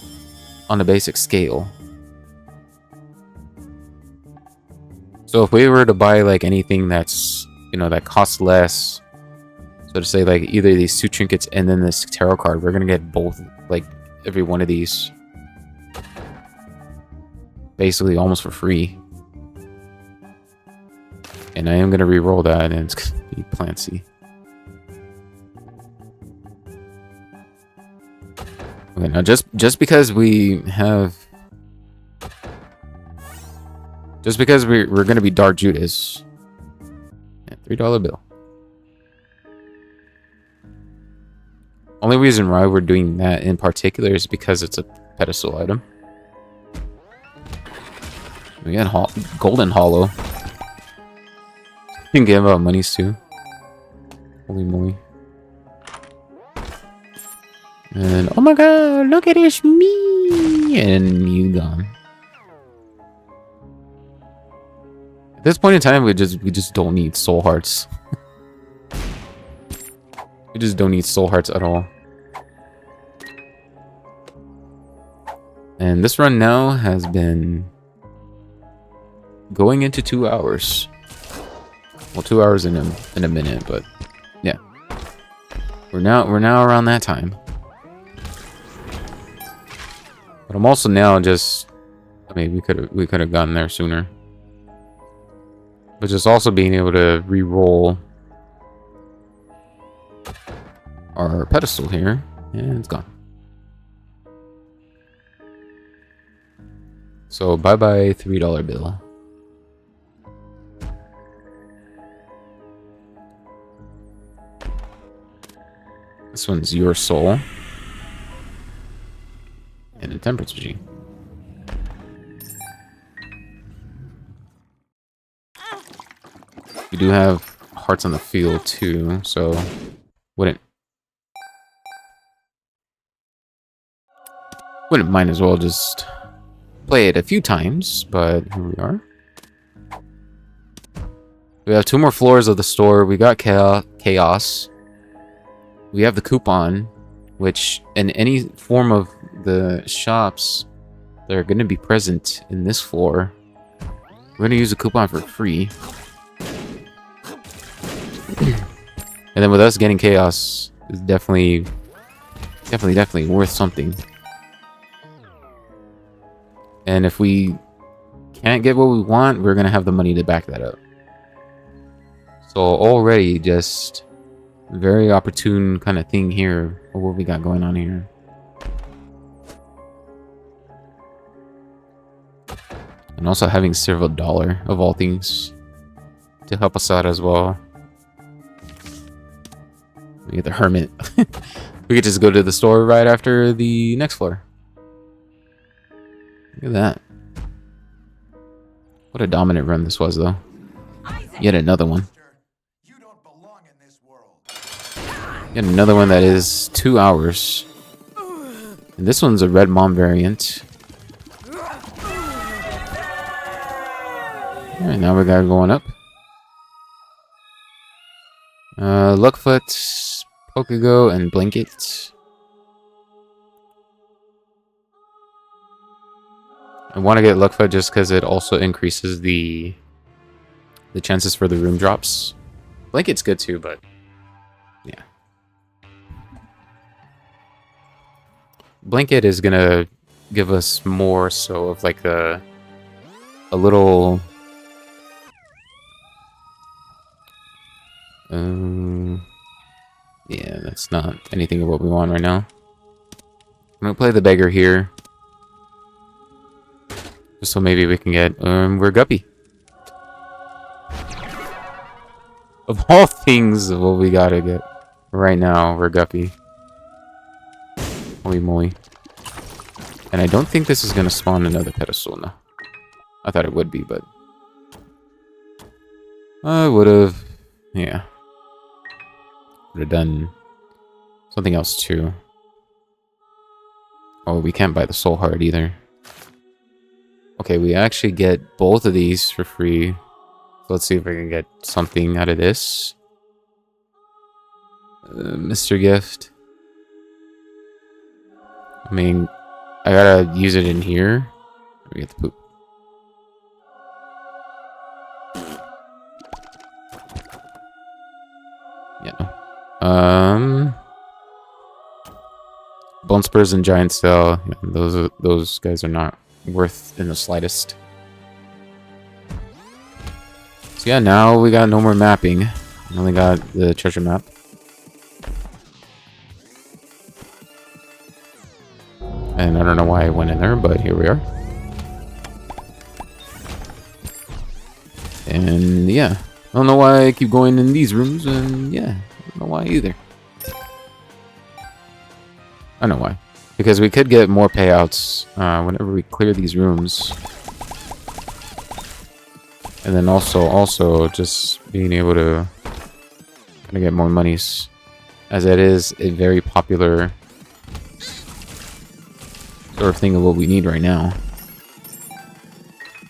on the basic scale. So if we were to buy like anything that's, you know, that costs less, so to say like either these 2 trinkets and then this tarot card, we're gonna get both, like every one of these. basically almost for free. And I am going to re-roll that, and it's going to be Plancy. Okay, now just because we have... Just because we're going to be Dark Judas. Yeah, $3 bill. Only reason why we're doing that in particular is because it's a pedestal item. We got Golden Hollow. You can give out monies too. Holy moly. And oh my god, look at this me! And you gone. At this point in time, we just don't need soul hearts. We just don't need soul hearts at all. And this run now has been going into 2 hours. Well, 2 hours in a minute, but yeah, we're now around that time. But I'm also now just, I mean, we could have gotten there sooner. But just also being able to re-roll our pedestal here, and it's gone. So bye bye $3 bill. This one's your soul. And a temperance G. We do have hearts on the field too, so wouldn't might as well just play it a few times, but here we are. We have 2 more floors of the store. We got chaos. We have the coupon, which in any form of the shops that are going to be present in this floor, we're going to use a coupon for free. And then with us getting chaos, is definitely worth something. And if we can't get what we want, we're going to have the money to back that up. So already just very opportune kind of thing here for what we got going on here. And also having several dollar of all things to help us out as well. We get the hermit. We could just go to the store right after the next floor. Look at that. What a dominant run this was, though. Yet another one. Yet another one that is 2 hours. And this one's a Red Mom variant. Alright, now we got going up. Luckfoot, Pokégo, and Blanket. I want to get Luckfoot just because it also increases the chances for the room drops. Blanket's good too, but yeah. Blanket is gonna give us more so of like a little yeah, that's not anything of what we want right now. I'm gonna play the beggar here. Just so maybe we can get we're Guppy. Of all things of what we gotta get right now, we're Guppy. Holy moly. And I don't think this is gonna spawn another pedestal now. I thought it would be, but I would've, yeah. Would have done something else too. Oh, we can't buy the soul heart either. Okay, we actually get both of these for free. So let's see if we can get something out of this. Mr. Gift. I mean, I gotta use it in here. Let me get the poop. Yeah, no. Bone Spurs and Giant Cell. Yeah, those guys are not worth in the slightest. So yeah, now we got no more mapping. We only got the treasure map. And I don't know why I went in there, but here we are. And yeah, I don't know why I keep going in these rooms, and yeah, I don't know why either. I know why. Because we could get more payouts whenever we clear these rooms. And then also just being able to kind of get more monies. As it is a very popular sort of thing of what we need right now.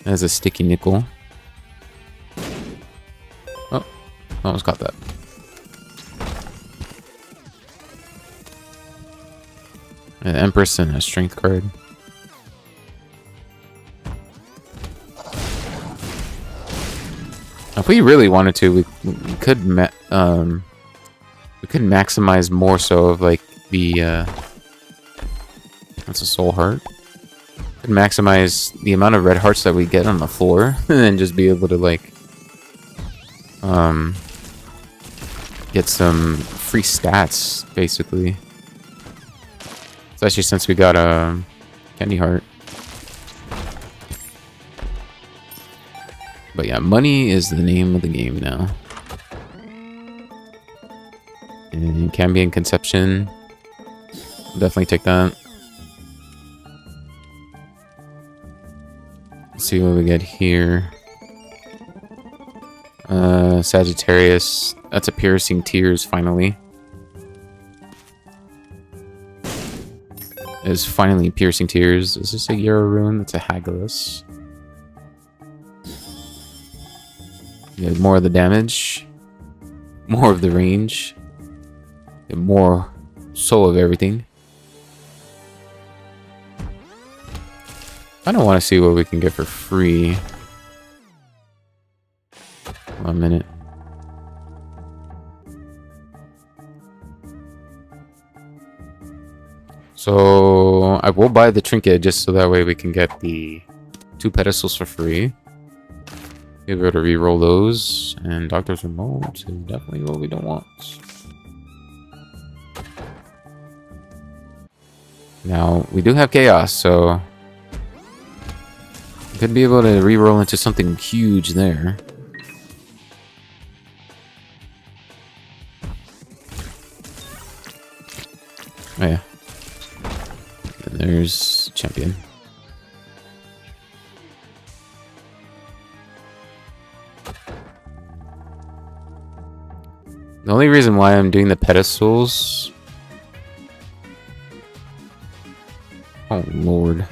As a sticky nickel. Oh, almost got that. An Empress and a strength card. If we really wanted to, we could maximize more so of like the that's a soul heart. Could maximize the amount of red hearts that we get on the floor, and then just be able to like get some free stats basically. Especially since we got a candy heart. But yeah, money is the name of the game now. And Cambion Conception. I'll definitely take that. Let's see what we get here. Sagittarius. That's a Piercing Tears finally. Is finally Piercing Tears. Is this a Euro rune? That's a Hagalus. Get more of the damage. More of the range. Get more soul of everything. I don't want to see what we can get for free. 1 minute. So I will buy the trinket just so that way we can get the 2 pedestals for free. Be able to re-roll those, and Doctor's Remote is definitely what we don't want. Now we do have Chaos, so we could be able to re-roll into something huge there. Oh yeah. And there's Champion. The only reason why I'm doing the pedestals... Oh lord.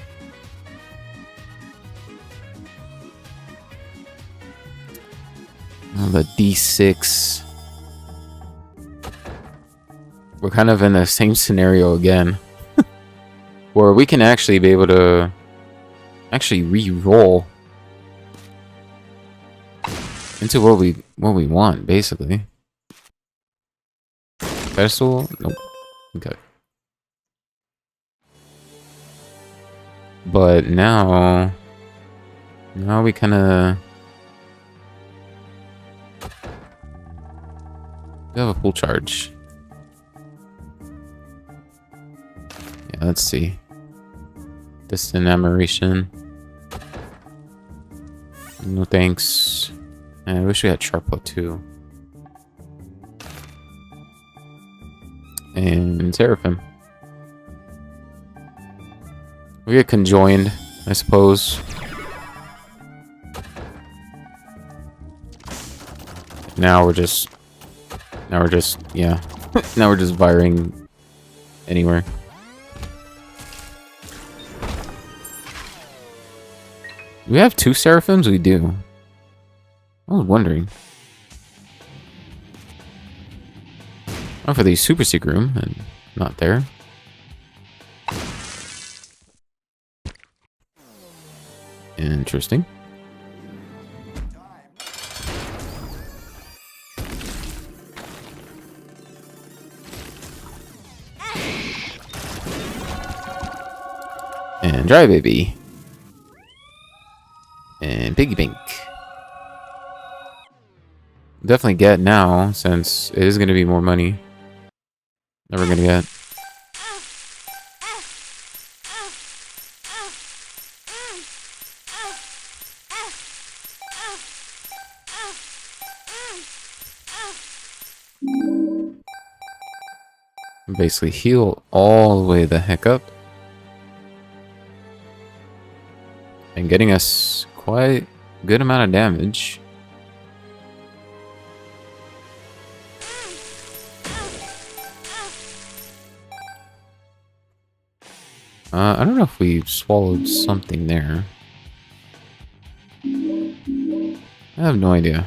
Oh, the D6. We're kind of in the same scenario again. Where we can actually be able to actually re-roll into what we want, basically. Pedestal? Nope. Okay. But now we kind of have a full charge. Yeah, let's see. Distant Admiration. No thanks. And I wish we had Sharpo too. And Seraphim. We get conjoined, I suppose. Now we're just, yeah. Now we're just firing anywhere. Do we have 2 Seraphims? We do. I was wondering. Oh, for the Super Secret Room, and not there. Interesting. And Dry Baby. piggy bank. Definitely get now, since it is going to be more money that we're going to get. Basically heal all the way the heck up. And getting us quite a good amount of damage. I don't know if we swallowed something there. I have no idea.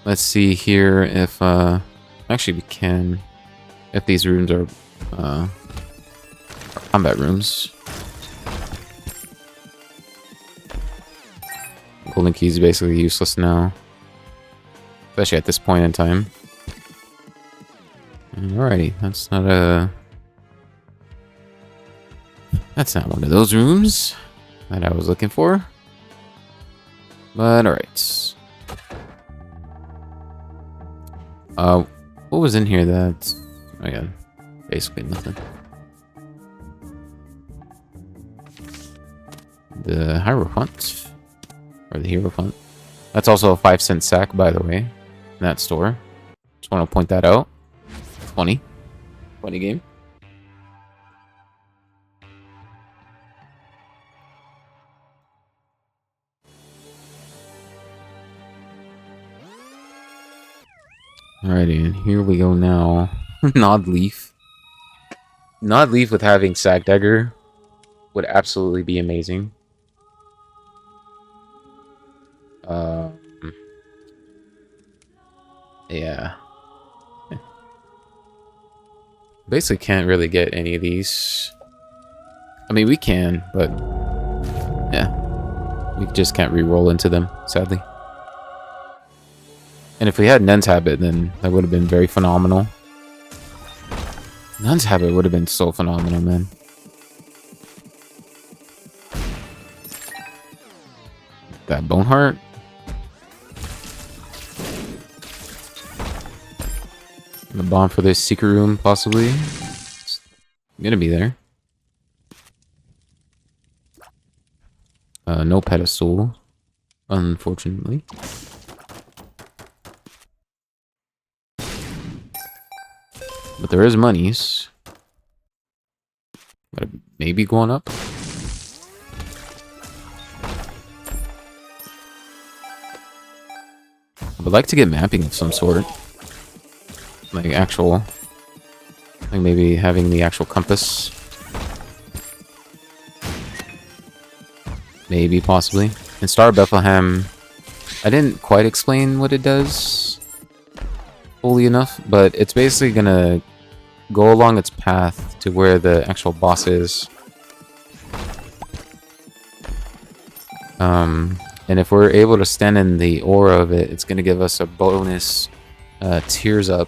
Let's see here if, actually we can, if these rooms are, combat rooms. Golden key is basically useless now. Especially at this point in time. Alrighty, that's not a... That's not one of those rooms that I was looking for. But alright. What was in here that... Oh yeah, basically nothing. The Hierophant. Or the Hierophant. That's also a 5-cent sack, by the way. In that store. Just want to point that out. Funny. Funny game. Alrighty, and here we go now. Nodleaf. Nodleaf with having Sack Dagger would absolutely be amazing. Yeah. Basically can't really get any of these. I mean, we can, but yeah. We just can't re-roll into them, sadly. And if we had Nun's Habit, then that would have been very phenomenal. Nun's Habit would have been so phenomenal, man. That Boneheart. The bomb for this secret room, possibly. It's gonna be there. No pedestal, unfortunately. But there is monies. Maybe going up. I would like to get mapping of some sort. Like actual, like maybe having the actual compass. Maybe, possibly. In Star of Bethlehem, I didn't quite explain what it does fully enough, but it's basically gonna go along its path to where the actual boss is. And if we're able to stand in the aura of it, it's gonna give us a bonus tears up.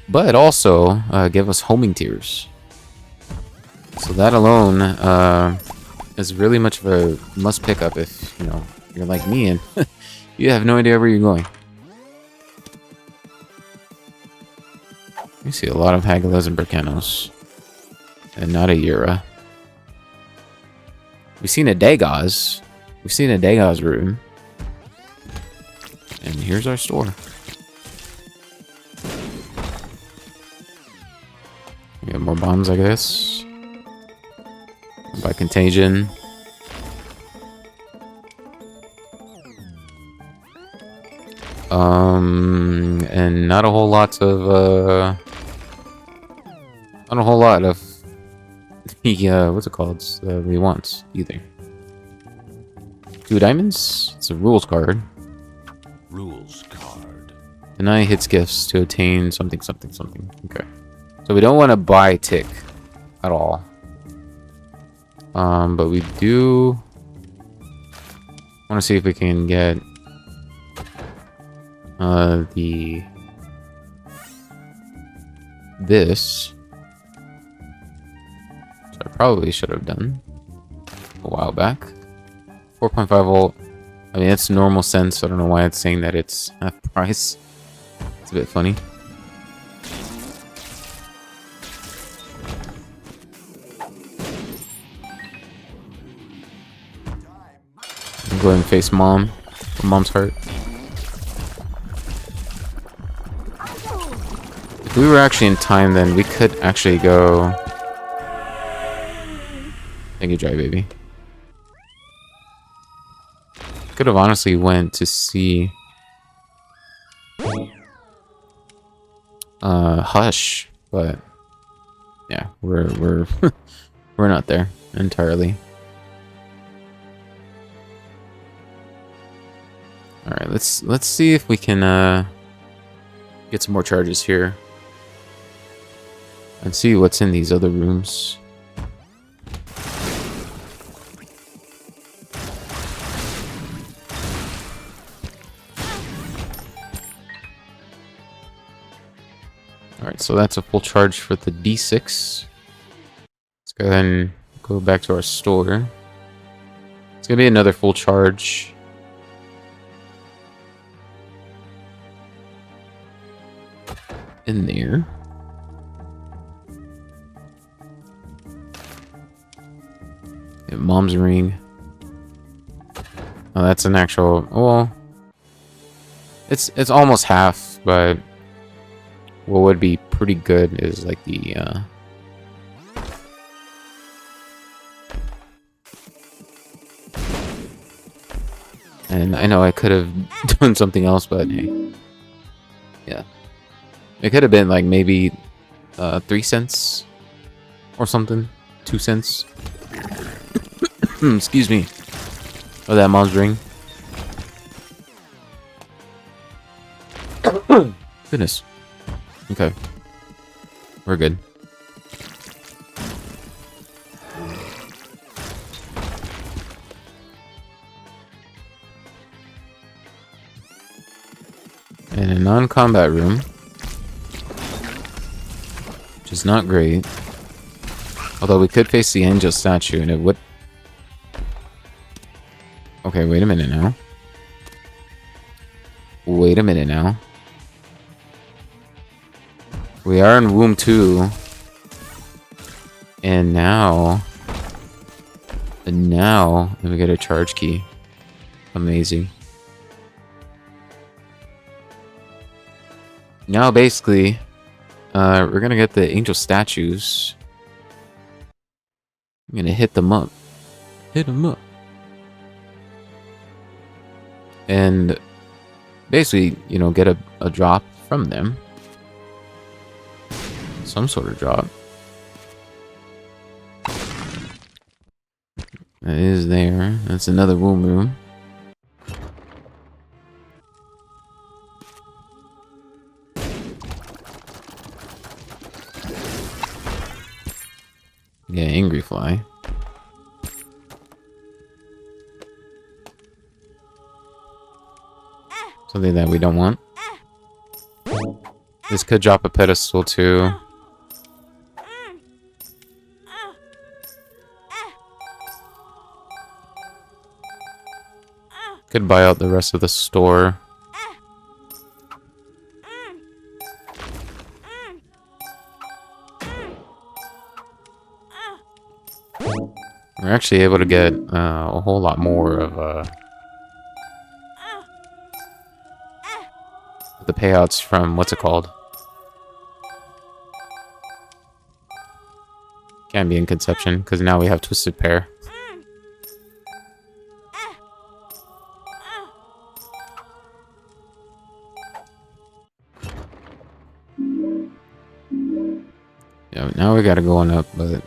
But also give us homing tears. So that alone is really much of a must pick up if, you know, you're like me and you have no idea where you're going. We see a lot of Hagilas and Bercanos. And not a Yura. We've seen a Dagaz. We've seen a Dagaz room. And here's our store. We got more bombs, I guess. By Contagion. And not a whole lot of, not a whole lot of the, what's it called? The wants, either. 2 diamonds? It's a rules card. Rules card. Deny hits gifts to attain something, something, something. Okay. So we don't want to buy tick at all. But we do want to see if we can get this. So I probably should have done a while back. 4.5 volt. I mean, it's normal sense. I don't know why it's saying that it's half price. It's a bit funny. Go ahead and face mom. Or mom's hurt. If we were actually in time, then we could actually go. Thank you, Dry Baby. Could have honestly went to see Hush, but yeah, we're we're not there entirely. All right, let's see if we can get some more charges here and see what's in these other rooms. Alright, so that's a full charge for the D6. Let's go ahead and go back to our store. It's gonna be another full charge. In there. Yeah, mom's ring. Oh, that's an actual. Well, it's almost half, but what would be pretty good is like the and I know I could have done something else, but hey, yeah, it could have been like maybe 3 cents or something, 2 cents. Excuse me. Oh, that mom's ring. Goodness. Okay. We're good. And a non-combat room. Which is not great. Although we could face the angel statue and it would... Okay, wait a minute now. Wait a minute now. We are in room 2. And now we get a charge key. Amazing. Now basically, we're gonna get the angel statues. I'm gonna hit them up. Hit them up. And basically, you know, get a drop from them. Some sort of drop. That is there. That's another womb room. Yeah, angry fly. Something that we don't want. This could drop a pedestal too. Could buy out the rest of the store. We're actually able to get a whole lot more of the payouts from what's it called? Cambion Conception, because now we have Twisted Pair. Yeah, now we gotta go on up, but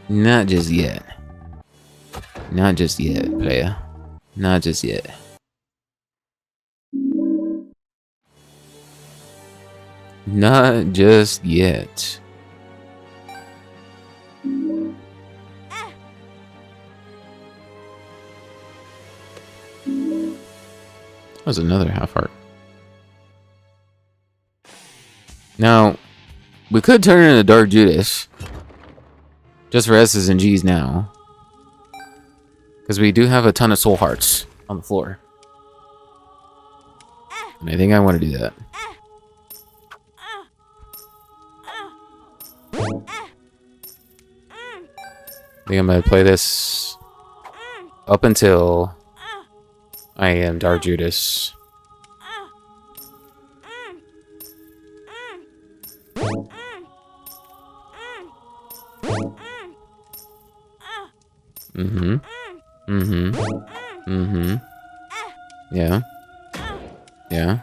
not just yet. Not just yet, player. Not just yet. Not just yet. That was another half heart. Now, we could turn into Dark Judas. Just for S's and G's now. Because we do have a ton of soul hearts on the floor. And I think I want to do that. I think I'm going to play this up until I am Dark Judas. Mm-hmm. Mm-hmm. Mm-hmm. Yeah. Yeah.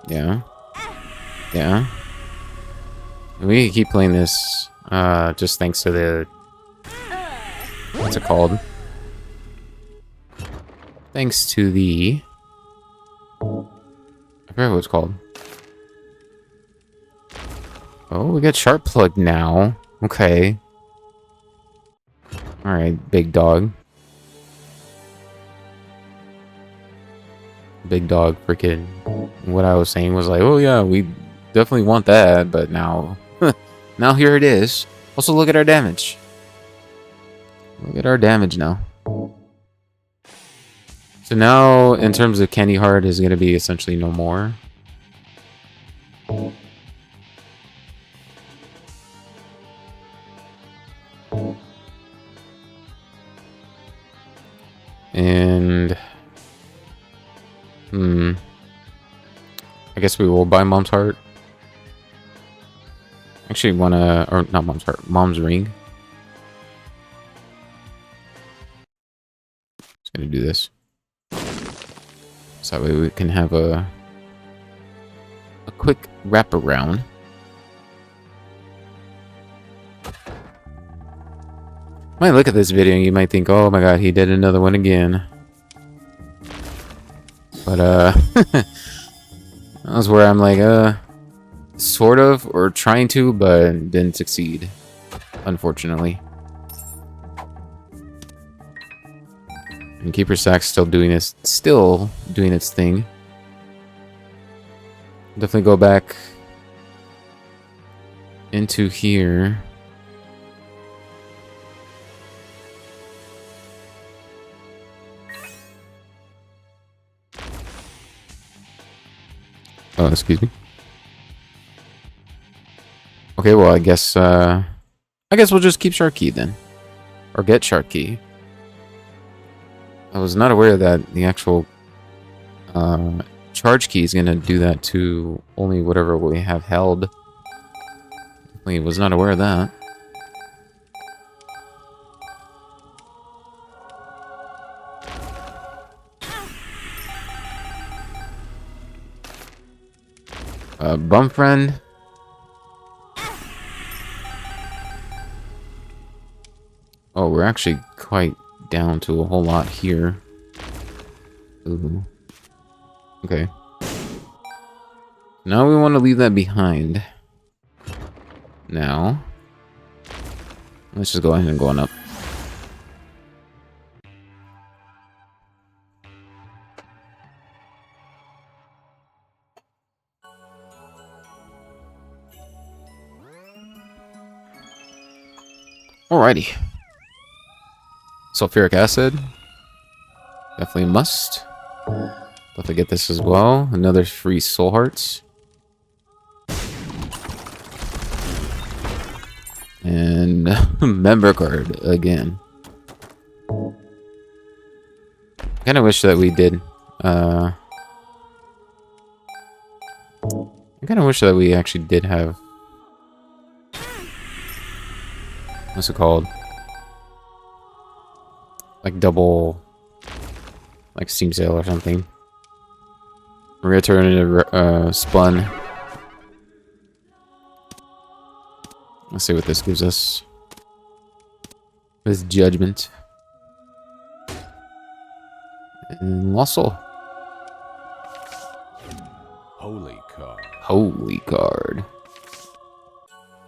Yeah. Yeah. And we can keep playing this, just thanks to the... What's it called? Thanks to the... I forget what it's called. Oh, we got Sharp Plug now. Okay. Alright, big dog. Big dog freaking... What I was saying was like, oh yeah, we definitely want that, but now... now here it is. Also, look at our damage. Look at our damage now. So now, in terms of Candy Heart, is going to be essentially no more. And... I guess we will buy Mom's Heart. Actually, wanna... Or, not Mom's Heart. Mom's Ring. Just gonna do this. So that way we can have a quick wraparound. Might look at this video and you might think, oh my god, he did another one again. But, that was where I'm like, sort of, or trying to, but didn't succeed, unfortunately. And Keeper Sack's still doing its thing. Definitely go back into here. Oh, excuse me. Okay, well, I guess we'll just keep Shark Key then. Or get Shark Key. I was not aware that the actual charge key is going to do that to only whatever we have held. I was not aware of that. Bum Friend. Oh, we're actually quite down to a whole lot here. Ooh. Okay. Now we want to leave that behind. Now, let's just go ahead and go on up. Alrighty. Sulfuric acid. Definitely a must. Definitely get this as well. Another free soul hearts. And member card again. Kind of wish that we did. I kind of wish that we actually did have. What's it called? Like double, like Steam Sale or something. We're gonna turn it into spun. Let's see what this gives us. With Judgment. And Lost Soul. Holy card. Holy card.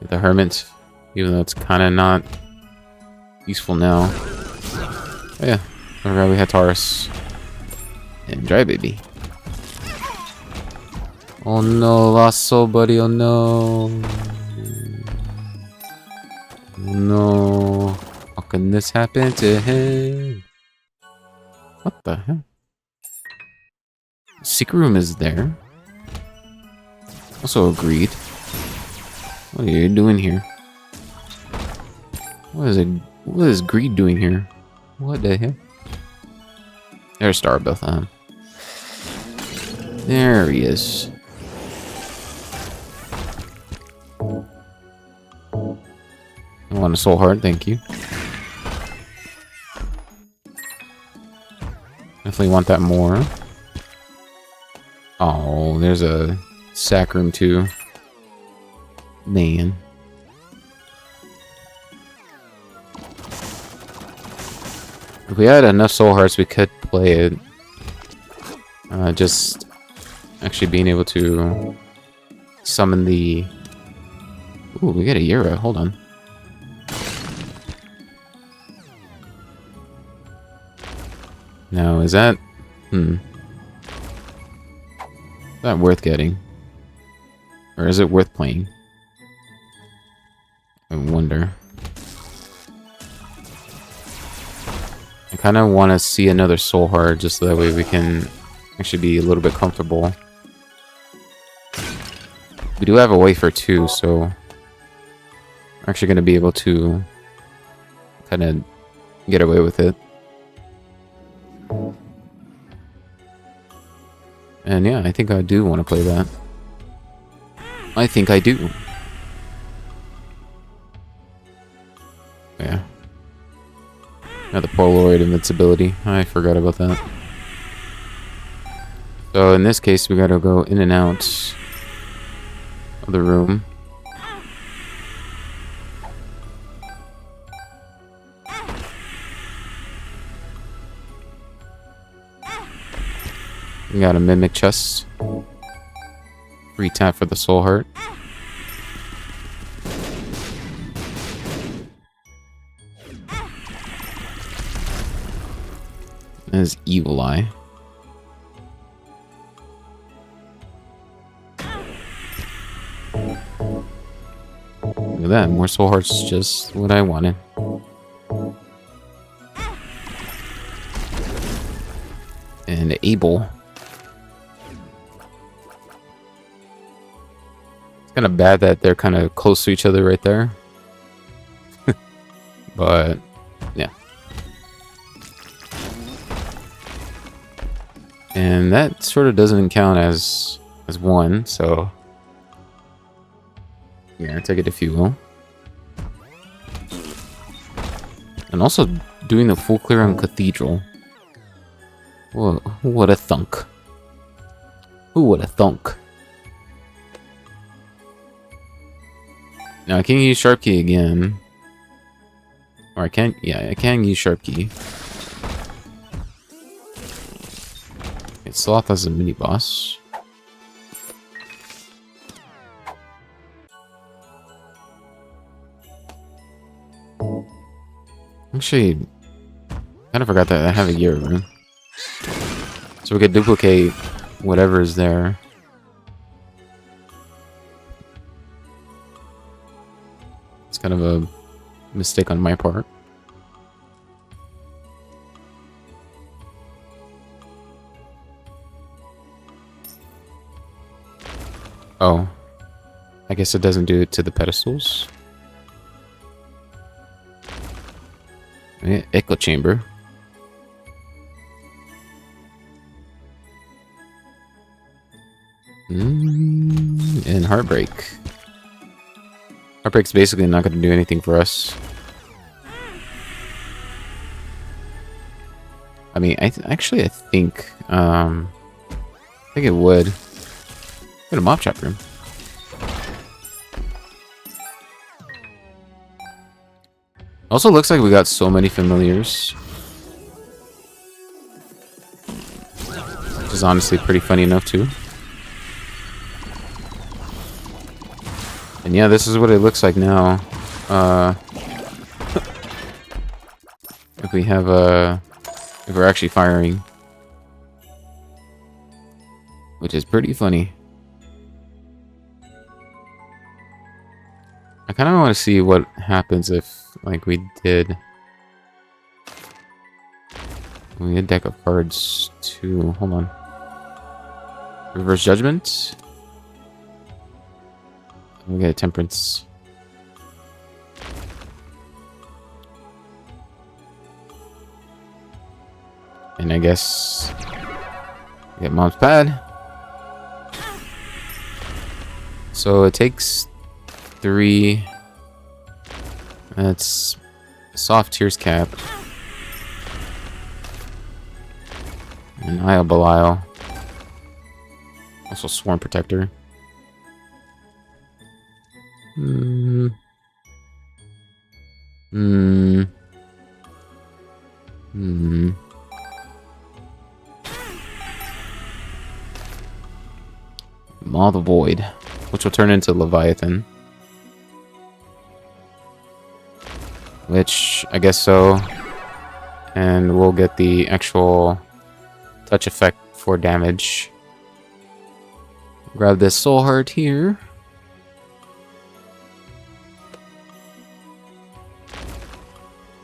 Get the Hermit. Even though it's kind of not useful now. Oh yeah, I forgot we had Taurus. And Dry Baby. Oh no, Lost Soul, buddy, oh no. No. How can this happen to him? What the hell? Secret room is there. Also agreed. What are you doing here? What is Greed doing here? What the hell? There's Star Bethlehem. There he is. I want a soul heart, thank you. Definitely want that more. Oh, there's a sack room too. Man. If we had enough soul hearts, we could play it. Just actually being able to summon the... Ooh, we got a Yura. Hold on. Now, is that... Is that worth getting? Or is it worth playing? I wonder. I kind of want to see another soul heart just so that way we can actually be a little bit comfortable. We do have a wafer too, so we're actually going to be able to kind of get away with it. And yeah, I think I do want to play that. I think I do. Yeah. Got the Polaroid invincibility. I forgot about that. So in this case, we gotta go in and out of the room. We got a Mimic chest. Free tap for the soul heart. There's Evil Eye. Look at that, more soul hearts, just what I wanted. And Abel. It's kind of bad that they're kind of close to each other right there. But, yeah. And that sort of doesn't count as one, so... Yeah, take it if you will. And also doing the full clear on Cathedral. Whoa, who would have thunk? Who would have thunk? Now I can use Sharp Key again. Or I can't, yeah, I can use Sharp Key. It's Sloth as a mini boss. Actually, kind of forgot that I have a gear room. So we could duplicate whatever is there. It's kind of a mistake on my part. Oh. I guess it doesn't do it to the pedestals. Echo Chamber. And Heartbreak. Heartbreak's basically not going to do anything for us. I mean, I think it would. Got a mob trap room. Also looks like we got so many familiars. Which is honestly pretty funny enough too. And yeah, this is what it looks like now. If we have if we're actually firing. Which is pretty funny. I kind of want to see what happens if, like, we did a deck of cards too. Hold on. Reverse Judgment. We get a Temperance. And I guess get Mom's Pad. So it takes 3. That's Soft Tears Cap. And Eye of Belial. Also Swarm Protector. Maw the Void, which will turn into Leviathan. Which, I guess so. And we'll get the actual touch effect for damage. Grab this Soul Heart here.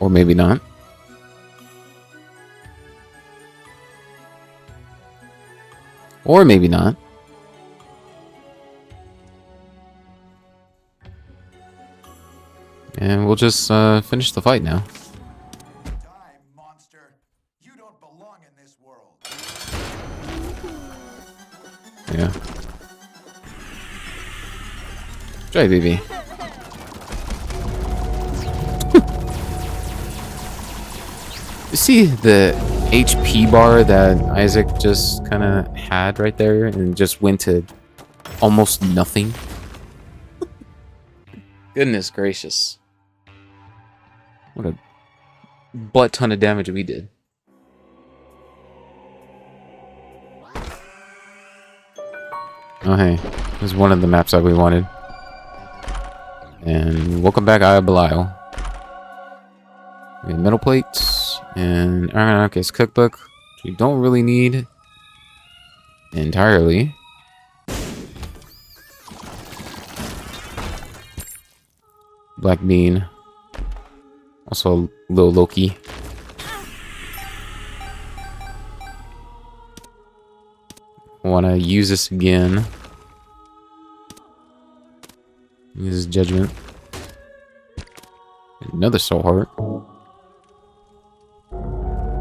Or maybe not. Or maybe not. And we'll just finish the fight now. Die, monster. You don't belong in this world. Yeah. Try, baby. You see the HP bar that Isaac just kind of had right there and just went to almost nothing? Goodness gracious. What a butt ton of damage we did. Oh hey, this is one of the maps that we wanted. And welcome back, Eye of Belial. We have metal plates and Iron Anarchist cookbook, which we don't really need entirely. Black Bean. Also Lil Loki. Wanna use this again. Use Judgment. Another Soul Heart.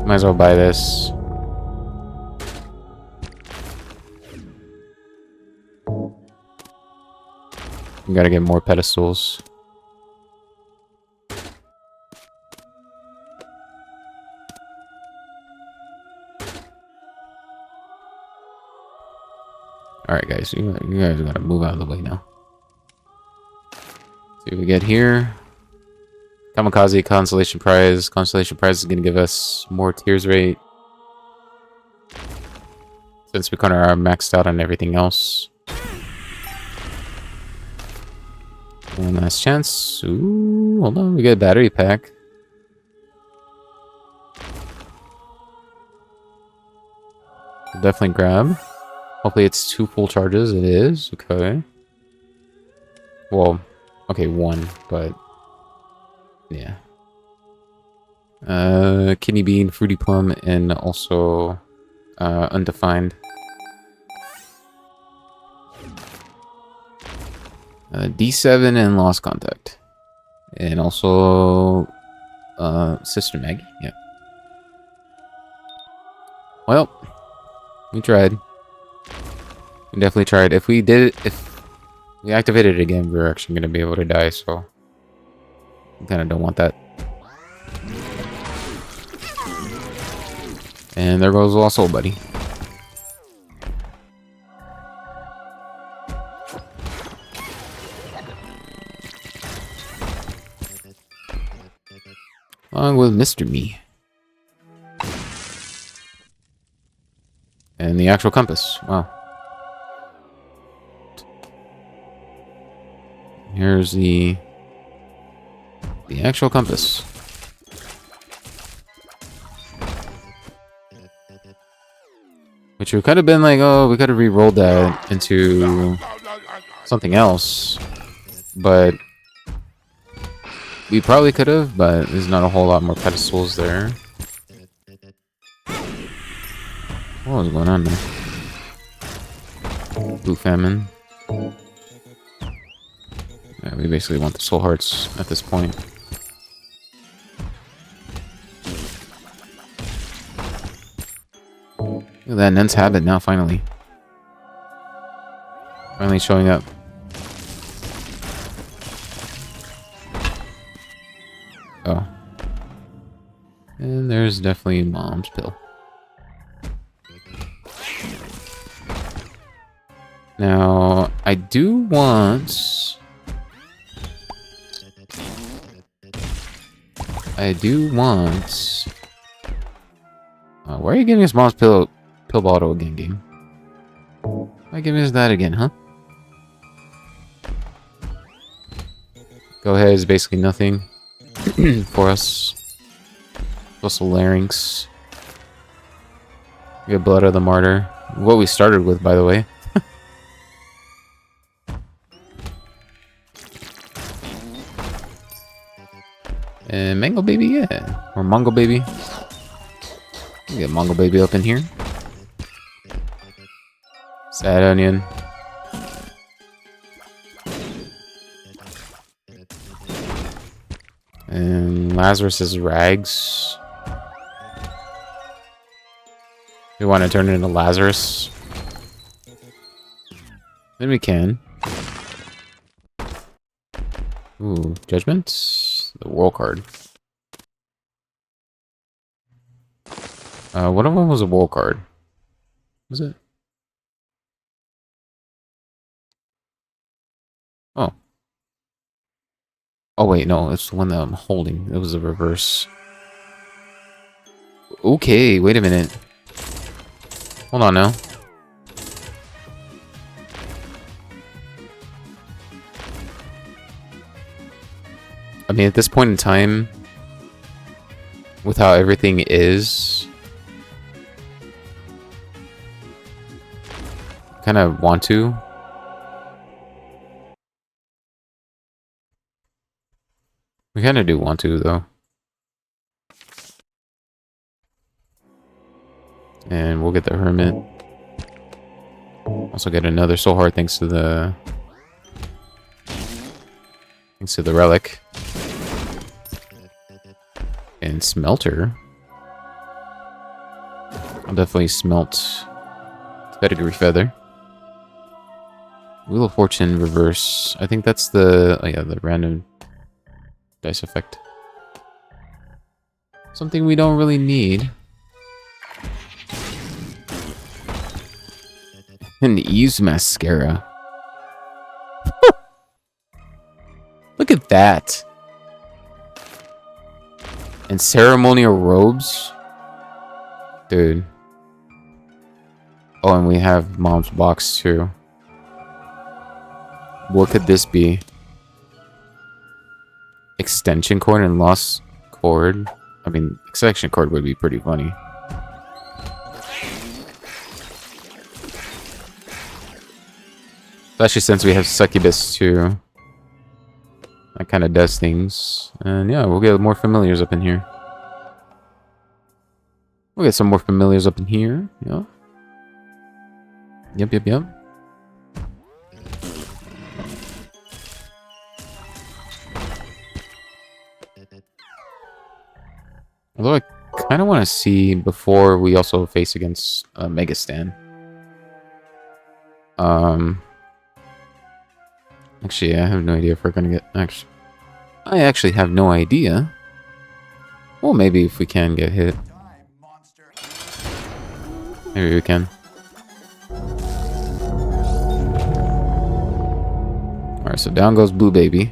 Might as well buy this. We gotta get more pedestals. Alright guys, you guys gotta move out of the way now. See what we get here. Kamikaze Constellation Prize. Constellation Prize is gonna give us more tears rate. Since we kind of are maxed out on everything else. One last chance. Ooh, hold on, we get a battery pack. We'll definitely grab. Hopefully it's 2 full charges. It is. Okay. Well, okay, 1, but yeah. Kidney Bean, Fruity Plum, and also Undefined. D7 and Lost Contact. And also Sister Maggie. Yeah. Well, we tried. We definitely tried. If we did it, if we activated it again, we were actually going to be able to die, so I kind of don't want that. And there goes Lost Soul Buddy. Along with Mr. Me. And the actual compass. Wow. Here's the actual compass. Which would could have been like, oh, we could have re-rolled that into something else. But We probably could have, but there's not a whole lot more pedestals there. What was going on there? Blue famine. Yeah, we basically want the soul hearts at this point. Look at that Nens habit now, finally. Finally showing up. Oh. And there's definitely Mom's pill. Now, I do want... why are you giving us Mom's pill bottle again, game? Why giving us that again, huh? Go ahead is basically nothing for us. Also larynx. We got blood of the martyr. What we started with, by the way. And mango baby, yeah. Or Mongo baby. We get Mongo baby up in here. Sad onion. And Lazarus's rags. We want to turn it into Lazarus. Then we can. Ooh, Judgment? The World card. One of them was a World card. Was it? Oh. Oh wait, no, it's the one that I'm holding. It was a reverse. Okay, wait a minute. Hold on now. I mean, at this point in time, with how everything is, I kind of want to. We kind of do want to, though. And we'll get the Hermit. Also get another Soul Heart thanks to the relic. And Smelter. I'll definitely smelt Pedigree Feather. Wheel of Fortune reverse. I think that's the... oh yeah, the random dice effect. Something we don't really need. An Eve's Mascara. Look at that. And ceremonial robes. Dude. Oh, and we have Mom's box too. What could this be? Extension cord and lost cord. I mean, extension cord would be pretty funny. Especially since we have Succubus too. That kind of does things. And yeah, we'll get more familiars up in here. We'll get some more familiars up in here. Yeah. Yep. Although I kind of want to see before we also face against Megastan. Actually, I have no idea if we're gonna get... I actually have no idea. Well, maybe if we can get hit. Maybe we can. Alright, so down goes Blue Baby.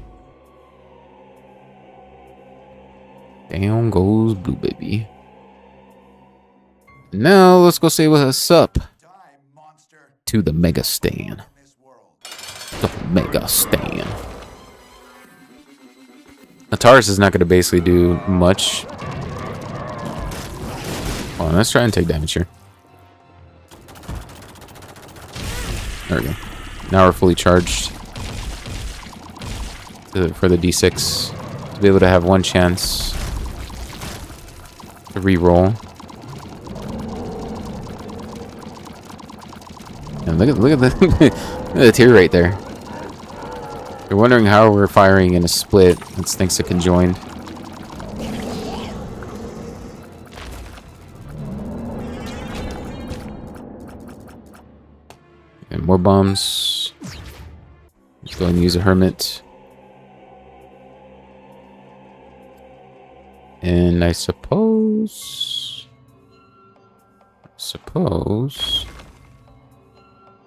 Down goes Blue Baby. Now, let's go say what's up to the Megastan. The Megastan. Ataris is not going to basically do much. Hold on, let's try and take damage here. There we go. Now we're fully charged for the D6 to be able to have one chance to re-roll. And look at the look at the tier right there. You're wondering how we're firing in a split. It's thanks to conjoined. And more bombs. Let's go and use a hermit. And I suppose...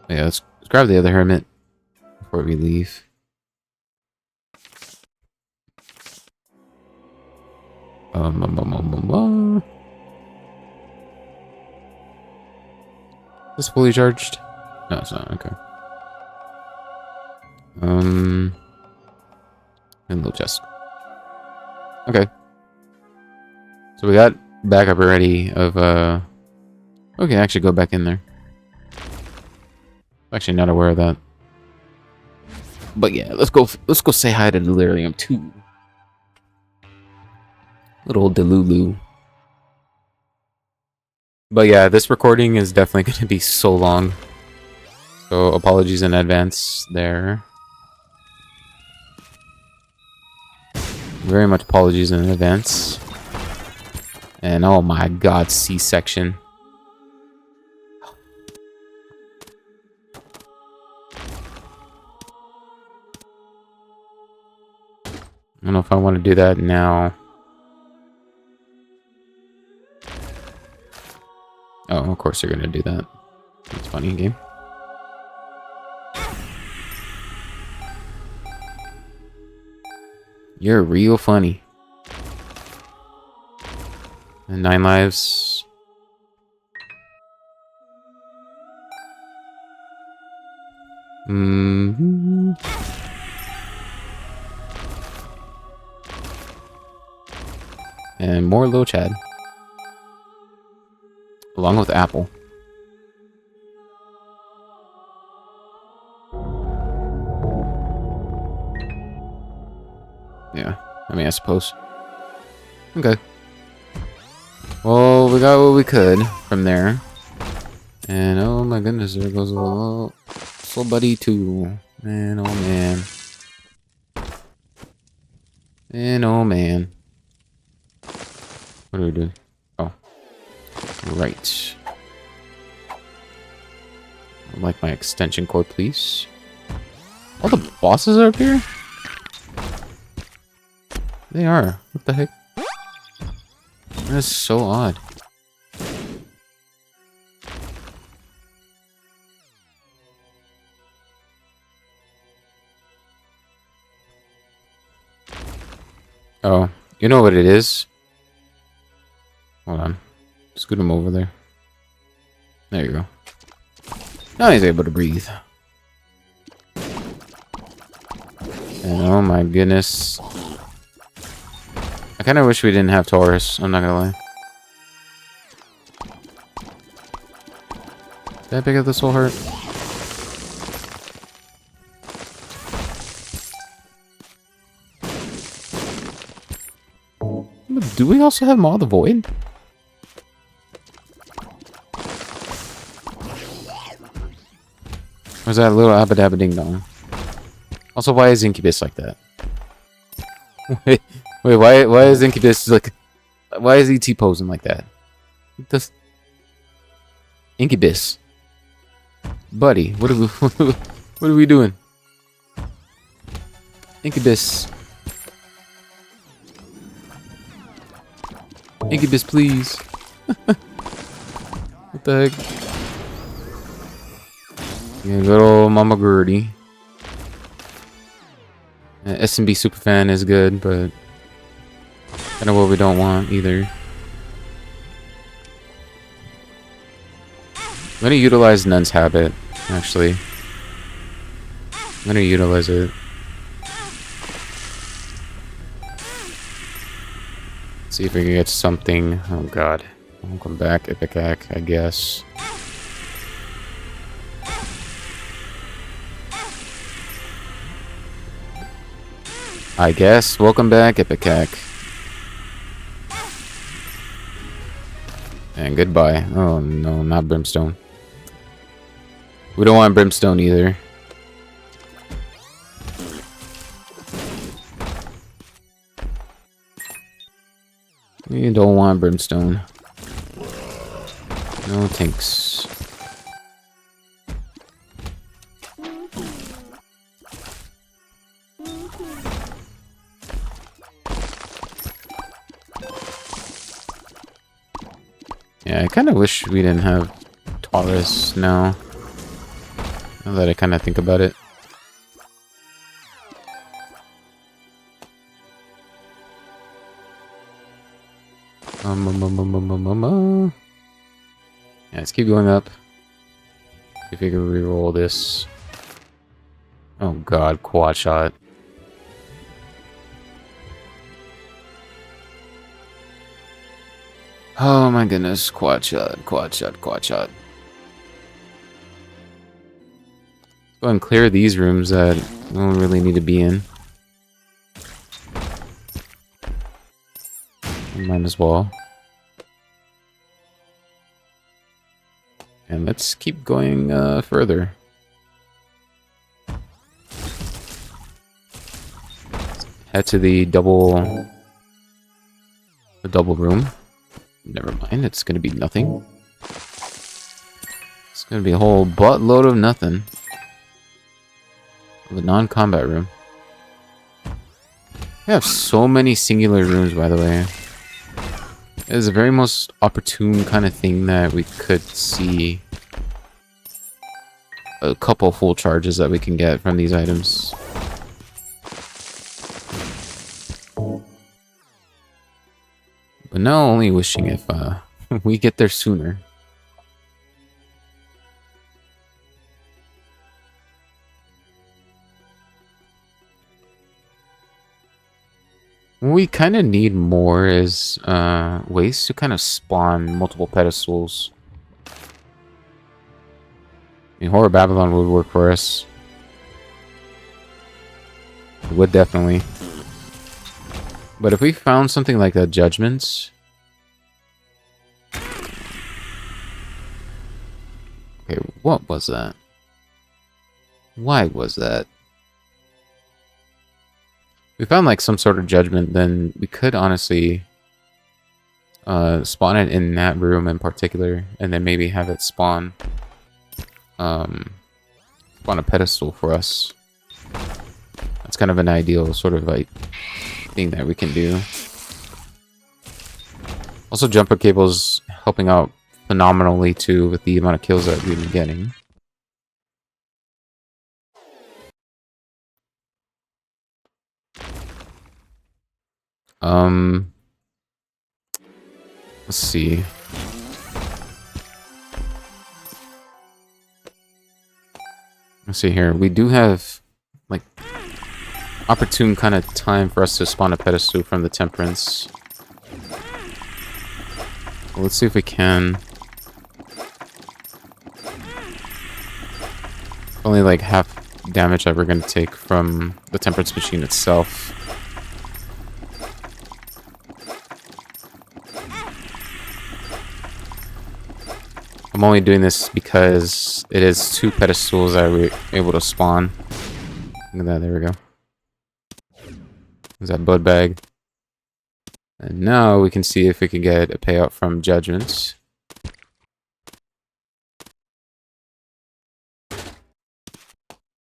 Yeah, let's grab the other hermit before we leave. Is this fully charged? No, it's not. Okay. And little chest. Okay. So we got backup already of okay, actually go back in there. Actually not aware of that. But yeah, let's go say hi to Delirium 2. Little Delulu. But yeah, this recording is definitely going to be so long. So apologies in advance there. Very much apologies in advance. And oh my god, C-section. I don't know if I want to do that now. Oh, of course you're going to do that. That's funny, game. You're real funny. And 9 lives. Mm-hmm. And more Low Chad. Along with Apple. Yeah, I mean, I suppose. Okay. Well, we got what we could from there. And oh my goodness, there goes a little buddy too. Man, oh man. Man, oh man. What do we do? Oh. Right. I'd like my extension cord, please. All the bosses are up here? They are. What the heck? That's so odd. Oh, you know what it is? Hold on. Scoot him over there. There you go. Now he's able to breathe. And oh my goodness. I kind of wish we didn't have Taurus, I'm not gonna lie. Did I pick up the soul heart? Do we also have Maw the Void? Or is that a little Abba Ding Dong? Also, why is Incubus like that? Wait, why is Incubus like... Why is he T-posing like that? This... Incubus. Buddy, what are we doing? Incubus. Incubus, please. What the heck? Yeah, little Mama Gertie. SMB Superfan is good, but kind of what we don't want either. I'm gonna utilize Nun's Habit, actually. I'm gonna utilize it. See if we can get something. Oh god. Welcome back, Epic Hack, I guess. I guess. Welcome back, Ipecac. And goodbye. Oh no, not Brimstone. We don't want Brimstone either. We don't want Brimstone. No thanks. Yeah, I kind of wish we didn't have Taurus now. Now that I kind of think about it. Yeah, let's keep going up. See if we can reroll this. Oh god, quad shot. Oh my goodness, quad shot, quad shot, quad shot. Go and clear these rooms that we don't really need to be in. Might as well. And let's keep going further. Head to the double room. Never mind, it's gonna be nothing. It's gonna be a whole buttload of nothing. The non-combat room. We have so many singular rooms, by the way. It is the very most opportune kind of thing that we could see a couple full charges that we can get from these items. But now only wishing if we get there sooner. What we kind of need more is ways to kind of spawn multiple pedestals. I mean, Horror Babylon would work for us. It would definitely. But if we found something like a Judgments... Okay, what was that? Why was that? If we found like some sort of Judgment, then we could honestly spawn it in that room in particular, and then maybe have it spawn spawn a pedestal for us. That's kind of an ideal sort of like thing that we can do. Also, jumper cables helping out phenomenally too with the amount of kills that we've been getting. Let's see. Let's see here. We do have like opportune kind of time for us to spawn a pedestal from the Temperance. Well, let's see if we can. Only like half damage that we're going to take from the Temperance machine itself. I'm only doing this because it is 2 pedestals that we're able to spawn. Look at that, there we go. There's that blood bag. And now we can see if we can get a payout from Judgments.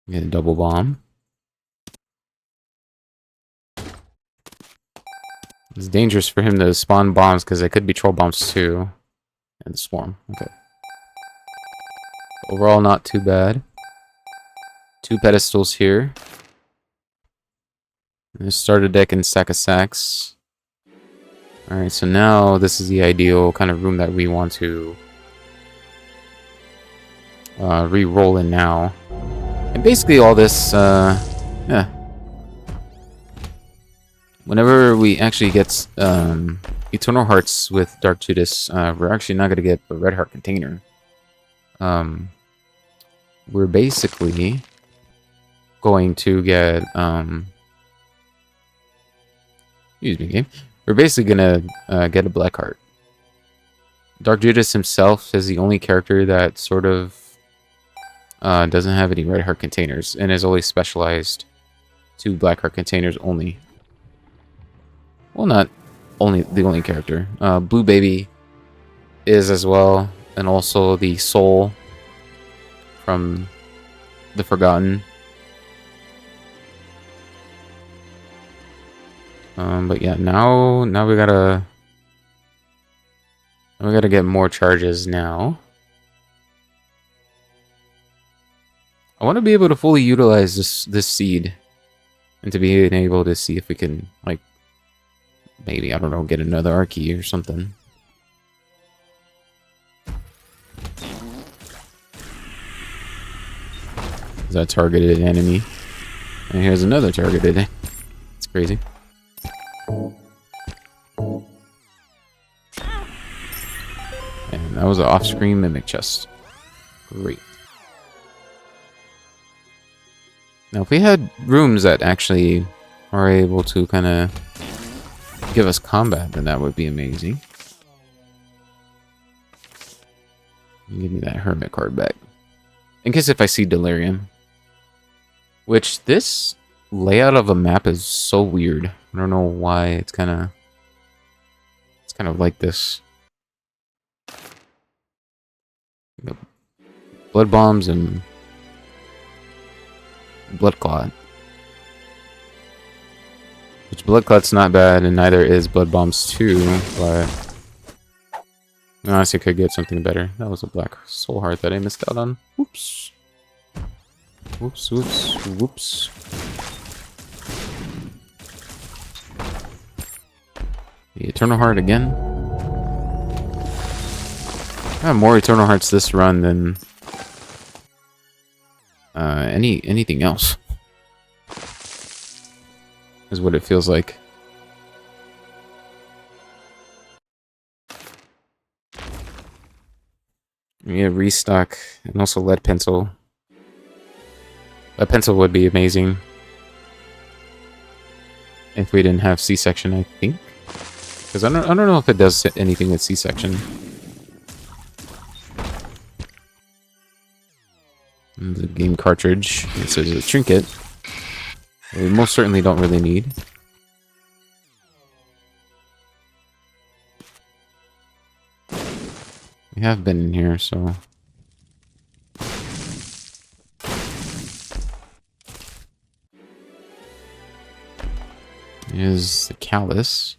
Get a double bomb. It's dangerous for him to spawn bombs because they could be troll bombs too. And the swarm. Okay. Overall, not too bad. 2 pedestals here. And starter deck and sack of sacks. Alright, so now this is the ideal kind of room that we want to re-roll in now. And basically all this, yeah. Whenever we actually get Eternal Hearts with Dark Judas, we're actually not going to get a Red Heart container. We're basically going to get Excuse me, game. We're basically gonna get a black heart. Dark Judas himself is the only character that sort of doesn't have any red heart containers and is always specialized to black heart containers only. Well, not only the only character. Blue Baby is as well, and also the soul from the Forgotten. But yeah, now we gotta get more charges now. I want to be able to fully utilize this seed, and to be able to see if we can, like, maybe, I don't know, get another Archie or something. Is that targeted enemy? And here's another targeted. It's crazy. And that was an off-screen mimic chest. Great. Now, if we had rooms that actually are able to kind of give us combat, then that would be amazing. Give me that hermit card back. In case if I see Delirium. Which, this layout of a map is so weird. I don't know why it's kind of like this. Blood bombs and blood clot. Which blood clot's not bad, and neither is blood bombs 2, but I honestly could get something better. That was a black soul heart that I missed out on. Whoops. Whoops, whoops, whoops. The Eternal Heart again. I have more Eternal Hearts this run than anything else. Is what it feels like. Yeah, restock and also lead pencil. Lead pencil would be amazing if we didn't have C-section, I think. Because I don't know if it does anything with C-section. The game cartridge. It says a trinket. We most certainly don't really need. We have been in here, so... Here's the callus.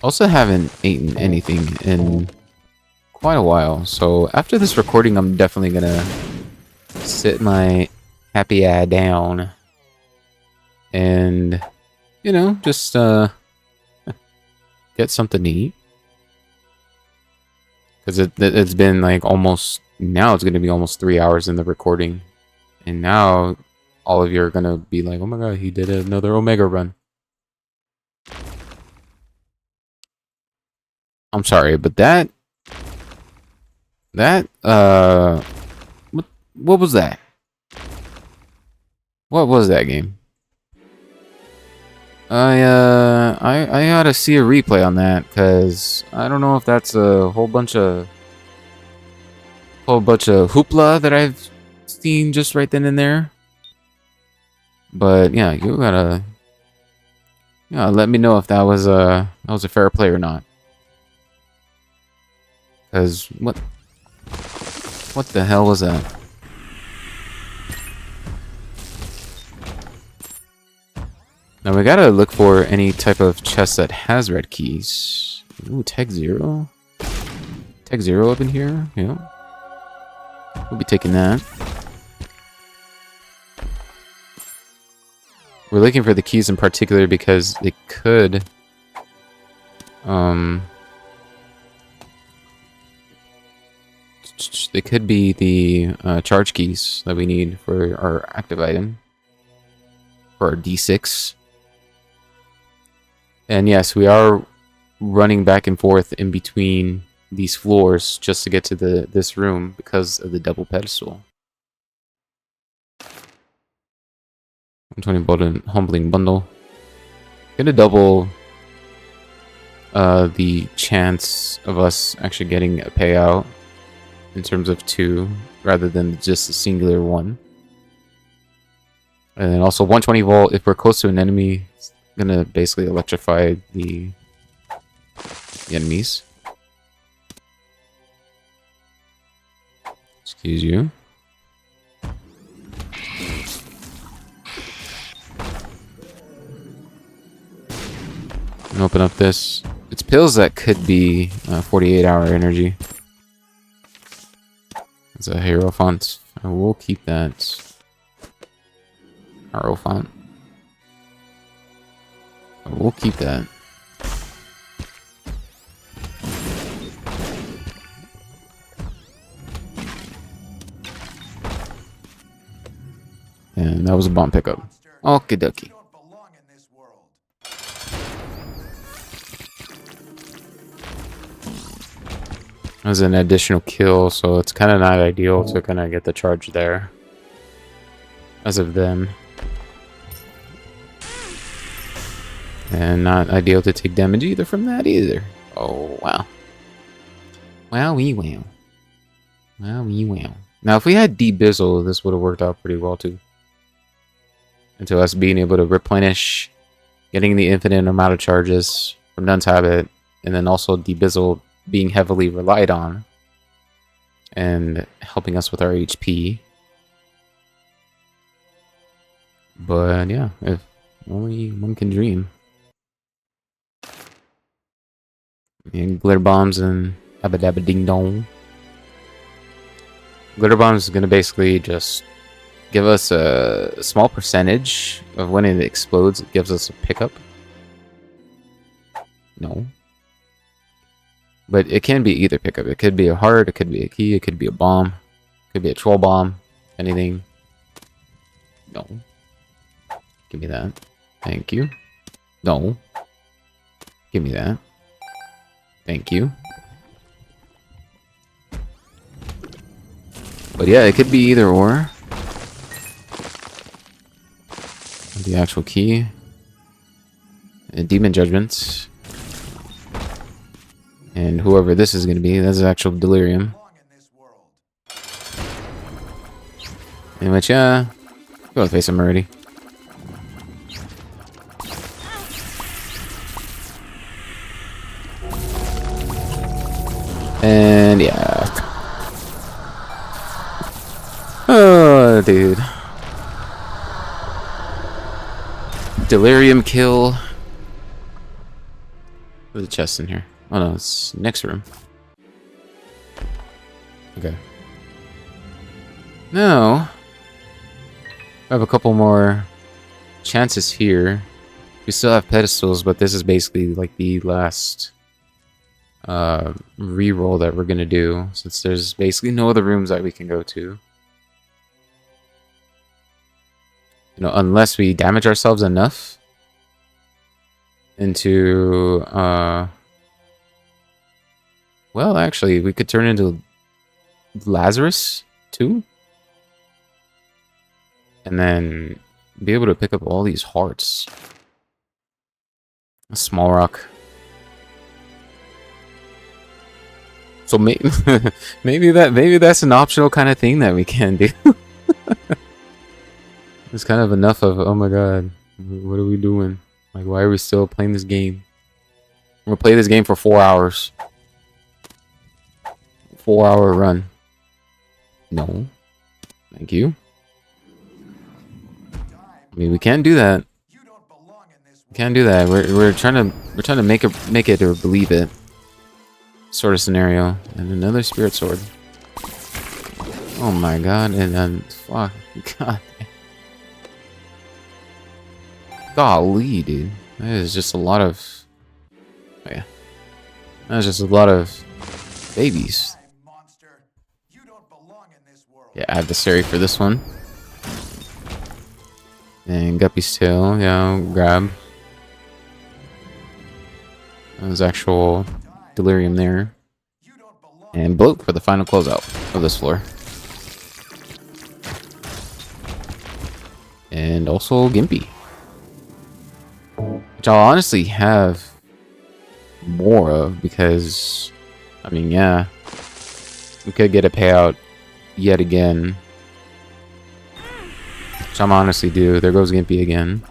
Also haven't eaten anything in quite a while, so after this recording I'm definitely gonna sit my happy eye down and, you know, just get something to eat. Because it's been like almost, now it's going to be almost 3 hours in the recording. And now all of you are going to be like, oh my god, he did another Omega run. I'm sorry, but that what was that? What was that game? I ought to see a replay on that, because I don't know if that's a whole bunch of hoopla that I've seen just right then and there. But yeah, you gotta let me know if that was a fair play or not. Because what the hell was that? Now we gotta look for any type of chest that has red keys. Ooh, Tech Zero. Tech Zero up in here? Yeah. We'll be taking that. We're looking for the keys in particular because they could... they could be the charge keys that we need for our active item. For our D6. And yes, we are running back and forth in between these floors just to get to this room because of the double pedestal. 120 Bolden Humbling Bundle. Gonna double the chance of us actually getting a payout in terms of 2 rather than just a singular 1. And then also 120 volt, if we're close to an enemy, it's gonna basically electrify the enemies. Excuse you. And open up this. It's pills that could be 48-hour energy. It's a Hierophant. I will keep that. Hierophant. I will keep that. And that was a bomb pickup. Okie dokie. You don't belong in this world. That was an additional kill, so it's kind of not ideal to kind of get the charge there. As of then. And not ideal to take damage either from that either. Oh, wow. Wowie wow. Wowie wow. Now, if we had Debizzle, this would have worked out pretty well, too. Into us being able to replenish, getting the infinite amount of charges from Nun's Habit, and then also Debizzle being heavily relied on, and helping us with our HP. But, yeah, if only one can dream. And Glitter Bombs and Abba Dabba Ding Dong. Glitter Bombs is going to basically just give us a small percentage of when it explodes. It gives us a pickup. No. But it can be either pickup. It could be a heart, it could be a key, it could be a bomb. It could be a troll bomb. Anything. No. Give me that. Thank you. No. Give me that. Thank you. But yeah, it could be either or. The actual key. And Demon Judgments. And whoever this is going to be, that's actual Delirium. In which, go face him already. And yeah. Oh, dude. Delirium kill. There's a chest in here. Oh no, it's next room. Okay. Now, I have a couple more chances here. We still have pedestals, but this is basically like the last reroll that we're gonna do, since there's basically no other rooms that we can go to. You know, unless we damage ourselves enough into well, actually, we could turn into Lazarus too, and then be able to pick up all these hearts. A small rock. So maybe maybe that's an optional kind of thing that we can do. It's kind of enough of, oh my god, what are we doing? Like, why are we still playing this game? We'll play this game for 4 hours. 4-hour run. No. Thank you. I mean, we can't do that. We can't do that. We're trying to make it or believe it sort of scenario. And another spirit sword. Oh my god, and then fuck, god. Golly, dude. That is just a lot of... Oh, yeah. That's just a lot of babies. Yeah, adversary for this one. And Guppy's tail, yeah, grab. There's actual Delirium there. And Bloat for the final closeout of this floor. And also Gimpy. Which I'll honestly have more of because, I mean, yeah, we could get a payout yet again. Which I'm honestly do. There goes Gimpy again.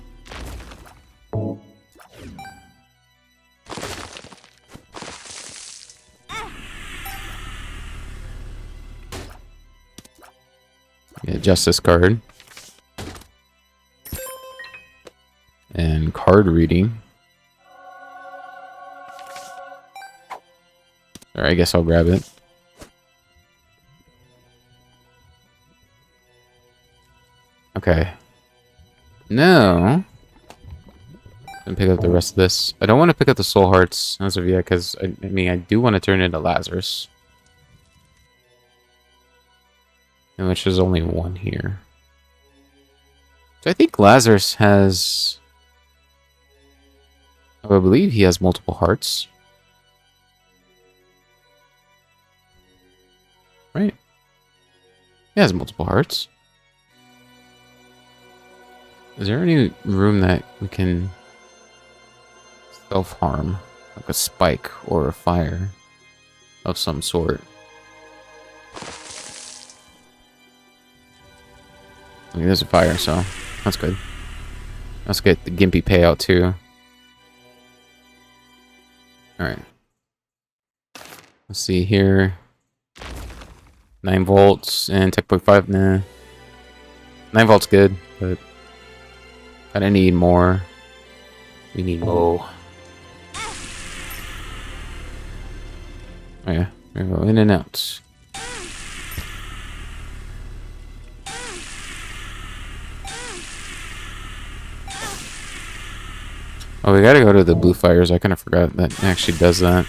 Yeah, Justice card. And card reading. Alright, I guess I'll grab it. Okay. No. And pick up the rest of this. I don't want to pick up the soul hearts as of yet, because I mean I do want to turn into Lazarus. And which is only one here. So I think Lazarus has, I believe he has multiple hearts. Right? He has multiple hearts. Is there any room that we can self-harm? Like a spike or a fire of some sort? I mean, there's a fire, so that's good. Let's get the Gimpy payout too. Alright. Let's see here. 9 volts and Tech Point 5. Nah. 9 volts good, but kinda need more. We need more. Oh yeah, we go in and out. Oh, we gotta go to the blue fires. I kind of forgot that actually does that.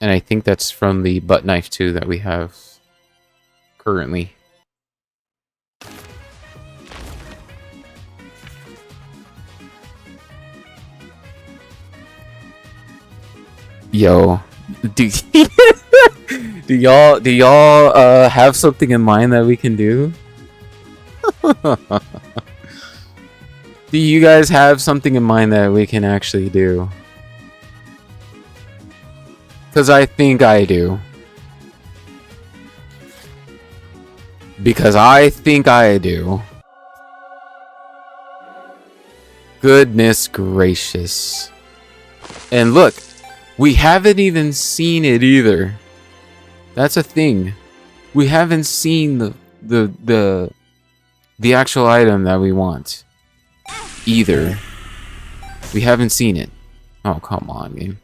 And I think that's from the butt knife too that we have currently. Yo, do y'all have something in mind that we can do? Do you guys have something in mind that we can actually do? Because I think I do. Because I think I do. Goodness gracious. And look, we haven't even seen it either. That's a thing. We haven't seen the actual item that we want. Either. We haven't seen it. Oh, come on, game.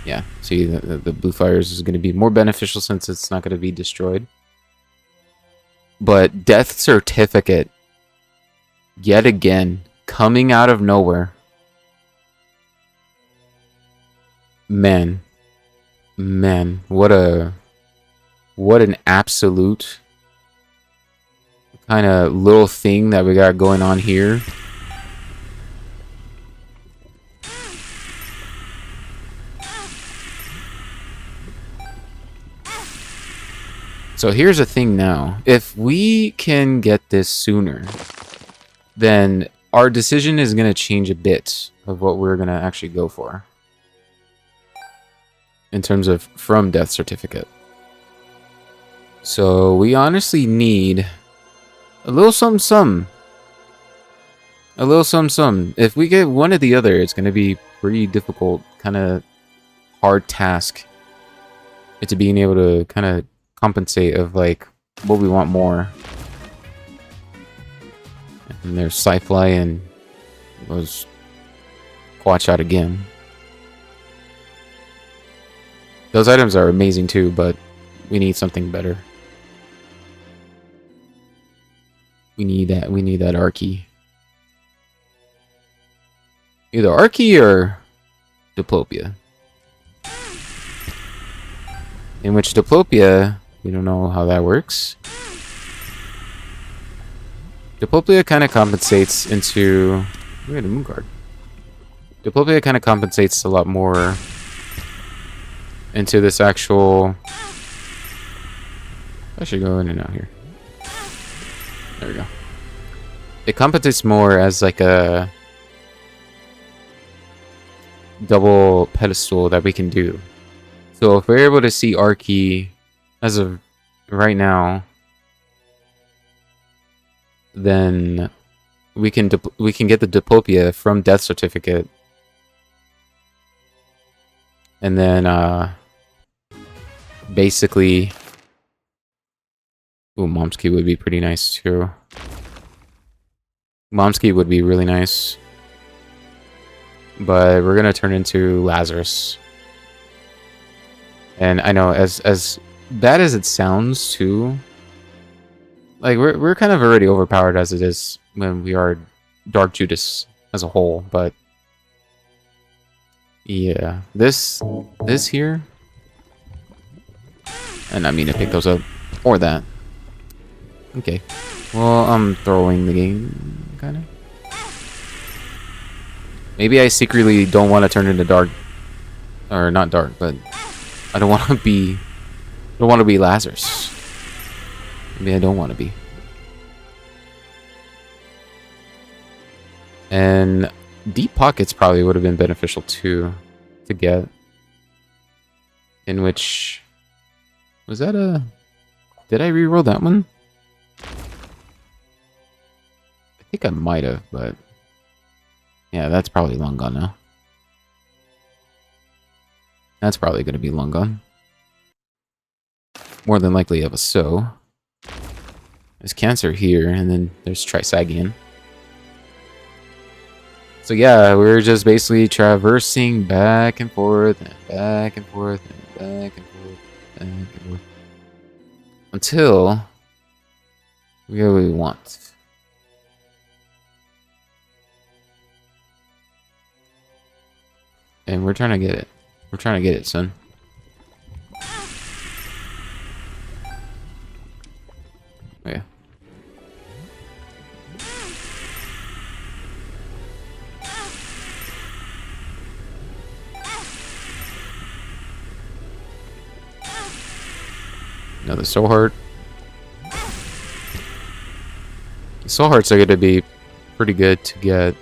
Yeah, see, the blue fires is going to be more beneficial since it's not going to be destroyed. But Death Certificate, yet again, coming out of nowhere. Man, what an absolute kind of little thing that we got going on here. So here's the thing now. If we can get this sooner, then our decision is going to change a bit of what we're going to actually go for. In terms of from Death Certificate. So we honestly need a little something. A little something. If we get one or the other, it's going to be pretty difficult, kind of hard task. It's being able to kind of compensate of like what we want more. And there's Sci-Fly and was watch out again. Those items are amazing too, but we need something better. We need that Archie. Either Archie or Diplopia. In which Diplopia, we don't know how that works. Diplopia kind of compensates into... We had a moon card. Diplopia kind of compensates a lot more into this actual I should go in and out here. There we go. It compensates more as like a double pedestal that we can do. So if we're able to see Arky as of right now, then we can get the Diplopia from Death Certificate, and then basically, ooh, Momsky would be pretty nice too. Momsky would be really nice, but we're gonna turn into Lazarus. And I know, as bad as it sounds too, like we're kind of already overpowered as it is when we are Dark Judas as a whole, but yeah, this here, and I mean to pick those up or that. Okay, well, I'm throwing the game, kind of. Maybe I secretly don't want to turn into Dark, or not Dark, but I don't want to be Lazarus. Maybe I don't want to be. And Deep Pockets probably would have been beneficial too to get. In which, was that a? Did I reroll that one? I think I might have, but yeah, that's probably long gone now. That's probably going to be long gone. More than likely of a so. There's Cancer here, and then there's Trisagion. So yeah, we're just basically traversing back and forth, and back and forth, and back and forth, back and forth. Until we get what we want. And we're trying to get it. We're trying to get it, son. Oh, yeah. Another Soul Heart. Soul Hearts are going to be pretty good to get.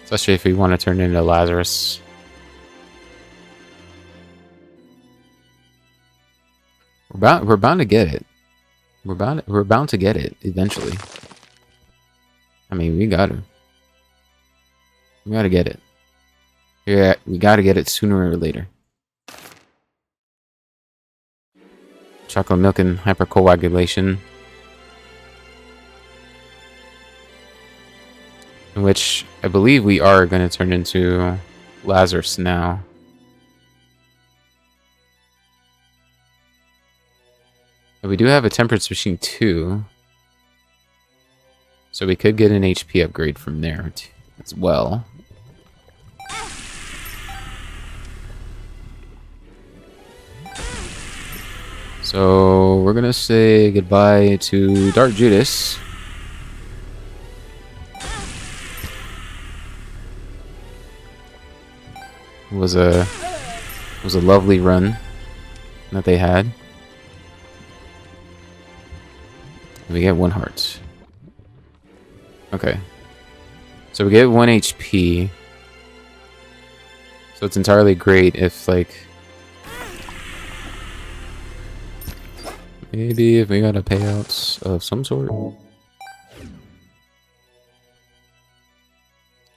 Especially if we want to turn into Lazarus. We're bound to get it. We're bound to get it eventually. I mean, we gotta get it. Yeah, we gotta get it sooner or later. Chocolate milk and hypercoagulation. In which I believe we are going to turn into Lazarus now. But we do have a Temperance Machine too. So we could get an HP upgrade from there as well. So we're going to say goodbye to Dark Judas. Was a lovely run that they had. We get 1 heart. Okay. So we get 1 HP. So it's entirely great if, like, maybe if we got a payout of some sort.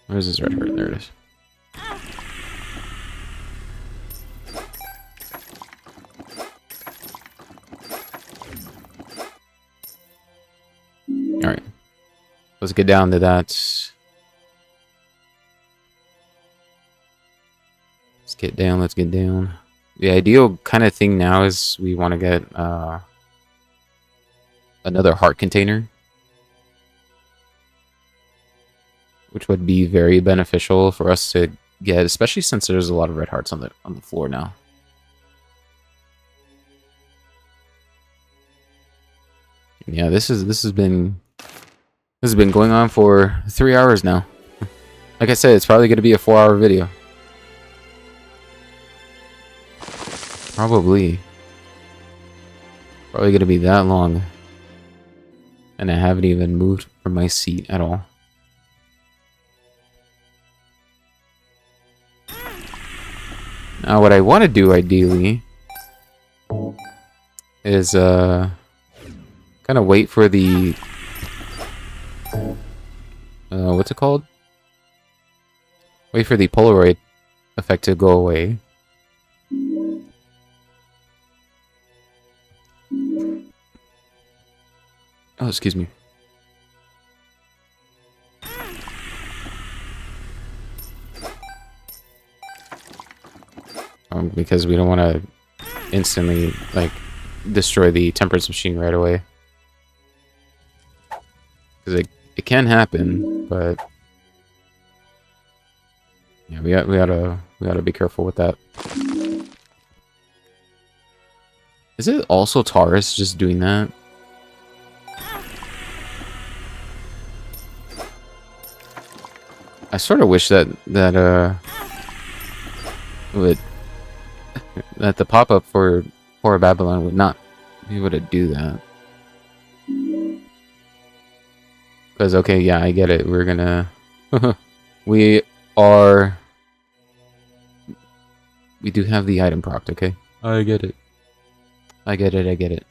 Where's this red heart? There it is. Alright. Let's get down to that. Let's get down. The ideal kind of thing now is we want to get another heart container. Which would be very beneficial for us to get, especially since there's a lot of red hearts on the floor now. Yeah, this has been going on for 3 hours now. Like I said, it's probably going to be a 4-hour video. Probably. Probably gonna be that long. And I haven't even moved from my seat at all. Now what I want to do ideally is kind of wait for the what's it called? Wait for the Polaroid effect to go away. Oh, excuse me. Because we don't want to instantly, like, destroy the temperance machine right away. Because it can happen, but yeah, we gotta be careful with that. Is it also Taurus just doing that? I sort of wish that would that the pop-up for Horror Babylon would not be able to do that. Because okay, yeah, I get it. We're gonna we do have the item proc, okay? I get it. I get it.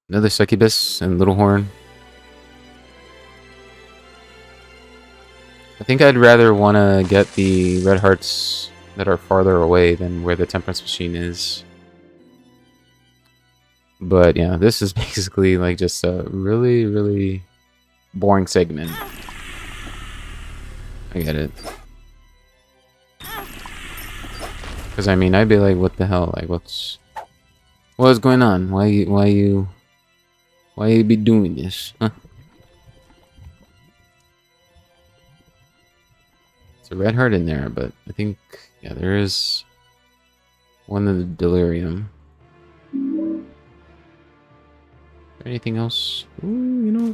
Another succubus and Little Horn. I think I'd rather want to get the red hearts that are farther away than where the temperance machine is. But yeah, this is basically like just a really, really boring segment. I get it. Because I mean, I'd be like, what the hell? Like, what's going on? Why you be doing this? Huh? It's a red heart in there, but I think, yeah, there is one of the delirium. Anything else? Ooh, you know,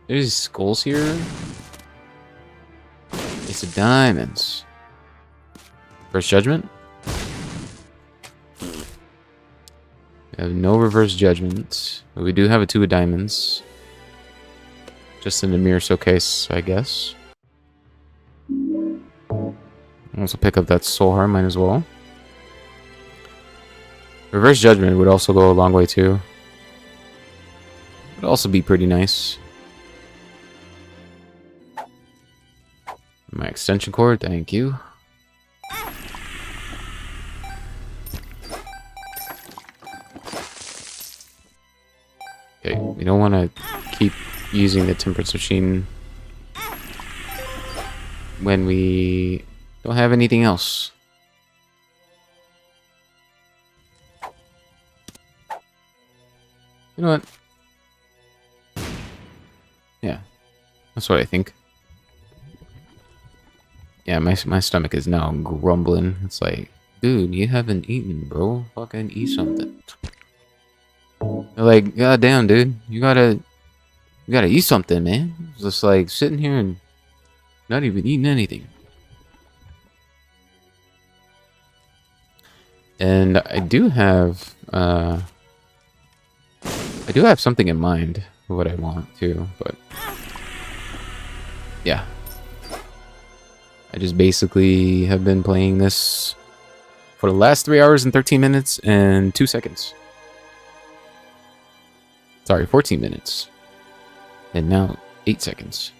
there's skulls here. It's a diamonds. First judgment. We have no reverse judgment, but we do have a 2 of diamonds. Just in the mirror showcase, I guess. Also pick up that soul heart, might as well. Reverse judgment would also go a long way too. Would also be pretty nice. My extension cord, thank you. Okay, we don't want to keep using the temperance machine when we don't have anything else. You know what? Yeah, that's what I think. Yeah, my stomach is now grumbling. It's like, dude, you haven't eaten, bro. Fucking eat something. They're like, god damn, dude, you gotta eat something, man. It's just like sitting here and not even eating anything. And I do have something in mind for what I want too, but yeah. I just basically have been playing this for the last 3 hours and 13 minutes and 2 seconds. Sorry, 14 minutes. And now 8 seconds.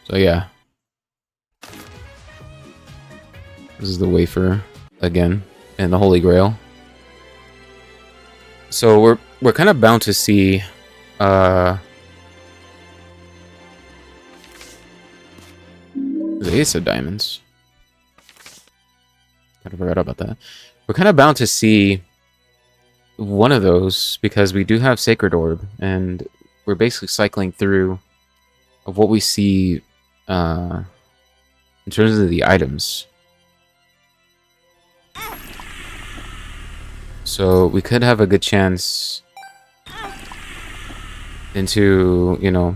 So yeah. This is the wafer again, and the Holy Grail. So we're kind of bound to see the Ace of Diamonds. Kind of forgot about that. We're kind of bound to see one of those because we do have Sacred Orb, and we're basically cycling through of what we see in terms of the items. So we could have a good chance into, you know,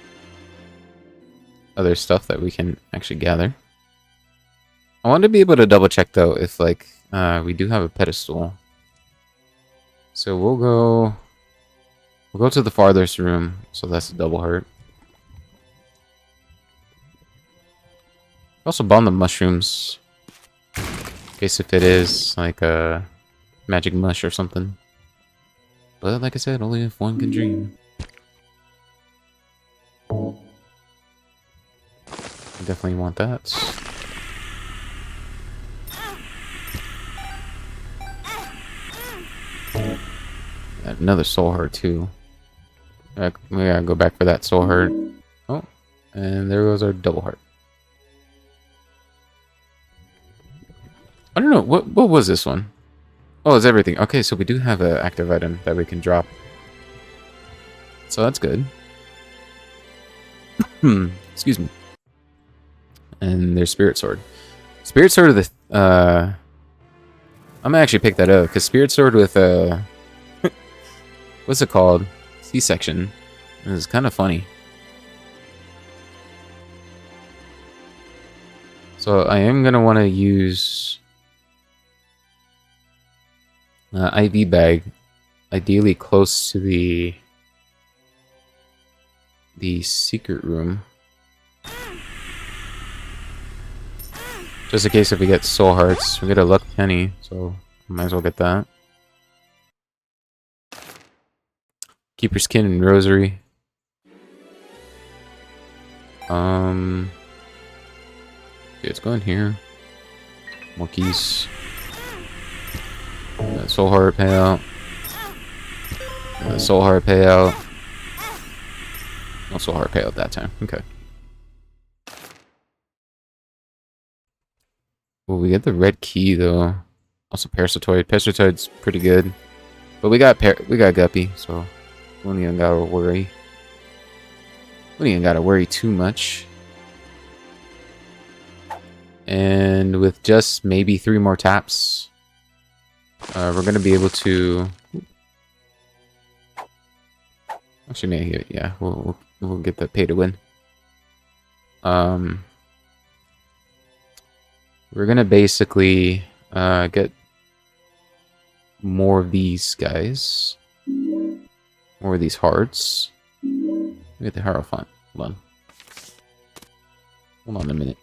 other stuff that we can actually gather. I want to be able to double check though if like we do have a pedestal. So we'll go to the farthest room. So that's a double heart. Also bomb the mushrooms. In case if it is like a magic mush or something. But like I said, only if one can dream. Definitely want that. Another soul heart too. We gotta go back for that soul heart. Oh, and there goes our double heart. I don't know what was this one. Oh, it's everything. Okay, so we do have an active item that we can drop. So that's good. Excuse me. And there's Spirit Sword. Spirit Sword with I'm gonna actually pick that up because Spirit Sword with what's it called? C-section. Is kind of funny. So I am gonna want to use IV bag, ideally close to the secret room. Just in case if we get soul hearts. We get a luck penny, so might as well get that. Keeper's Kin and Rosary. Yeah, let's go in here. More keys. Soul heart payout. Soul heart payout. No soul heart payout that time. Okay. Well, we get the red key though. Also Parasitoid. Parasitoid's pretty good, but we got Guppy, so we don't even gotta worry. We don't even gotta worry too much. And with just maybe 3 more taps, we're gonna be able to. Actually, maybe yeah, we'll get the pay to win. We're gonna basically get more of these guys, more of these hearts. We get the Hierophant. Hold on a minute.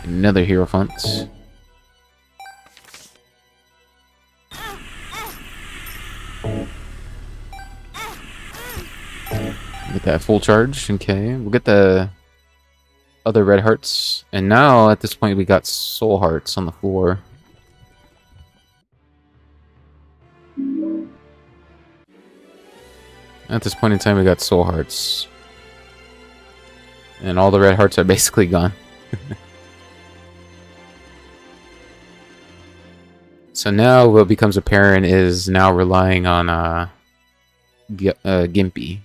Another Hierophant. Get that full charge. Okay, we'll get the other red hearts, and now at this point we got soul hearts on the floor. At this point in time we got soul hearts, and all the red hearts are basically gone. So now what becomes apparent is now relying on Gimpy.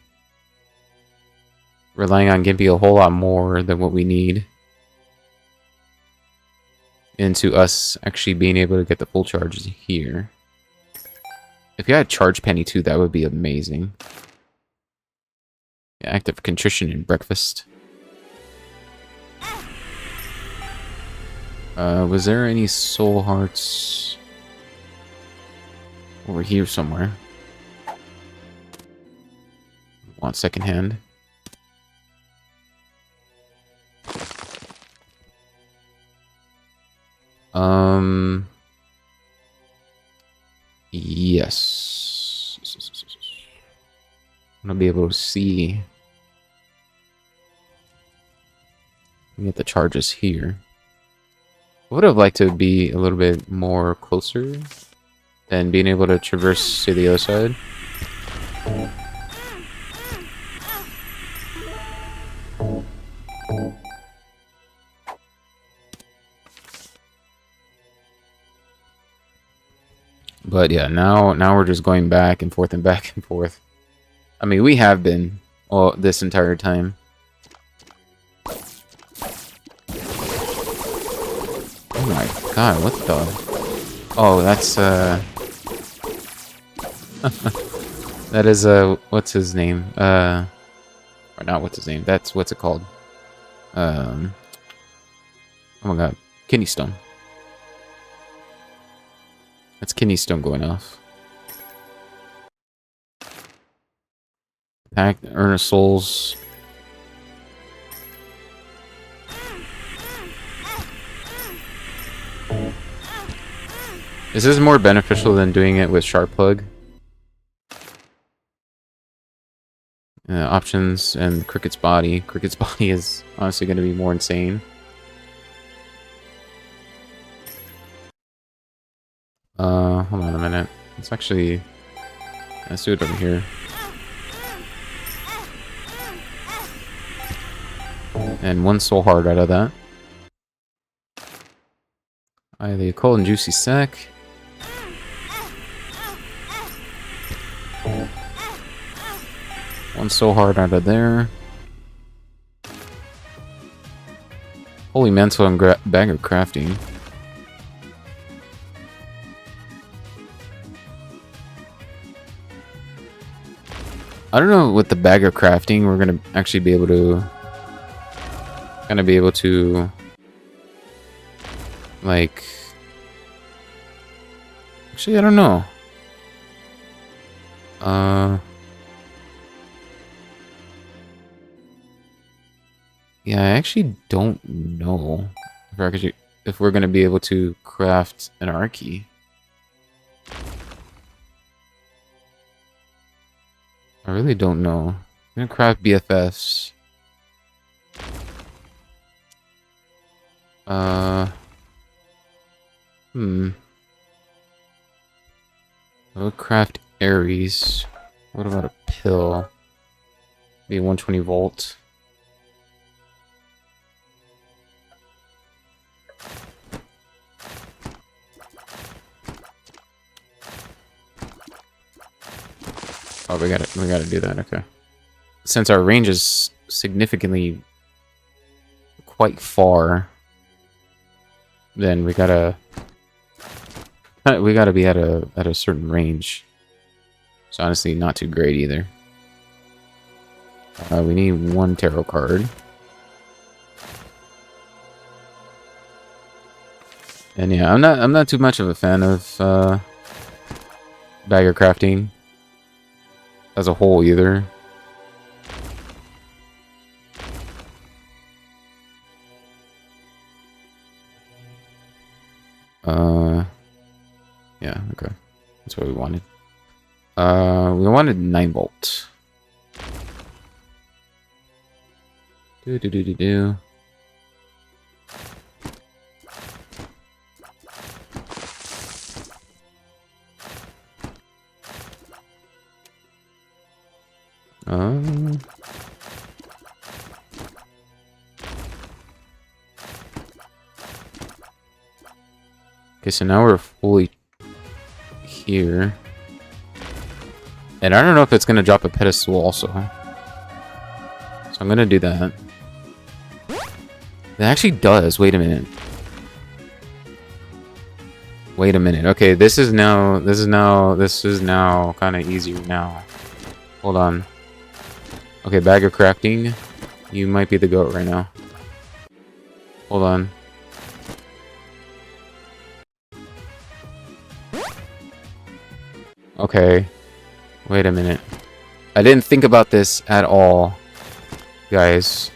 Relying on Gimpy a whole lot more than what we need into us actually being able to get the full charges here. If you had charge penny too, that would be amazing. Yeah, active contrition and breakfast. Was there any soul hearts over here somewhere? Want second hand. Yes. I'm gonna be able to see. We get the charges here. I would have liked to be a little bit more closer than being able to traverse to the other side. But yeah, now we're just going back and forth and back and forth. I mean, we have been all this entire time. Oh my god, what the? Oh, that's that is what's his name? Or not what's his name. That's what's it called? Oh my god. Kidney stone. That's kidney stone going off. Pack, earn a souls. Is this more beneficial than doing it with Sharp Plug? Options and Cricket's body. Cricket's body is honestly going to be more insane. Hold on a minute. Let's actually... Let's do it over here. And one soul heart out of that. The cold and juicy sack. One soul heart out of there. Holy mantle and bag of crafting. I don't know with the bag of crafting we're gonna actually be able to like actually I don't know. Yeah, I actually don't know if we're gonna be able to craft an Archie. I really don't know. I'm gonna craft BFFs. I'll craft Ares. What about a pill? Be 120 volt. Oh, we gotta do that. Okay. Since our range is significantly quite far, then we gotta be at a certain range. It's honestly not too great either. We need one tarot card. And yeah, I'm not too much of a fan of bagger crafting as a whole either. Yeah, okay. That's what we wanted. We wanted 9 volt. Do. Okay, so now we're fully here. And I don't know if it's going to drop a pedestal also. So I'm going to do that. It actually does. Wait a minute. Wait a minute. Okay, this is now kind of easier now. Hold on. Okay, bag of crafting. You might be the goat right now. Hold on. Okay. Wait a minute. I didn't think about this at all, guys.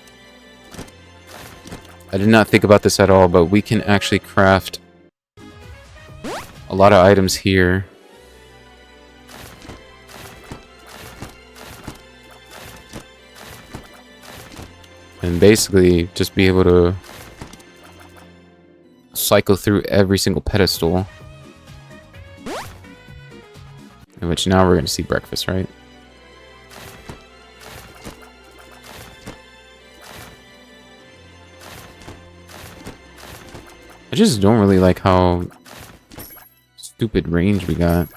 I did not think about this at all, but we can actually craft a lot of items here. And basically just be able to cycle through every single pedestal. In which now we're going to see breakfast, right? I just don't really like how stupid range we got.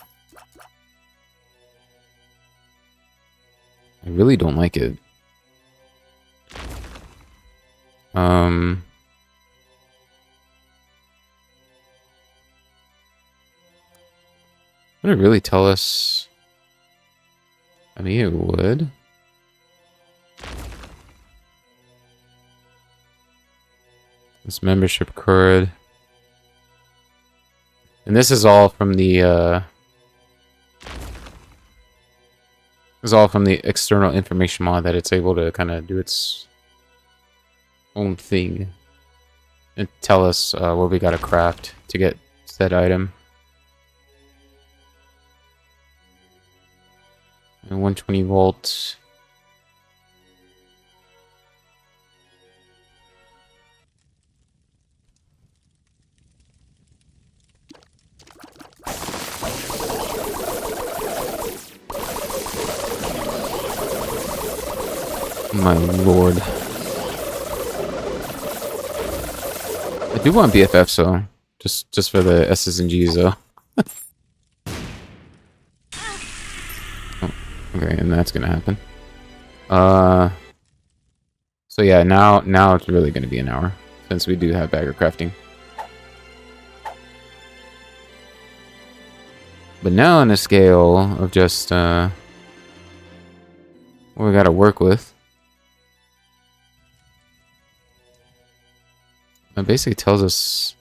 I really don't like it. Would it really tell us? I mean, it would. This membership card. And this is all from the external information mod that it's able to kind of do its own thing and tell us what we gotta craft to get said item. And 120 volts. My lord. I do want BFF, so just for the S's and G's though. Oh, okay, and that's gonna happen. So yeah, now it's really gonna be an hour since we do have bagger crafting. But now on a scale of just what we gotta work with. It basically tells us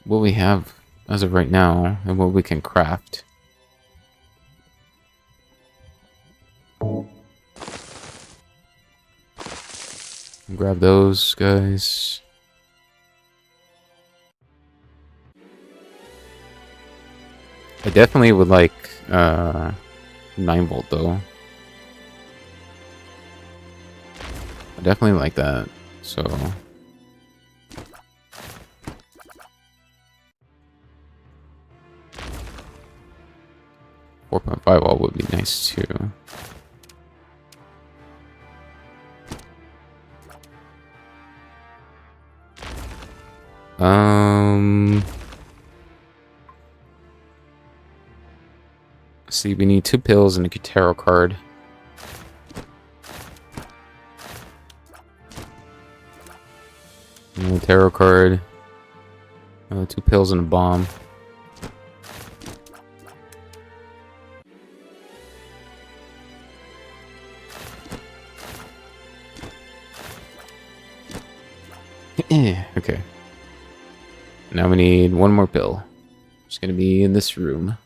what we have as of right now and what we can craft. Grab those guys. I definitely would like 9 volt though. I definitely like that. So 4.5 volt would be nice too. Let's see, we need 2 pills and a Kutaro card. And a tarot card. 2 pills and a bomb. Okay. Now we need 1 more pill. It's gonna be in this room.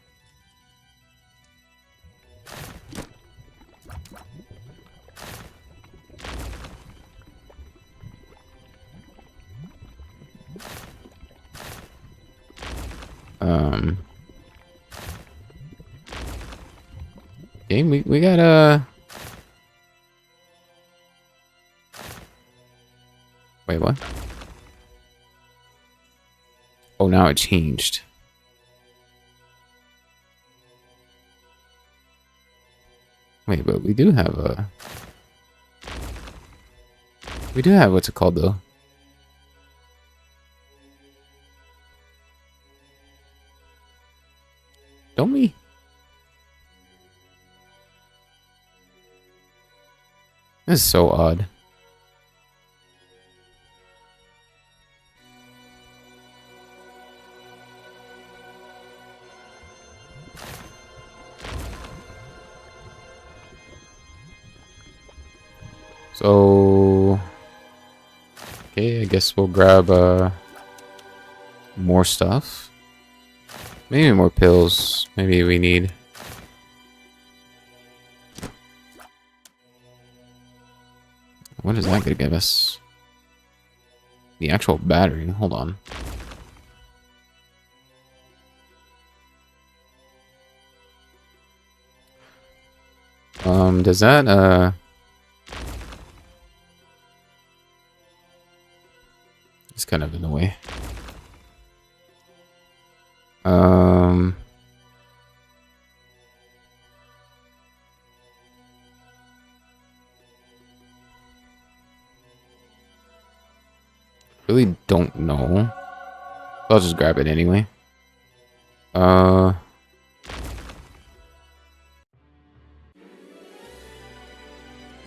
Okay, we got wait, what? Oh, now it changed. Wait, but we do have what's it called though? Don't we? This is so odd. So, okay, I guess we'll grab more stuff. Maybe more pills. Maybe we need. What is that gonna give us? The actual battery. Hold on. Does that it's kind of in the way. Really don't know. I'll just grab it anyway.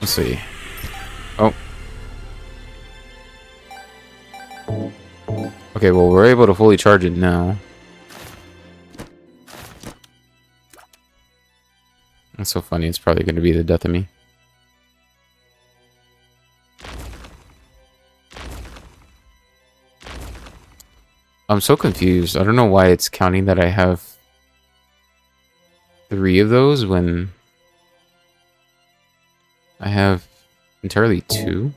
Let's see. Oh. Okay, well, we're able to fully charge it now. That's so funny. It's probably going to be the death of me. I'm so confused. I don't know why it's counting that I have 3 of those when I have entirely 2.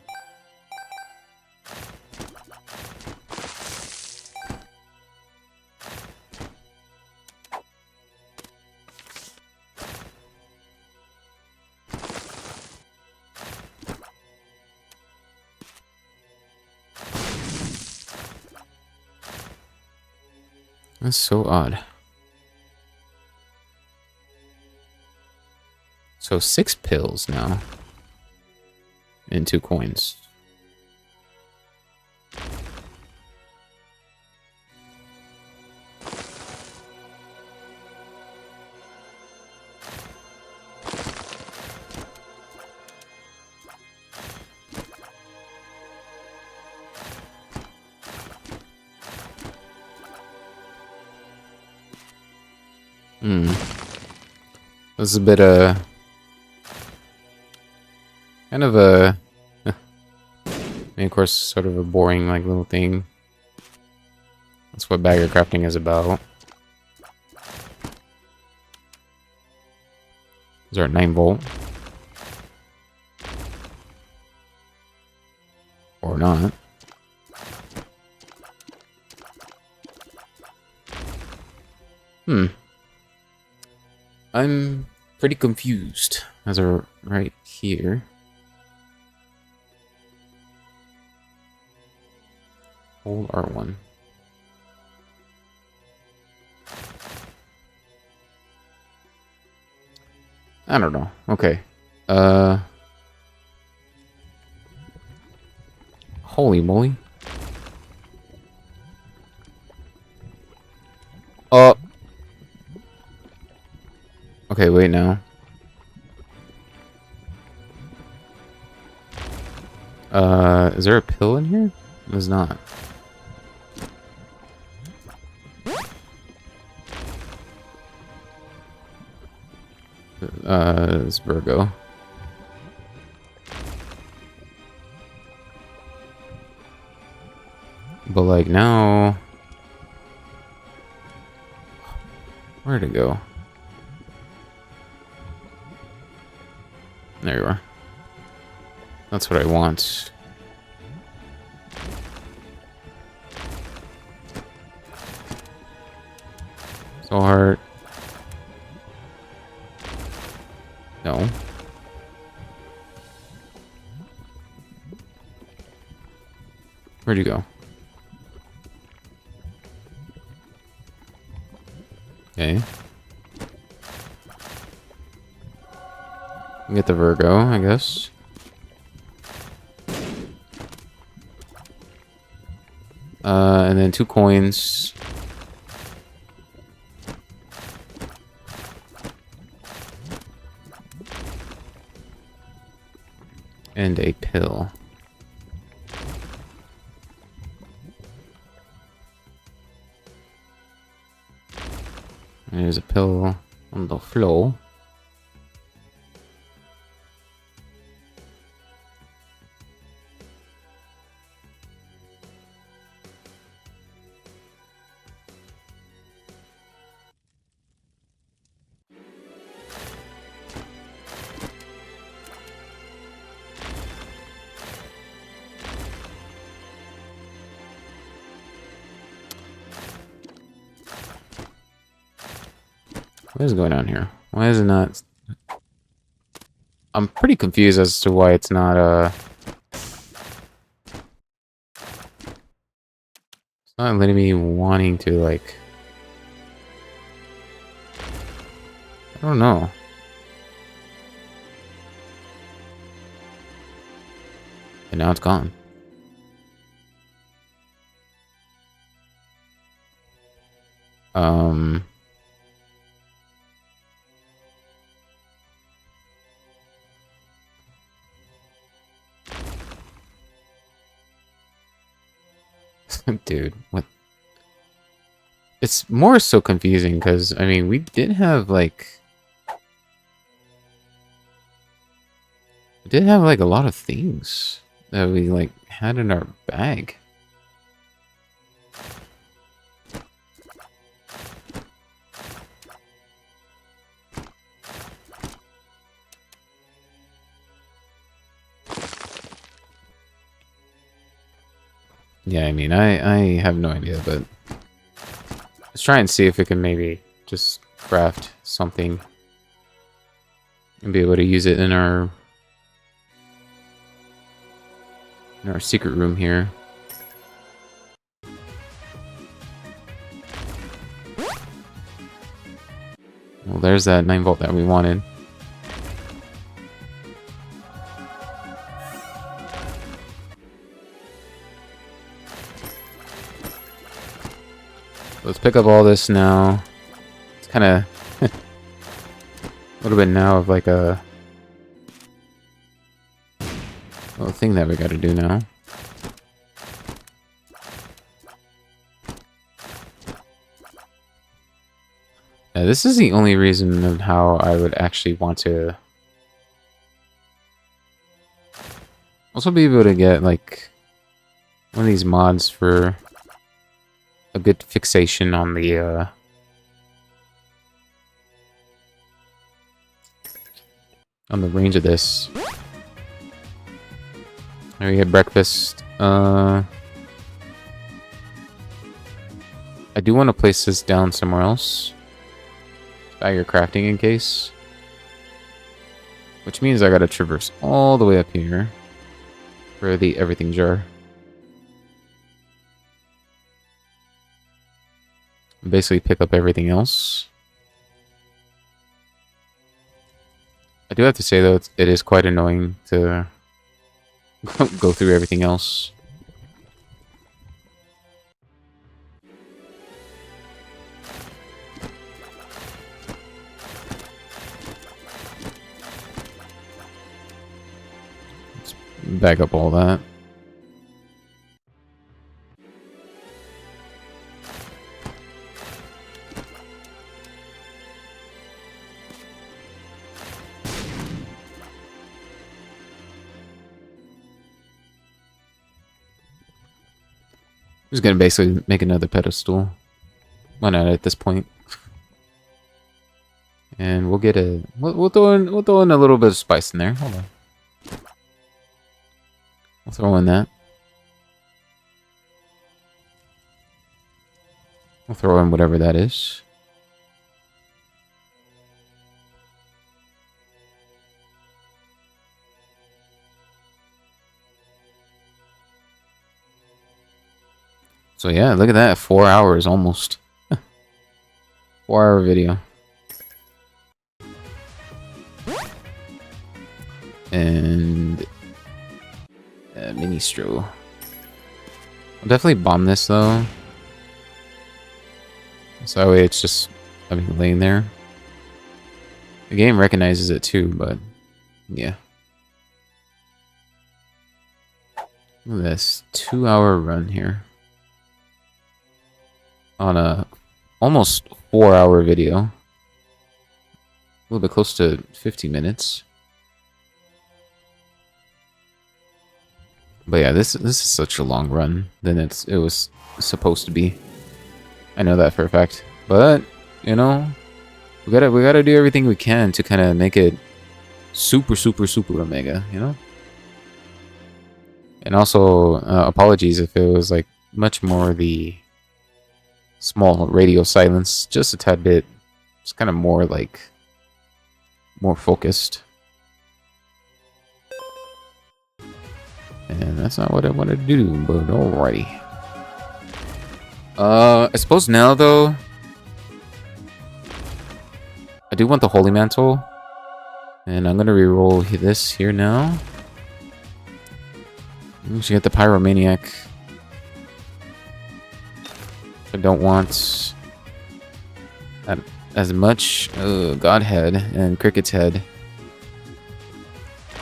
That's so odd. So 6 pills now. And 2 coins. This is a bit kind of a and of course sort of a boring like little thing. That's what bagger crafting is about. These are 9-volt. Or not. I'm pretty confused as of right here. Hold R1. I don't know. Okay. Holy moly. Oh. Okay, wait now. Is there a pill in here? There's not. It's Virgo. But like now, where'd it go? There you are. That's what I want. So hard. No. Where'd you go? Okay. Get the Virgo, I guess. And then 2 coins. And a pill. There's a pill on the floor. What is going on here? Why is it not... I'm pretty confused as to why it's not, it's not letting me wanting to, like... I don't know. And now it's gone. Dude, what? It's more so confusing because, I mean, we did have, like... We did have, like, a lot of things that we, like, had in our bag. Yeah, I mean, I have no idea, but let's try and see if we can maybe just craft something and be able to use it in our secret room here. Well, there's that 9 volt that we wanted. Let's pick up all this now. It's kind of a little bit now of like a little thing that we got to do now. This is the only reason of how I would actually want to also be able to get like one of these mods for a good fixation on the range of this. There we get breakfast. I do want to place this down somewhere else. Stagger crafting in case. Which means I gotta traverse all the way up here for the everything jar. Basically pick up everything else. I do have to say though, it is quite annoying to go through everything else. Let's back up all that. Just gonna basically make another pedestal. Why not at this point? And we'll get a we'll throw in a little bit of spice in there. Hold on. We'll throw in that. We'll throw in whatever that is. So yeah, look at that. 4 hours almost. 4-hour video. And Ministro. I'll definitely bomb this though. So that way it's just, I mean, laying there. The game recognizes it too, but yeah. Look at this 2-hour run here. On a almost 4-hour video. A little bit close to 50 minutes. But yeah, this is such a long run than it was supposed to be. I know that for a fact. But, you know, we gotta do everything we can to kind of make it super omega, you know? And also, apologies if it was like much more the small radio silence, just a tad bit. It's kind of more like more focused. And that's not what I wanted to do, but alrighty. I suppose now though, I do want the Holy Mantle. And I'm gonna reroll this here now. We should get the Pyromaniac. I don't want as much Godhead and Cricket's Head.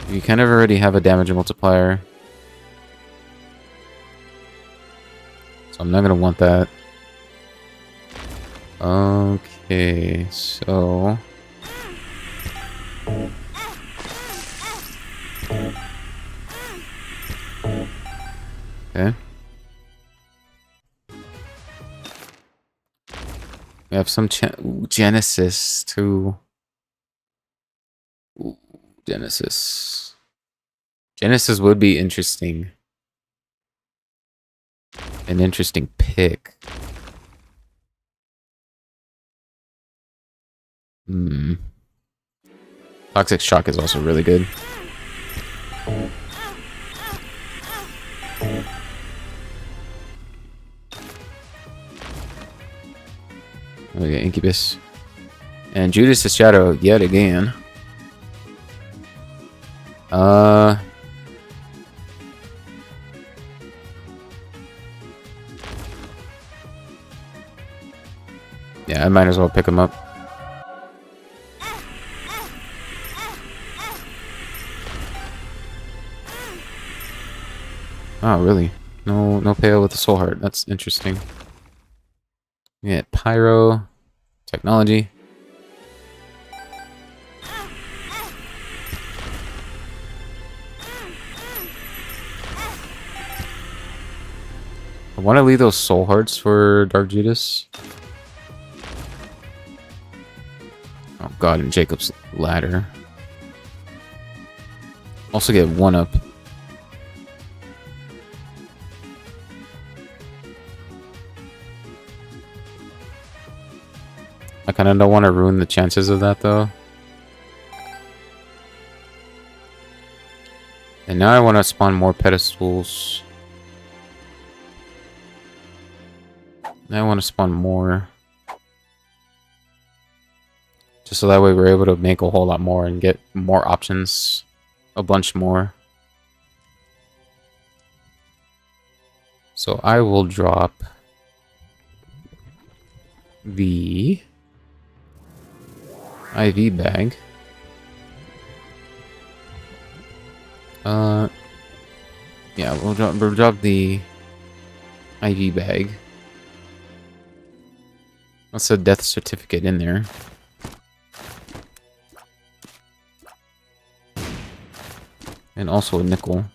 You kind of already have a damage multiplier. So I'm not going to want that. Okay, so... Okay. We have some Genesis too. Ooh, Genesis. Genesis would be interesting. an interesting pick. Hmm. Toxic Shock is also really good. We got Incubus. And Judas' Shadow yet again. Yeah, I might as well pick him up. Oh, really? No payout with the Soul Heart. That's interesting. Yeah, Pyro, Technology. I want to leave those Soul Hearts for Dark Judas. Oh god, and Jacob's Ladder. Also get 1-up. I kind of don't want to ruin the chances of that, though. And now I want to spawn more pedestals. Now I want to spawn more. Just so that way we're able to make a whole lot more and get more options. A bunch more. So I will drop the IV bag. Yeah, we'll drop the IV bag. What's a death certificate in there? And also a nickel.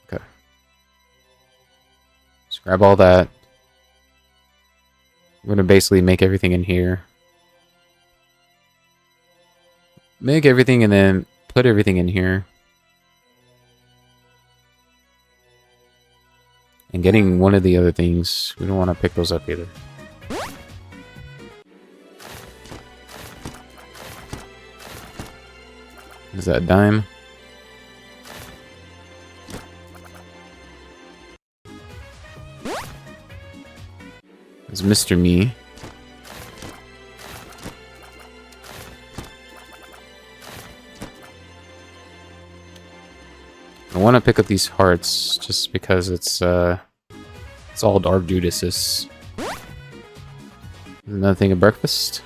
Okay. Let's grab all that. I'm gonna basically make everything in here. Make everything and then put everything in here. And getting one of the other things, we don't want to pick those up either. Is that a dime? It's Mr. Me. I want to pick up these hearts just because it's all Dark Judas's. Another thing of breakfast.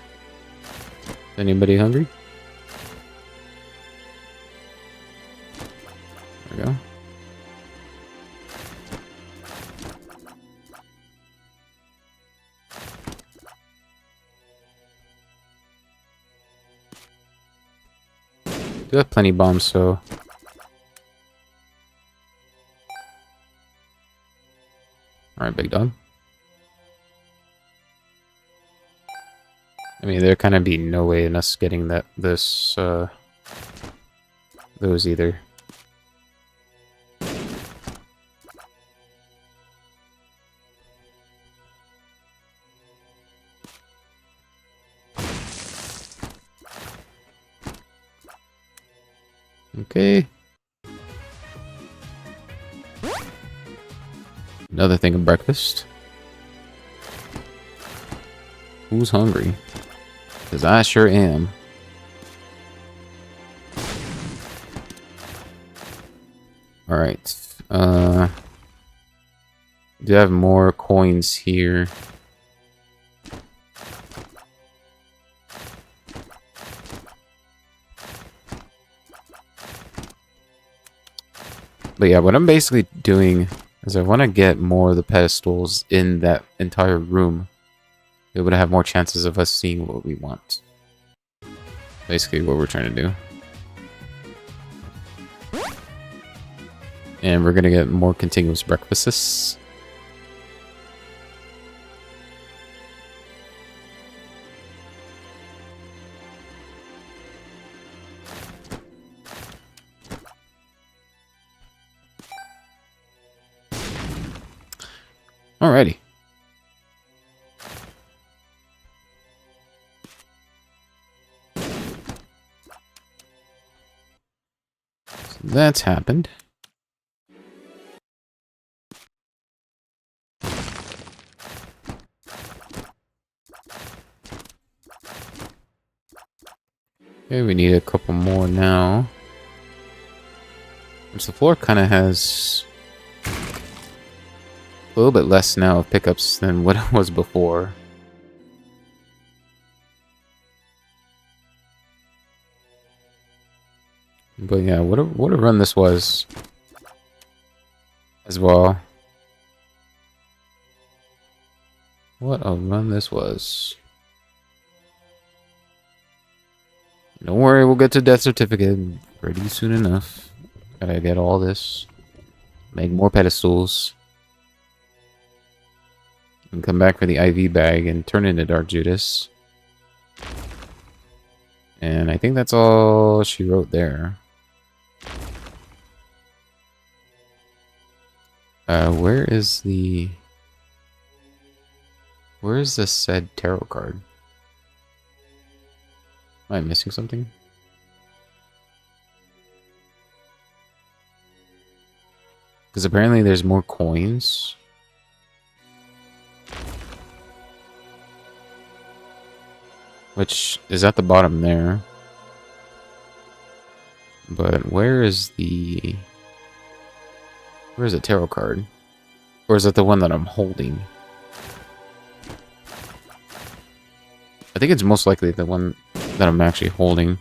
Anybody hungry? There we go. Do have plenty of bombs, so. Alright, big dog. I mean, there kind of be no way in us getting those either. Okay. Another thing of breakfast. Who's hungry? Because I sure am. Alright. Do I have more coins here? But yeah, what I'm basically doing is I want to get more of the pedestals in that entire room. Be able to have more chances of us seeing what we want. Basically what we're trying to do. And we're gonna get more continuous breakfasts. Alrighty. So that's happened. Okay, we need a couple more now. Which the floor kind of has a little bit less now of pickups than what it was before. But yeah, what a run this was as well. What a run this was. Don't worry, we'll get to death certificate pretty soon enough. Gotta get all this. Make more pedestals. And come back for the IV bag and turn into Dark Judas. And I think that's all she wrote there. Where is the said tarot card? Am I missing something? Because apparently there's more coins. Which is at the bottom there. But where's the tarot card? Or is it the one that I'm holding? I think it's most likely the one that I'm actually holding.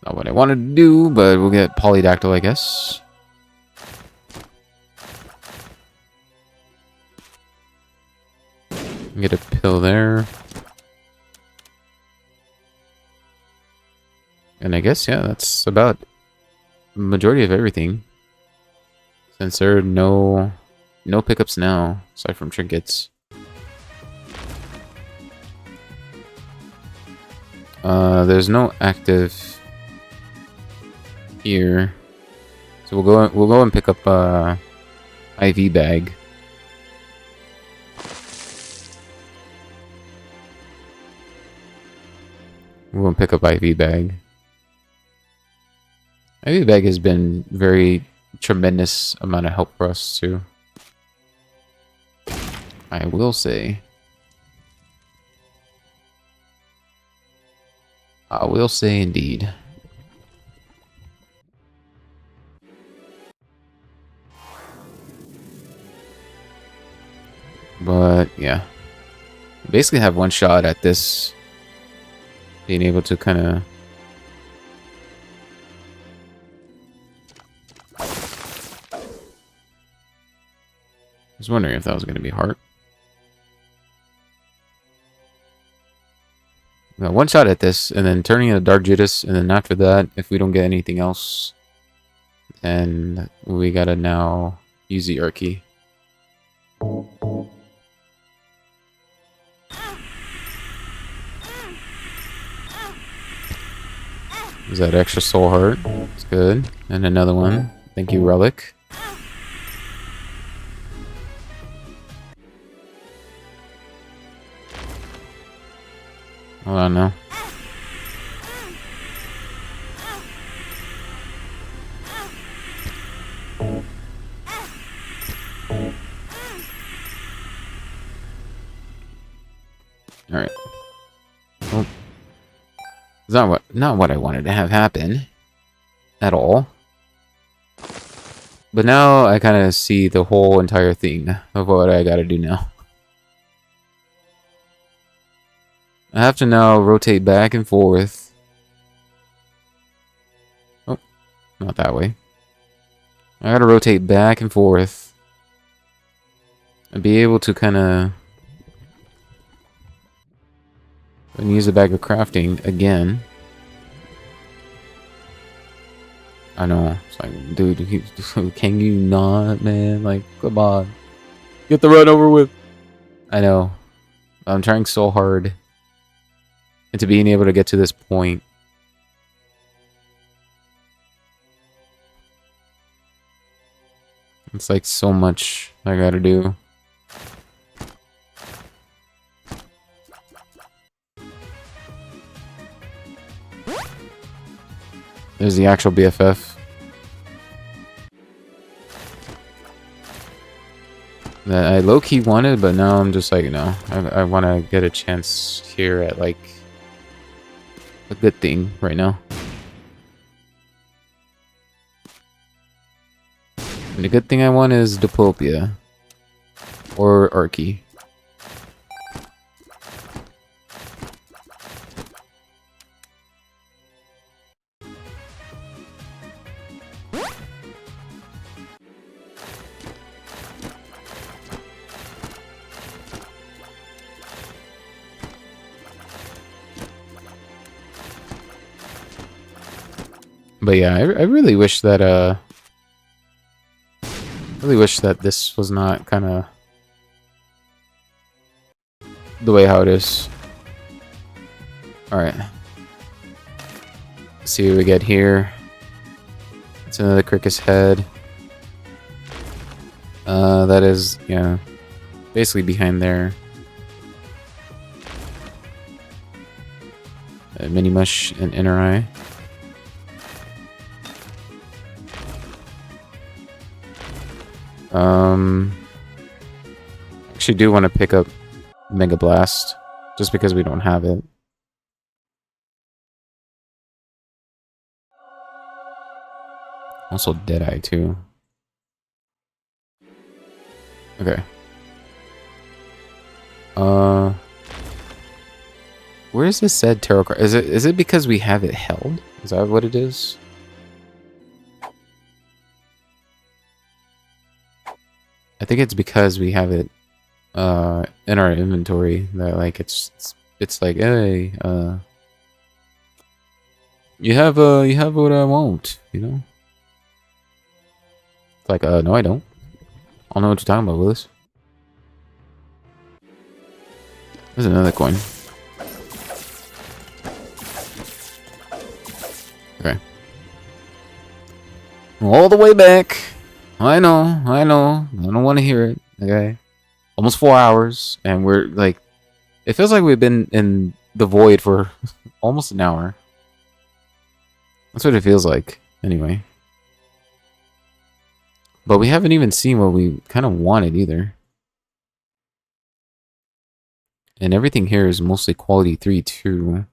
Not what I wanted to do, but we'll get Polydactyl, I guess. Get a pill there. And I guess, yeah, that's about the majority of everything. Since there are no pickups now, aside from trinkets. There's no active here. So we'll go and pick up IV bag. We'll go and pick up IV bag. IV bag has been very tremendous amount of help for us too. I will say. I will say indeed. But yeah, basically have one shot at this, being able to kind of I was wondering if that was going to be hard. We got one shot at this, and then turning into Dark Judas, and then after that, if we don't get anything else, then we gotta now use the Art Key. Is that extra soul heart? It's good. And another one. Thank you, Relic. Hold on now. Alright. Well, it's not what I wanted to have happen. At all. But now I kind of see the whole entire thing of what I gotta do now. I have to now rotate back and forth. Oh, not that way. I gotta rotate back and forth. And be able to kind of... and use the bag of crafting again. I know. It's like, dude, can you not, man? Like, come on. Get the run over with. I know. I'm trying so hard. And to being able to get to this point. It's like so much I gotta do. There's the actual BFF. That I low-key wanted, but now I'm just like, no. I want to get a chance here at, like, a good thing right now. And the good thing I want is Diplopia. Or Arky. But yeah, I really wish that this was not kind of the way how it is. All right. Let's see what we get here. It's another Cricus head. That is, yeah, basically behind there. Mini Mush and Inner Eye. Actually do want to pick up Mega Blast, just because we don't have it. Also Deadeye too. Okay. Where is this said tarot card? Is it because we have it held? Is that what it is? I think it's because we have it in our inventory that like it's like, hey, you have what I want, you know? It's like, no I don't. I don't know what you're talking about, Willis. There's another coin. Okay. All the way back. I know. I don't want to hear it. Okay. Almost 4 hours, and we're like, it feels like we've been in the void for almost an hour. That's what it feels like, anyway. But we haven't even seen what we kind of wanted either. And everything here is mostly quality 3 too.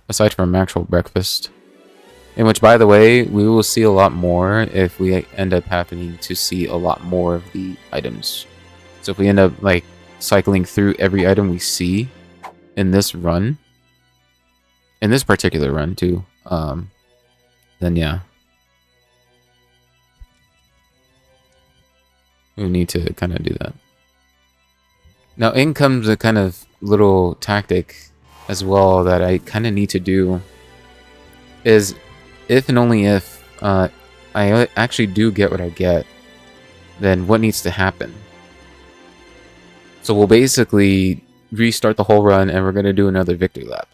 Aside from actual breakfast. In which, by the way, we will see a lot more if we end up happening to see a lot more of the items. So if we end up, like, cycling through every item we see in this run, in this particular run too, then yeah. We need to kind of do that. Now in comes a kind of little tactic as well that I kind of need to do, is if and only if I actually do get what I get, then what needs to happen? So we'll basically restart the whole run and we're going to do another victory lap.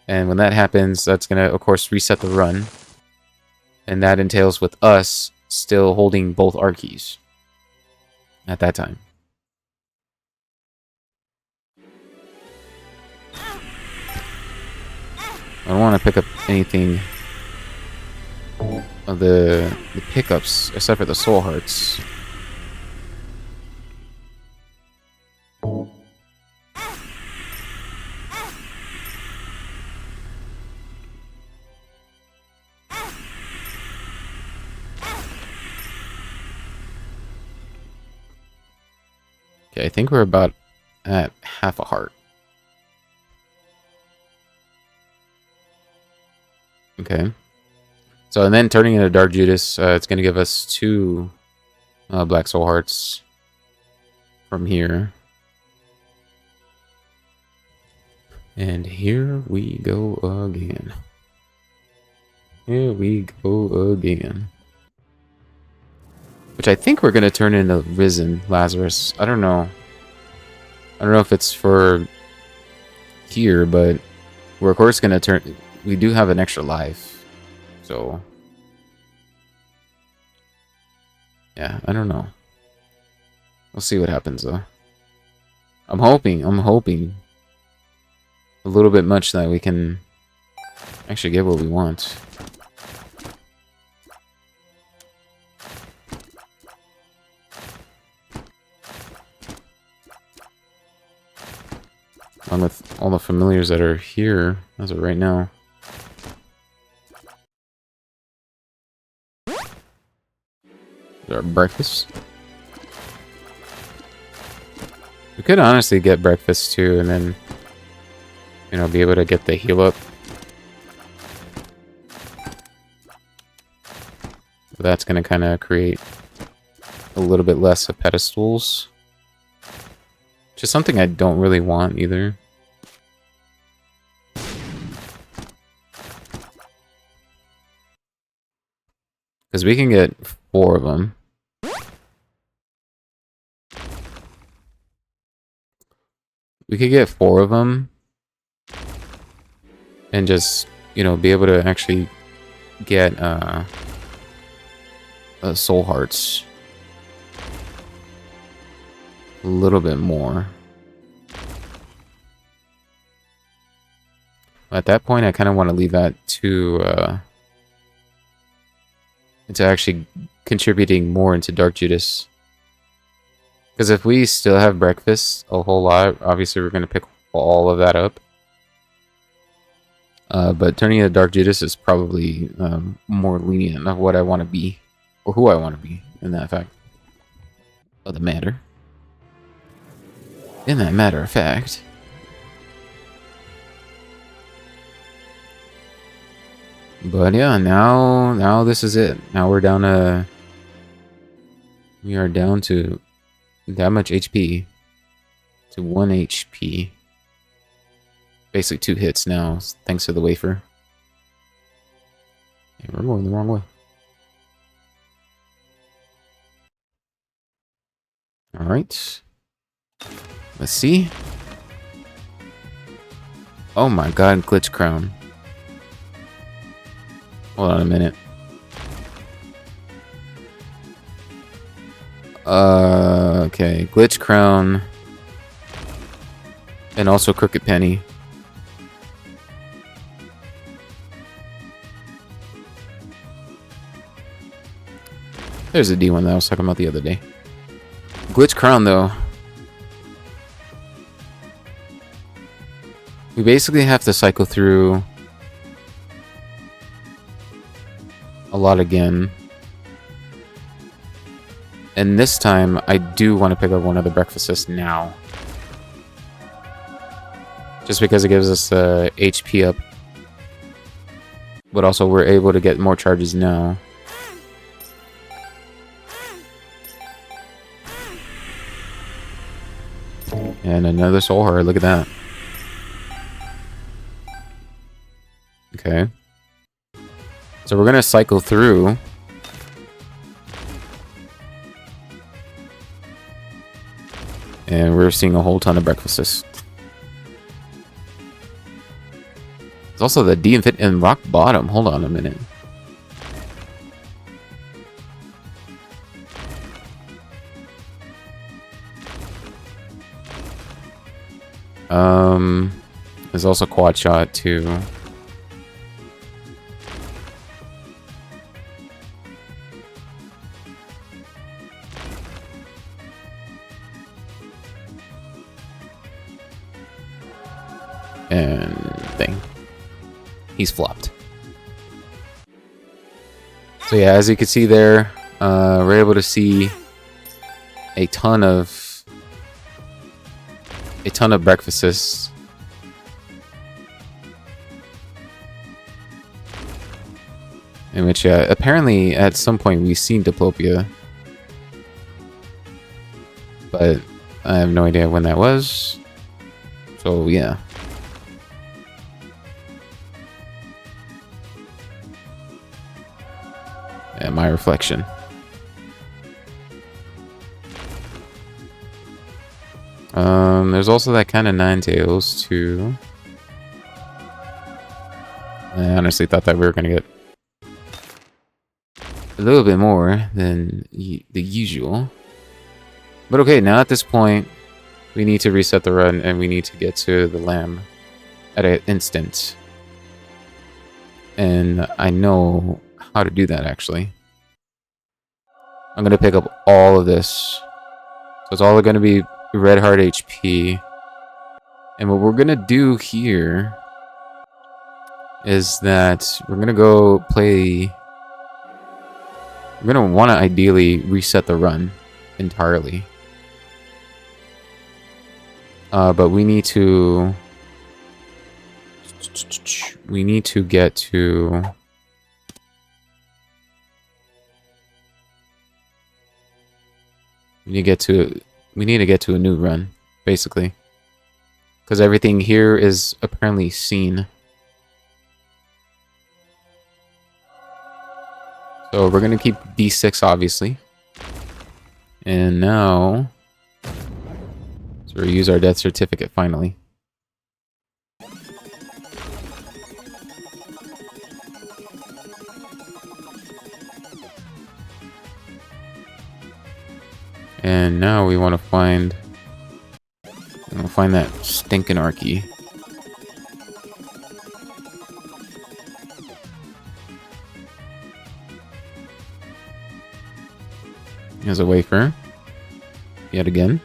And when that happens, that's going to, of course, reset the run. And that entails with us still holding both our keys at that time. I don't want to pick up anything of the pickups except for the soul hearts. Okay, I think we're about at half a heart. Okay. So, and then turning into Dark Judas, it's going to give us 2 Black Soul Hearts from here. And here we go again. Here we go again. Which I think we're going to turn into Risen Lazarus. I don't know. I don't know if it's for here, but we're of course going to turn... We do have an extra life, so Yeah, I don't know. We'll see what happens though. I'm hoping a little bit much that we can actually get what we want. Along with all the familiars that are here as of right now. Our breakfast. We could honestly get breakfast too, and then, you know, be able to get the heal up. But that's going to kind of create a little bit less of pedestals. Which is something I don't really want either. Because we can get 4 of them. We could get 4 of them. And just, you know, be able to actually get soul hearts. A little bit more. At that point, I kind of want to leave that to into actually contributing more into Dark Judas. Because if we still have breakfast a whole lot, obviously we're going to pick all of that up. But turning into Dark Judas is probably more lenient of what I want to be, or who I want to be, in that fact. Of the matter. In that matter of fact. But yeah, now this is it. Now we're down to... We are down to that much HP. To 1 HP. Basically 2 hits now, thanks to the wafer. Yeah, we're going the wrong way. Alright. Let's see. Oh my god, Glitch Crown. Hold on a minute. Okay. Glitch Crown. And also Crooked Penny. There's the D1 that I was talking about the other day. Glitch Crown, though. We basically have to cycle through a lot again. And this time, I do want to pick up one of the breakfasts now. Just because it gives us HP up. But also, we're able to get more charges now. And another soul heart, look at that. Okay. So we're gonna cycle through. And we're seeing a whole ton of breakfasts. There's also the D-Infit and Rock Bottom. Hold on a minute. There's also Quad Shot too. And thing. He's flopped. So yeah, as you can see there, we're able to see a ton of breakfasts. In which apparently at some point we've seen Diplopia. But I have no idea when that was. So yeah. And my reflection. There's also that kind of Ninetales too. I honestly thought that we were gonna get a little bit more than the usual. But okay, now at this point, we need to reset the run and we need to get to the lamb at an instant. And I know how to do that, actually. I'm going to pick up all of this. So it's all going to be red heart HP. And what we're going to do here is that we're going to go play... We're going to want to ideally reset the run entirely. But we need to... We need to get to... We need to get to a new run, basically. Because everything here is apparently seen. So we're going to keep D6, obviously. And now... So we use our death certificate, finally. And now we want to find... that stinking Arky. Here's a wafer. Yet again.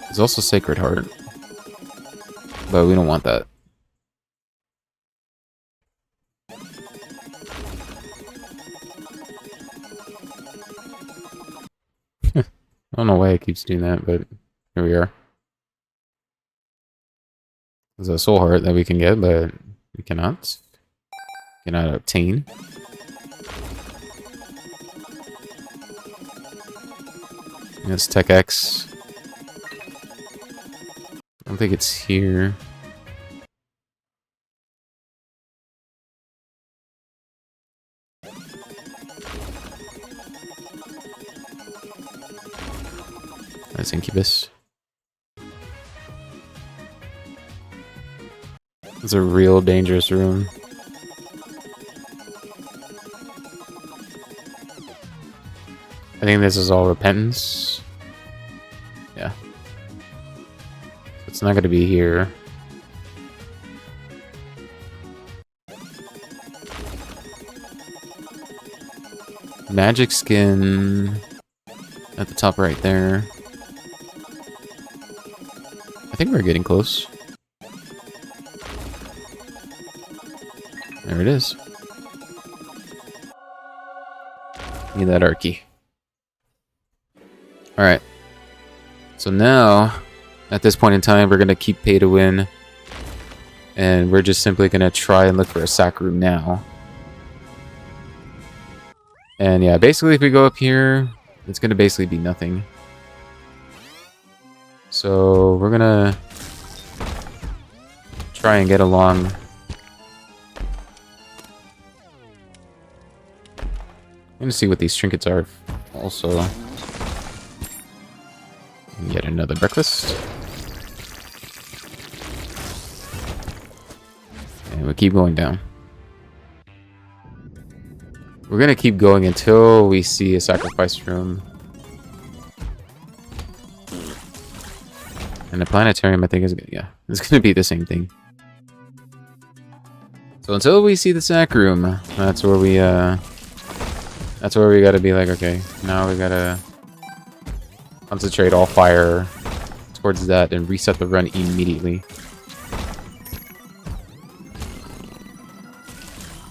There's also Sacred Heart. But we don't want that. I don't know why it keeps doing that, but here we are. There's a soul heart that we can get, but we cannot obtain. That's Tech X. I don't think it's here. That's Incubus. It's a real dangerous room. I think this is all repentance. Yeah. It's not going to be here. Magic skin at the top right there. I think we're getting close. There it is. Need that Arky. Alright. So now, at this point in time, we're going to keep pay to win. And we're just simply going to try and look for a sack room now. And yeah, basically if we go up here, it's going to basically be nothing. So we're going to try and get along. I'm going to see what these trinkets are also. And get another breakfast. And we'll keep going down. We're going to keep going until we see a sacrifice room. And the planetarium, I think, is... yeah, it's going to be the same thing. So until we see the sack room, that's where we got to be like, okay, now we got to concentrate all fire towards that and reset the run immediately.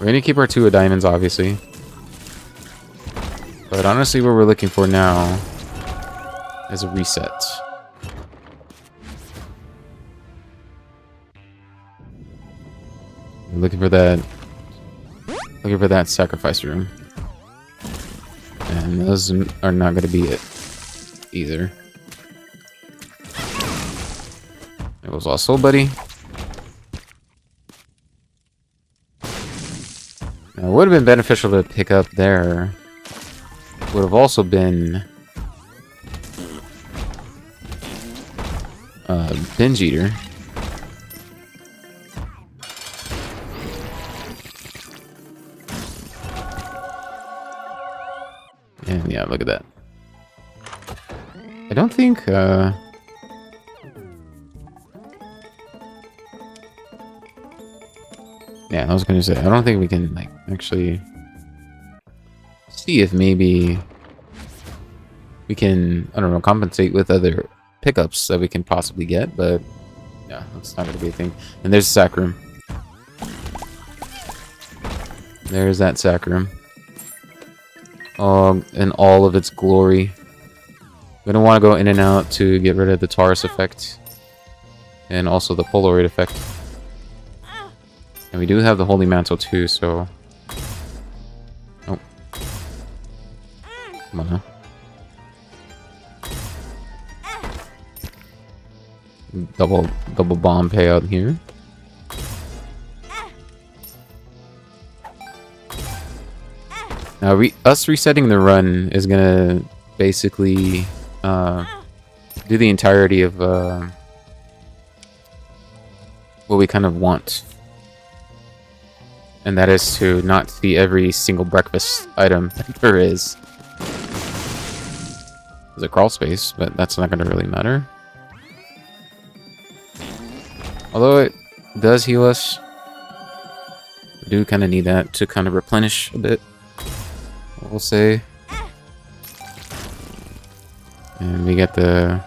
We're going to keep our 2 of diamonds, obviously. But honestly, what we're looking for now is a reset. We're looking for that sacrifice room. And those are not going to be it either. It was all soul buddy. Now, it would have been beneficial to pick up there. Would have also been Binge Eater. look at that. I don't think, yeah, I was gonna say, I don't think we can, like, actually see if maybe we can, I don't know, compensate with other pickups that we can possibly get, but yeah, that's not gonna be a thing. And there's the sack room. There's that sack room. In all of its glory. We don't want to go in and out to get rid of the Taurus effect. And also the Polaroid effect. And we do have the Holy Mantle too, so... Oh. Come on now. Double bomb payout here. Now, us resetting the run is gonna basically do the entirety of what we kind of want. And that is to not see every single breakfast item that there is. There's a crawl space, but that's not gonna really matter. Although it does heal us, we do kind of need that to kind of replenish a bit, we'll say. And we get the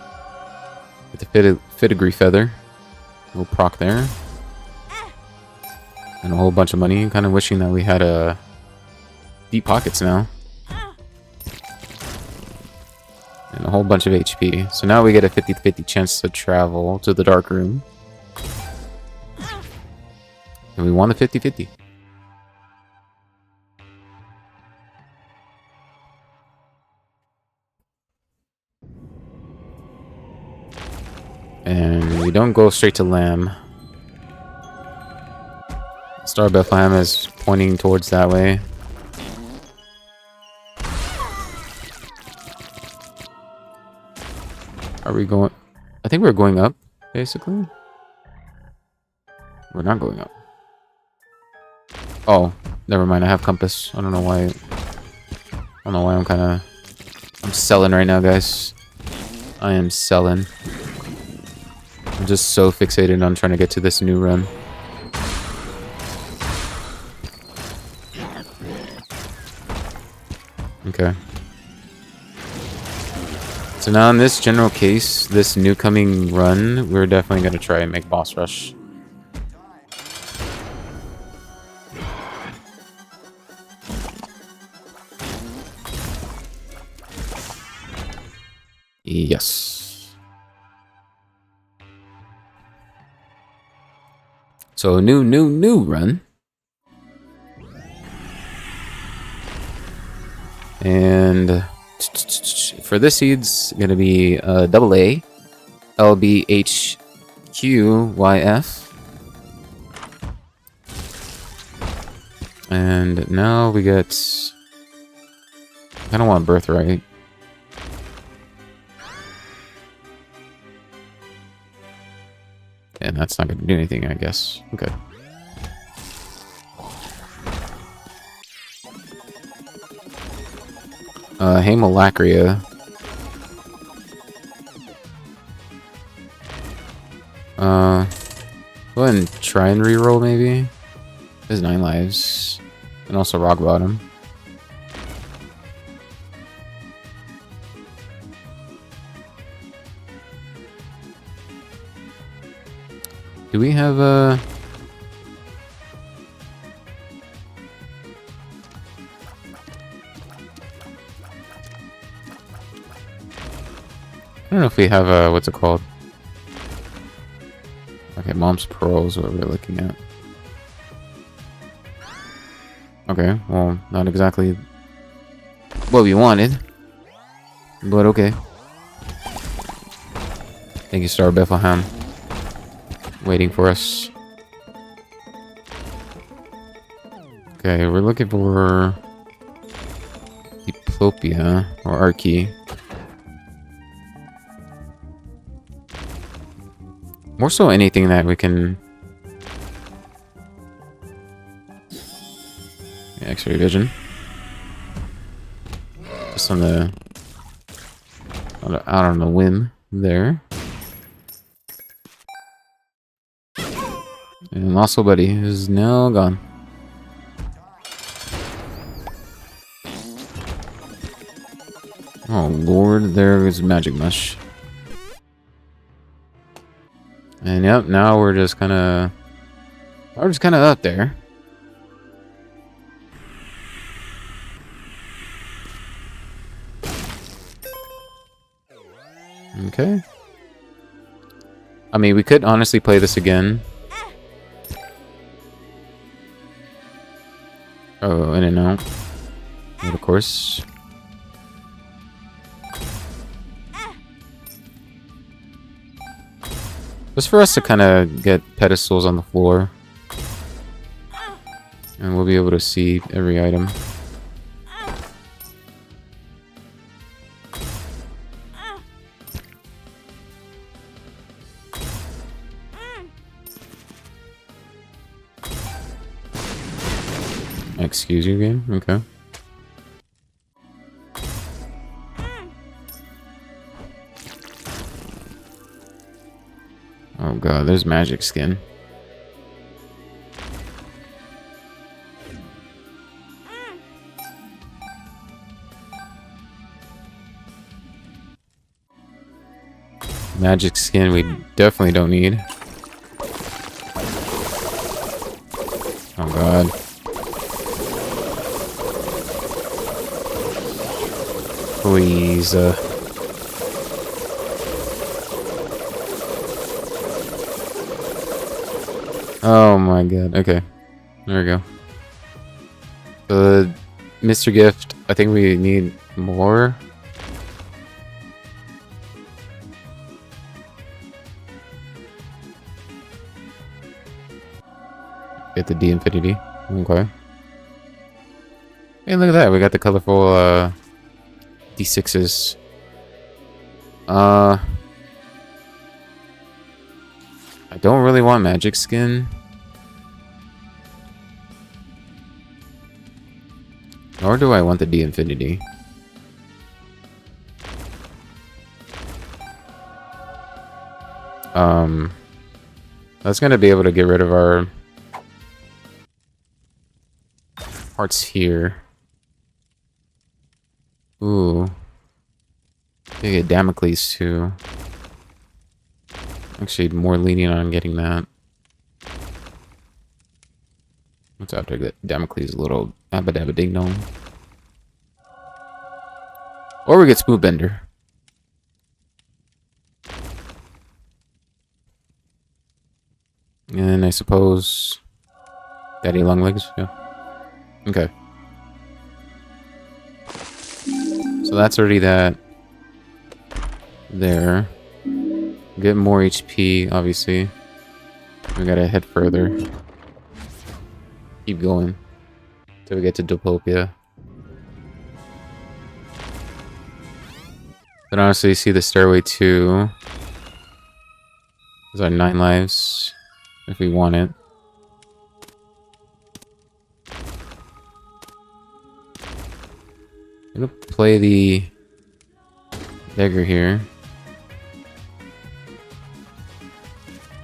filigree feather, a little proc there, and a whole bunch of money. Kind of wishing that we had deep pockets now, and a whole bunch of HP. So now we get a 50-50 chance to travel to the dark room. And we won the 50-50. And we don't go straight to Lamb. Star of Bethlehem is pointing towards that way. Are we going... I think we're going up, basically. We're not going up. Oh, never mind. I have compass. I don't know why. I'm selling right now, guys. I am selling. I'm just so fixated on trying to get to this new run. Okay. So now in this general case, this new coming run, we're definitely going to try and make boss rush. Yes. So new run. And for this seed's gonna be double A, LBHQYF. And now we get... I don't want Birthright. And that's not going to do anything, I guess. Okay. Haemolacria. Go ahead and try and reroll, maybe. There's 9 lives. And also Rock Bottom. Do we have a... I don't know if we have a... What's it called? Okay, Mom's Pearl is what we're looking at. Okay, well, not exactly what we wanted. But okay. Thank you, Star of Bethlehem. Waiting for us. Okay, we're looking for Diplopia or Archie. More so anything that we can... X-ray vision. Just on the out on a whim there. And Muscle Buddy is now gone. Oh lord, there is Magic Mush. And yep, now we're just kind of up there. Okay. I mean, we could honestly play this again. Oh, in and out. And of course. Just for us to kind of get pedestals on the floor. And we'll be able to see every item. Excuse you, game? Okay. Oh god, there's Magic Skin. Magic Skin we definitely don't need. Oh god. Please, oh my god, okay. There we go. Mr. Gift, I think we need more. Get the D Infinity. Okay. Hey, look at that. We got the colorful, D6s. I don't really want Magic Skin. Nor do I want the D Infinity. That's gonna be able to get rid of our parts here. Ooh. They get Damocles too. Actually, more lenient on getting that. What's after that? Damocles, little abba dabba ding dong. Or we get Smoothbender. And I suppose Daddy Longlegs, yeah. Okay. So that's already that. There. Get more HP, obviously. We gotta head further. Keep going. Till we get to Diplopia. But honestly, see the stairway to... Those are 9 lives. If we want it. I'm gonna play the beggar here.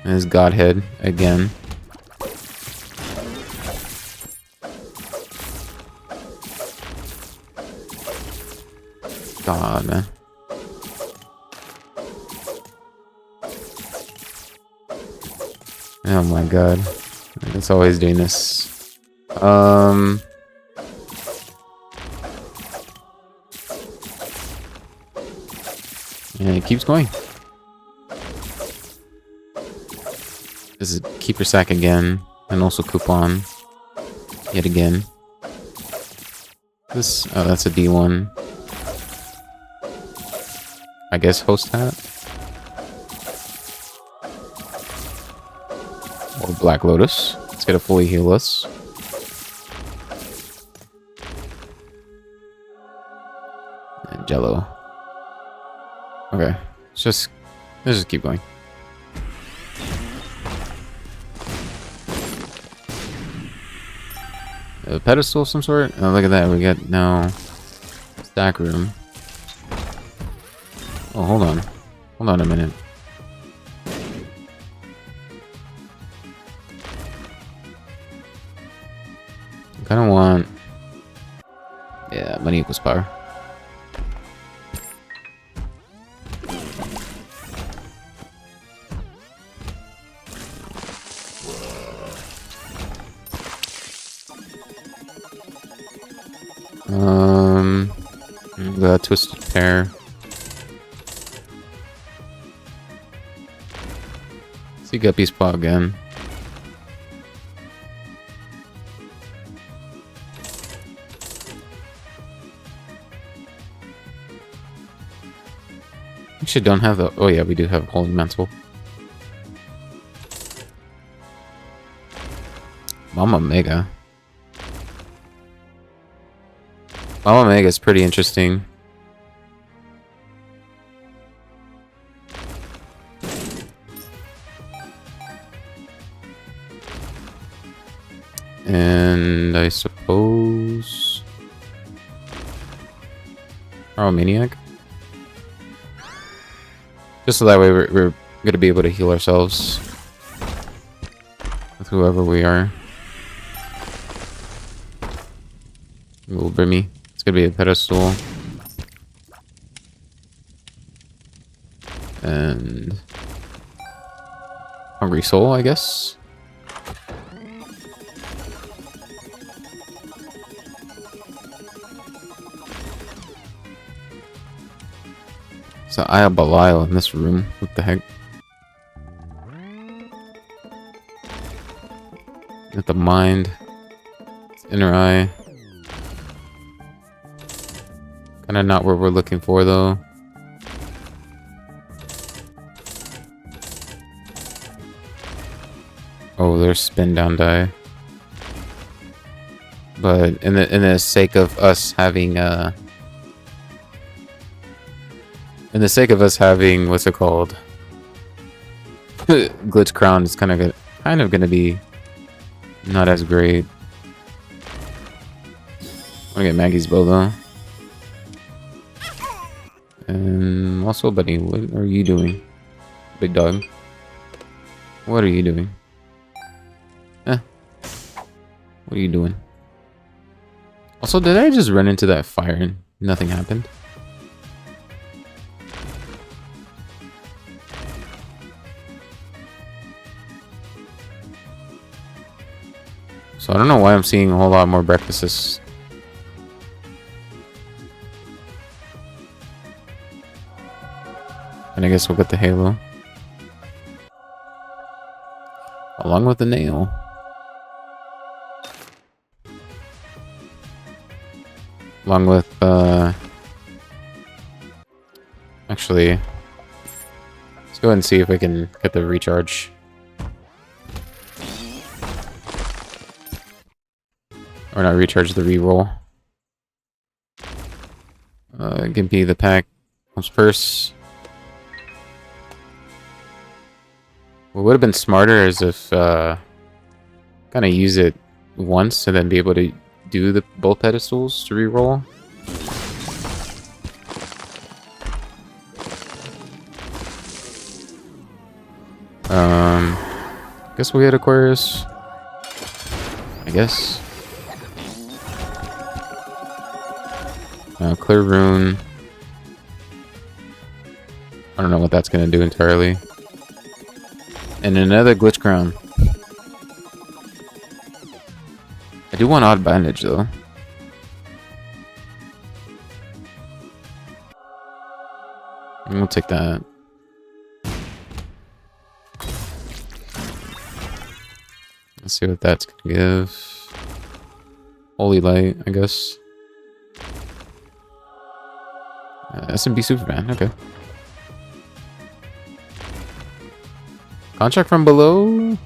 And his Godhead again. God, man. Oh my god. It's always doing this. And it keeps going. This is Keeper Sack again. And also Coupon. Yet again. This, oh, that's a D1. I guess Host Hat? Or Black Lotus. Let's get a fully heal us. And Jello. Okay. Let's just keep going. A pedestal of some sort? Oh, look at that. We got no Stack room. Oh, hold on. Hold on a minute. I kind of want... Yeah, money equals power. The twisted pair. See Guppy's paw again. Actually, don't have the. Oh yeah, we do have Holy Mantle. Mama Mega. Mama Mega is pretty interesting. And I suppose... Maniac. Just so that way we're gonna be able to heal ourselves. With whoever we are. Little Brimmy. It's gonna be a pedestal. And... Hungry Soul, I guess. So I have Belial in this room. What the heck? At the mind. Inner eye. Kinda not what we're looking for though. Oh, there's spin down die. But in the sake of us having in the sake of us having, what's it called? Glitch Crown is kind of gonna be not as great. I'm gonna get Maggie's bow though. And also, buddy, what are you doing? Big dog. What are you doing? What are you doing? Also, did I just run into that fire and nothing happened? So I don't know why I'm seeing a whole lot more breakfasts. And I guess we'll get the halo. Along with the nail. Along with, actually, let's go ahead and see if we can get the recharge. Or not recharge, the reroll. Gimpy the pack. Comes purse. What would have been smarter is if, kind of use it once and then be able to do the both pedestals to reroll. Guess we had Aquarius. I guess. Clear Rune. I don't know what that's gonna do entirely. And another Glitch Crown. I do want Odd Bandage though. And we'll take that. Let's see what that's gonna give. Holy Light, I guess. SMB Superman, okay. Contract from below?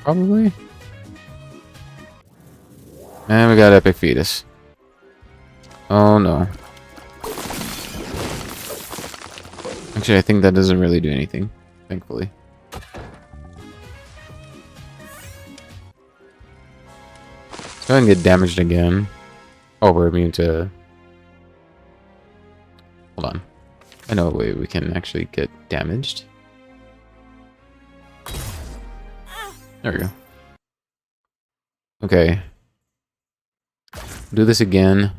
Probably. And we got Epic Fetus. Oh no. Actually, I think that doesn't really do anything, thankfully. Let's go ahead and get damaged again. Oh, we're immune to... Hold on. I know a way we can actually get damaged. There we go. Okay. Do this again.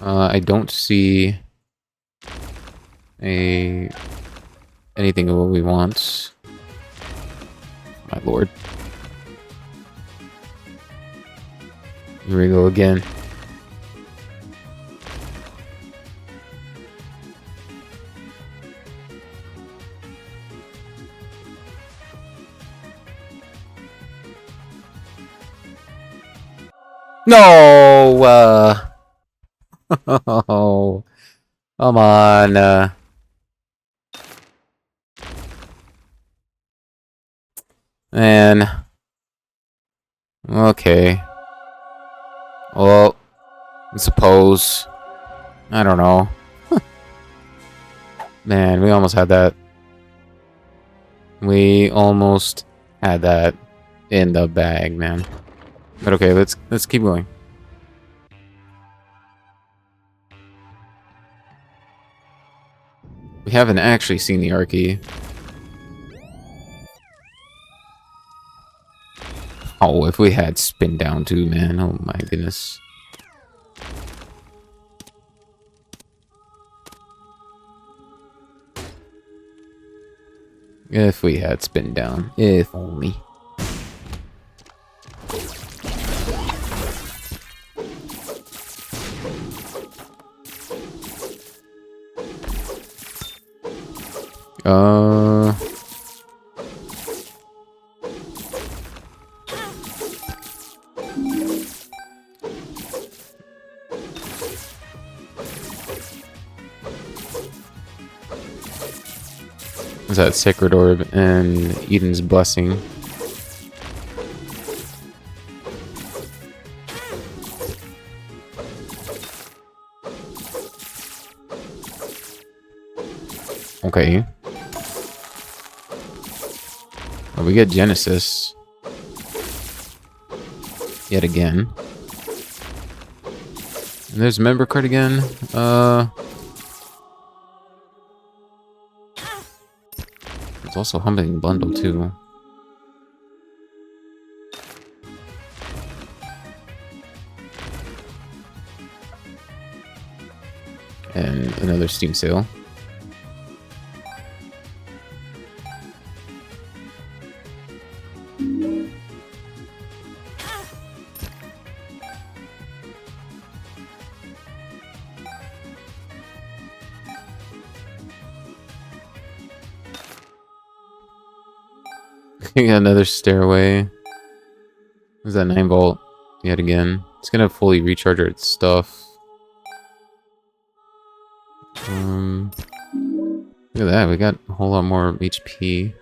I don't see anything of what we want. My lord. Here we go again. No! Oh, come on. Man. Okay. Well, I suppose. I don't know. Man, we almost had that. We almost had that in the bag, man. But okay, let's keep going. We haven't actually seen the Archie. Oh, if we had spin down too, man. Oh my goodness. If we had spin down. If only. Is that Sacred Orb and Eden's Blessing? Okay. Well, we get Genesis. Yet again. And there's member card again. It's also Humbling Bundle too. And another Steam sale. We got another stairway. There's that 9 volt yet again. It's gonna fully recharge our stuff. Look at that, we got a whole lot more HP.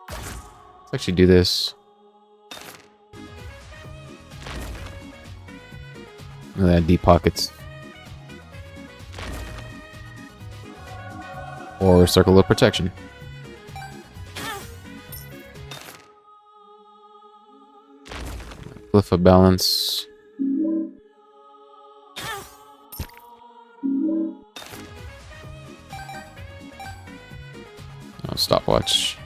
Let's actually do this. Look at that, deep pockets. Or circle of protection. Glyph of balance. Oh, stopwatch.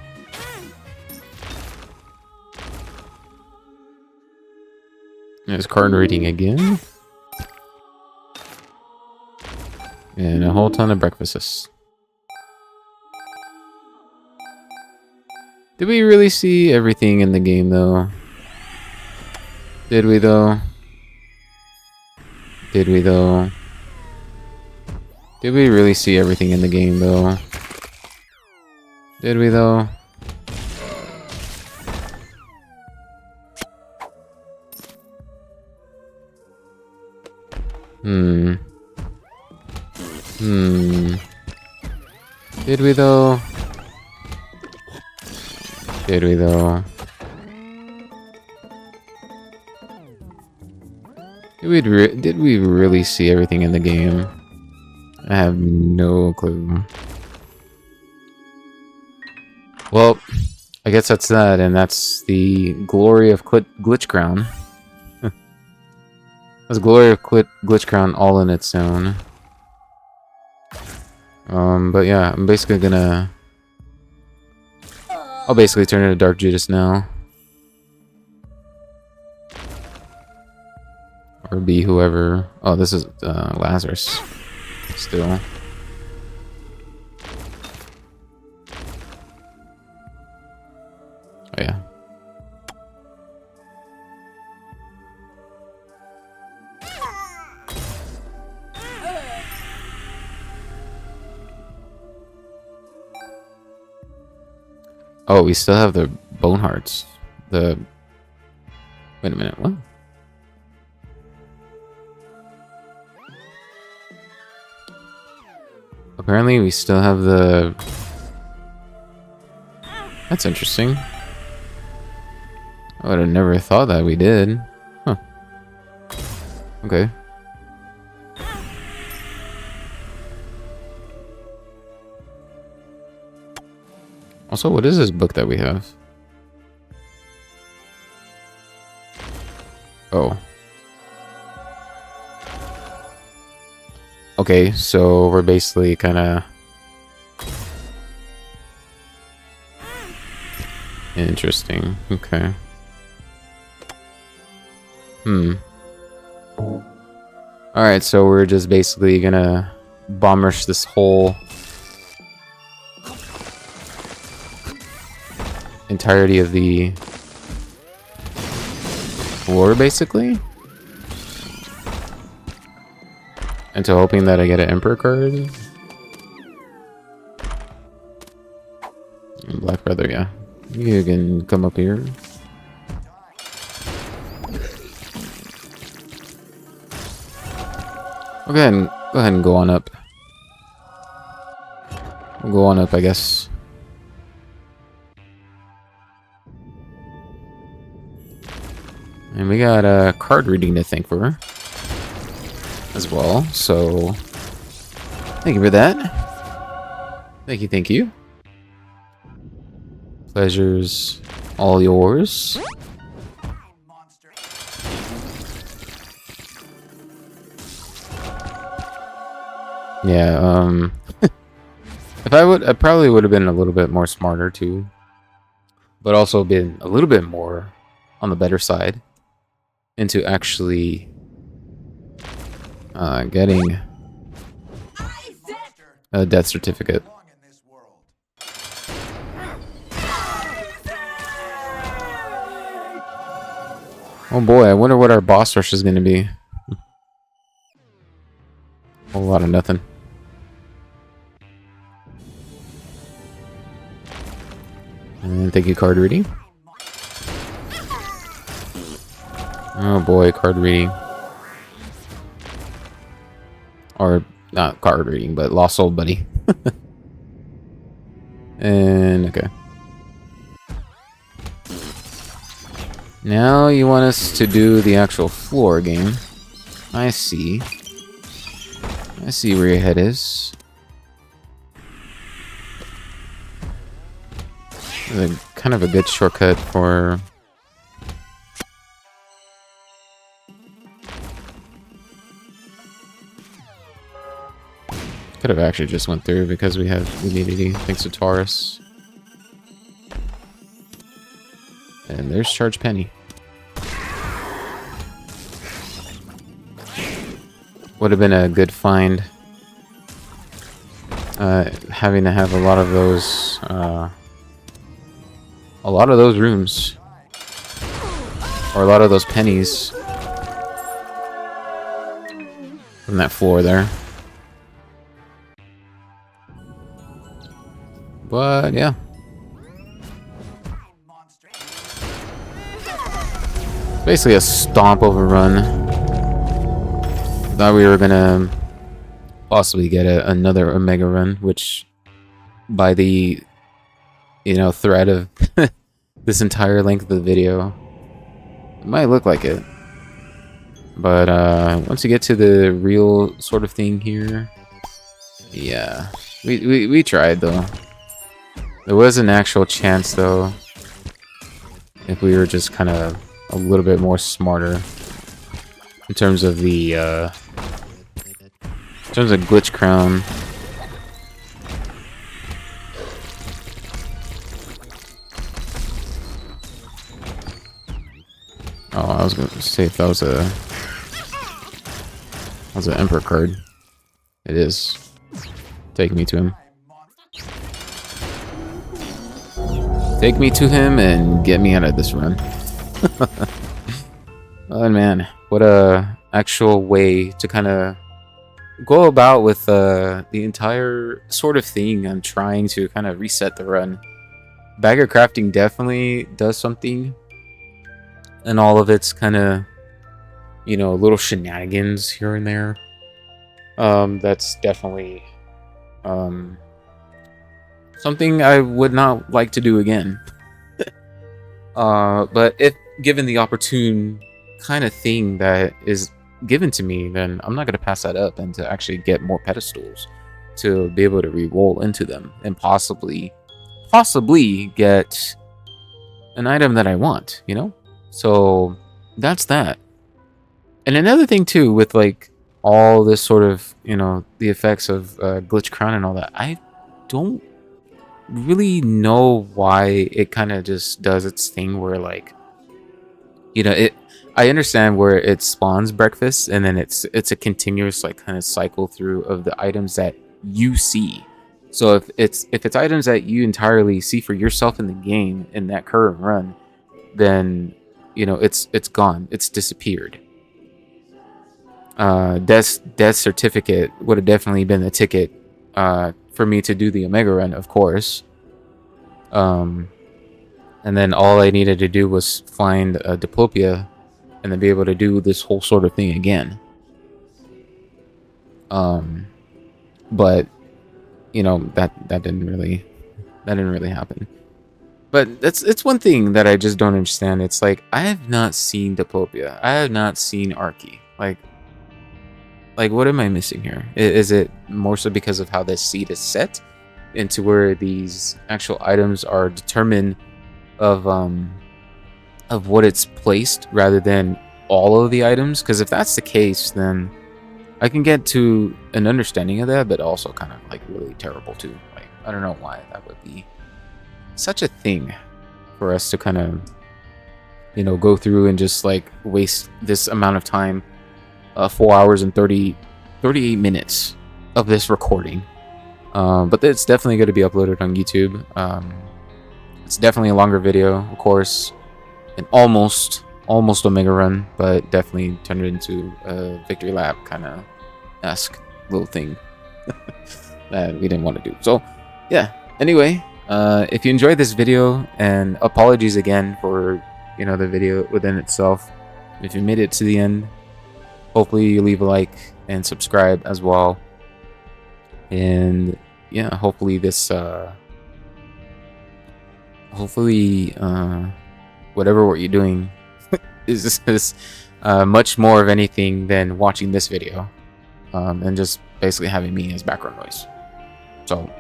There's card rating again. And a whole ton of breakfasts. Did we really see everything in the game though? Did we though? Did we though? Did we really see everything in the game though? Did we though? Did we though? Did we though? Did we really see everything in the game? I have no clue. Well, I guess that's that, and that's the glory of Glitch Crown. That's Glory of Glitch Crown all in its own. But yeah, I'm basically gonna... I'll basically turn into Dark Judas now. Or be whoever... Oh, this is Lazarus. Still. Oh yeah. Oh, we still have the Bone Hearts. Wait a minute, what? Apparently we still have the... That's interesting. I would have never thought that we did. Huh. Okay. Also, what is this book that we have? Oh. Okay, so we're basically kind of... Interesting. Okay. Alright, so we're just basically gonna bomb rush this whole entirety of the floor, basically, into hoping that I get an Emperor card. Black Brother, yeah. You can come up here. Go ahead and go on up. We'll go on up, I guess. And we got a card reading to thank for as well, so thank you for that. Thank you. Pleasure's all yours. Monster. Yeah, if I probably would have been a little bit more smarter too, but also been a little bit more on the better side into actually getting a death certificate. Belong in this world. Oh boy, I wonder what our boss rush is going to be. A whole lot of nothing. And thank you, card reading. Oh boy, card reading. Or not card reading, but Lost Soul Buddy. And okay. Now you want us to do the actual floor game. I see. I see where your head is. Kind of a good shortcut for... Could have actually just went through because we have immunity thanks to Taurus. And there's Charge Penny. Would have been a good find. Having to have a lot of those rooms. Or a lot of those pennies. From that floor there. But yeah. Monster. Basically a stomp overrun. Thought we were gonna possibly get another Omega run, which by the thread of this entire length of the video, it might look like it. But once you get to the real sort of thing here, yeah, we tried though. There was an actual chance though, if we were just kind of a little bit more smarter. in terms of the glitch crown. Oh, I was gonna say if that was an Emperor card. It is. Take me to him. Take me to him and get me out of this run. Oh man, what a actual way to kind of go about with the entire sort of thing. I'm trying to kind of reset the run. Bagger crafting definitely does something, and all of its kind of, you know, little shenanigans here and there. That's definitely something I would not like to do again. But if given the opportune kind of thing that is given to me, then I'm not going to pass that up, and to actually get more pedestals to be able to re-roll into them and possibly get an item that I want, you know? So that's that. And another thing too, with like all this sort of, you know, the effects of glitch crown and all that, I don't really know why it kind of just does its thing where, like, you know, I understand where it spawns breakfast, and then it's a continuous like kind of cycle through of the items that you see. So if it's items that you entirely see for yourself in the game in that current run, then, you know, it's gone, it's disappeared. Death certificate would have definitely been the ticket for me to do the Omega run, of course. And then all I needed to do was find Diplopia, and then be able to do this whole sort of thing again. But you know, that didn't really happen. But it's one thing that I just don't understand. It's like, I have not seen Diplopia. I have not seen Arky. Like, what am I missing here? Is it more so because of how this seed is set into where these actual items are determined of what it's placed rather than all of the items? Because if that's the case, then I can get to an understanding of that, but also kind of like really terrible too. Like, I don't know why that would be such a thing for us to kind of, you know, go through and just like waste this amount of time, 4 hours and 38 minutes of this recording. But it's definitely going to be uploaded on YouTube. It's definitely a longer video, of course, an almost Omega run, but definitely turned it into a victory lap kind of esque little thing that we didn't want to do. So yeah, anyway, if you enjoyed this video, and apologies again for, you know, the video within itself, if you made it to the end, hopefully you leave a like and subscribe as well. And yeah, hopefully this whatever what you're doing is much more of anything than watching this video, and just basically having me as background noise. So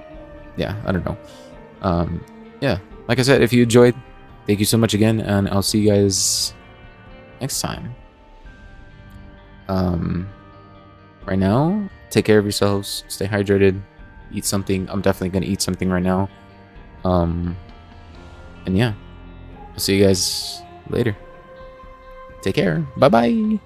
yeah, I don't know. Yeah, like I said, if you enjoyed, thank you so much again, and I'll see you guys next time. Right now, take care of yourselves, stay hydrated, eat something. I'm definitely gonna eat something right now. And yeah, I'll see you guys later. Take care. Bye bye.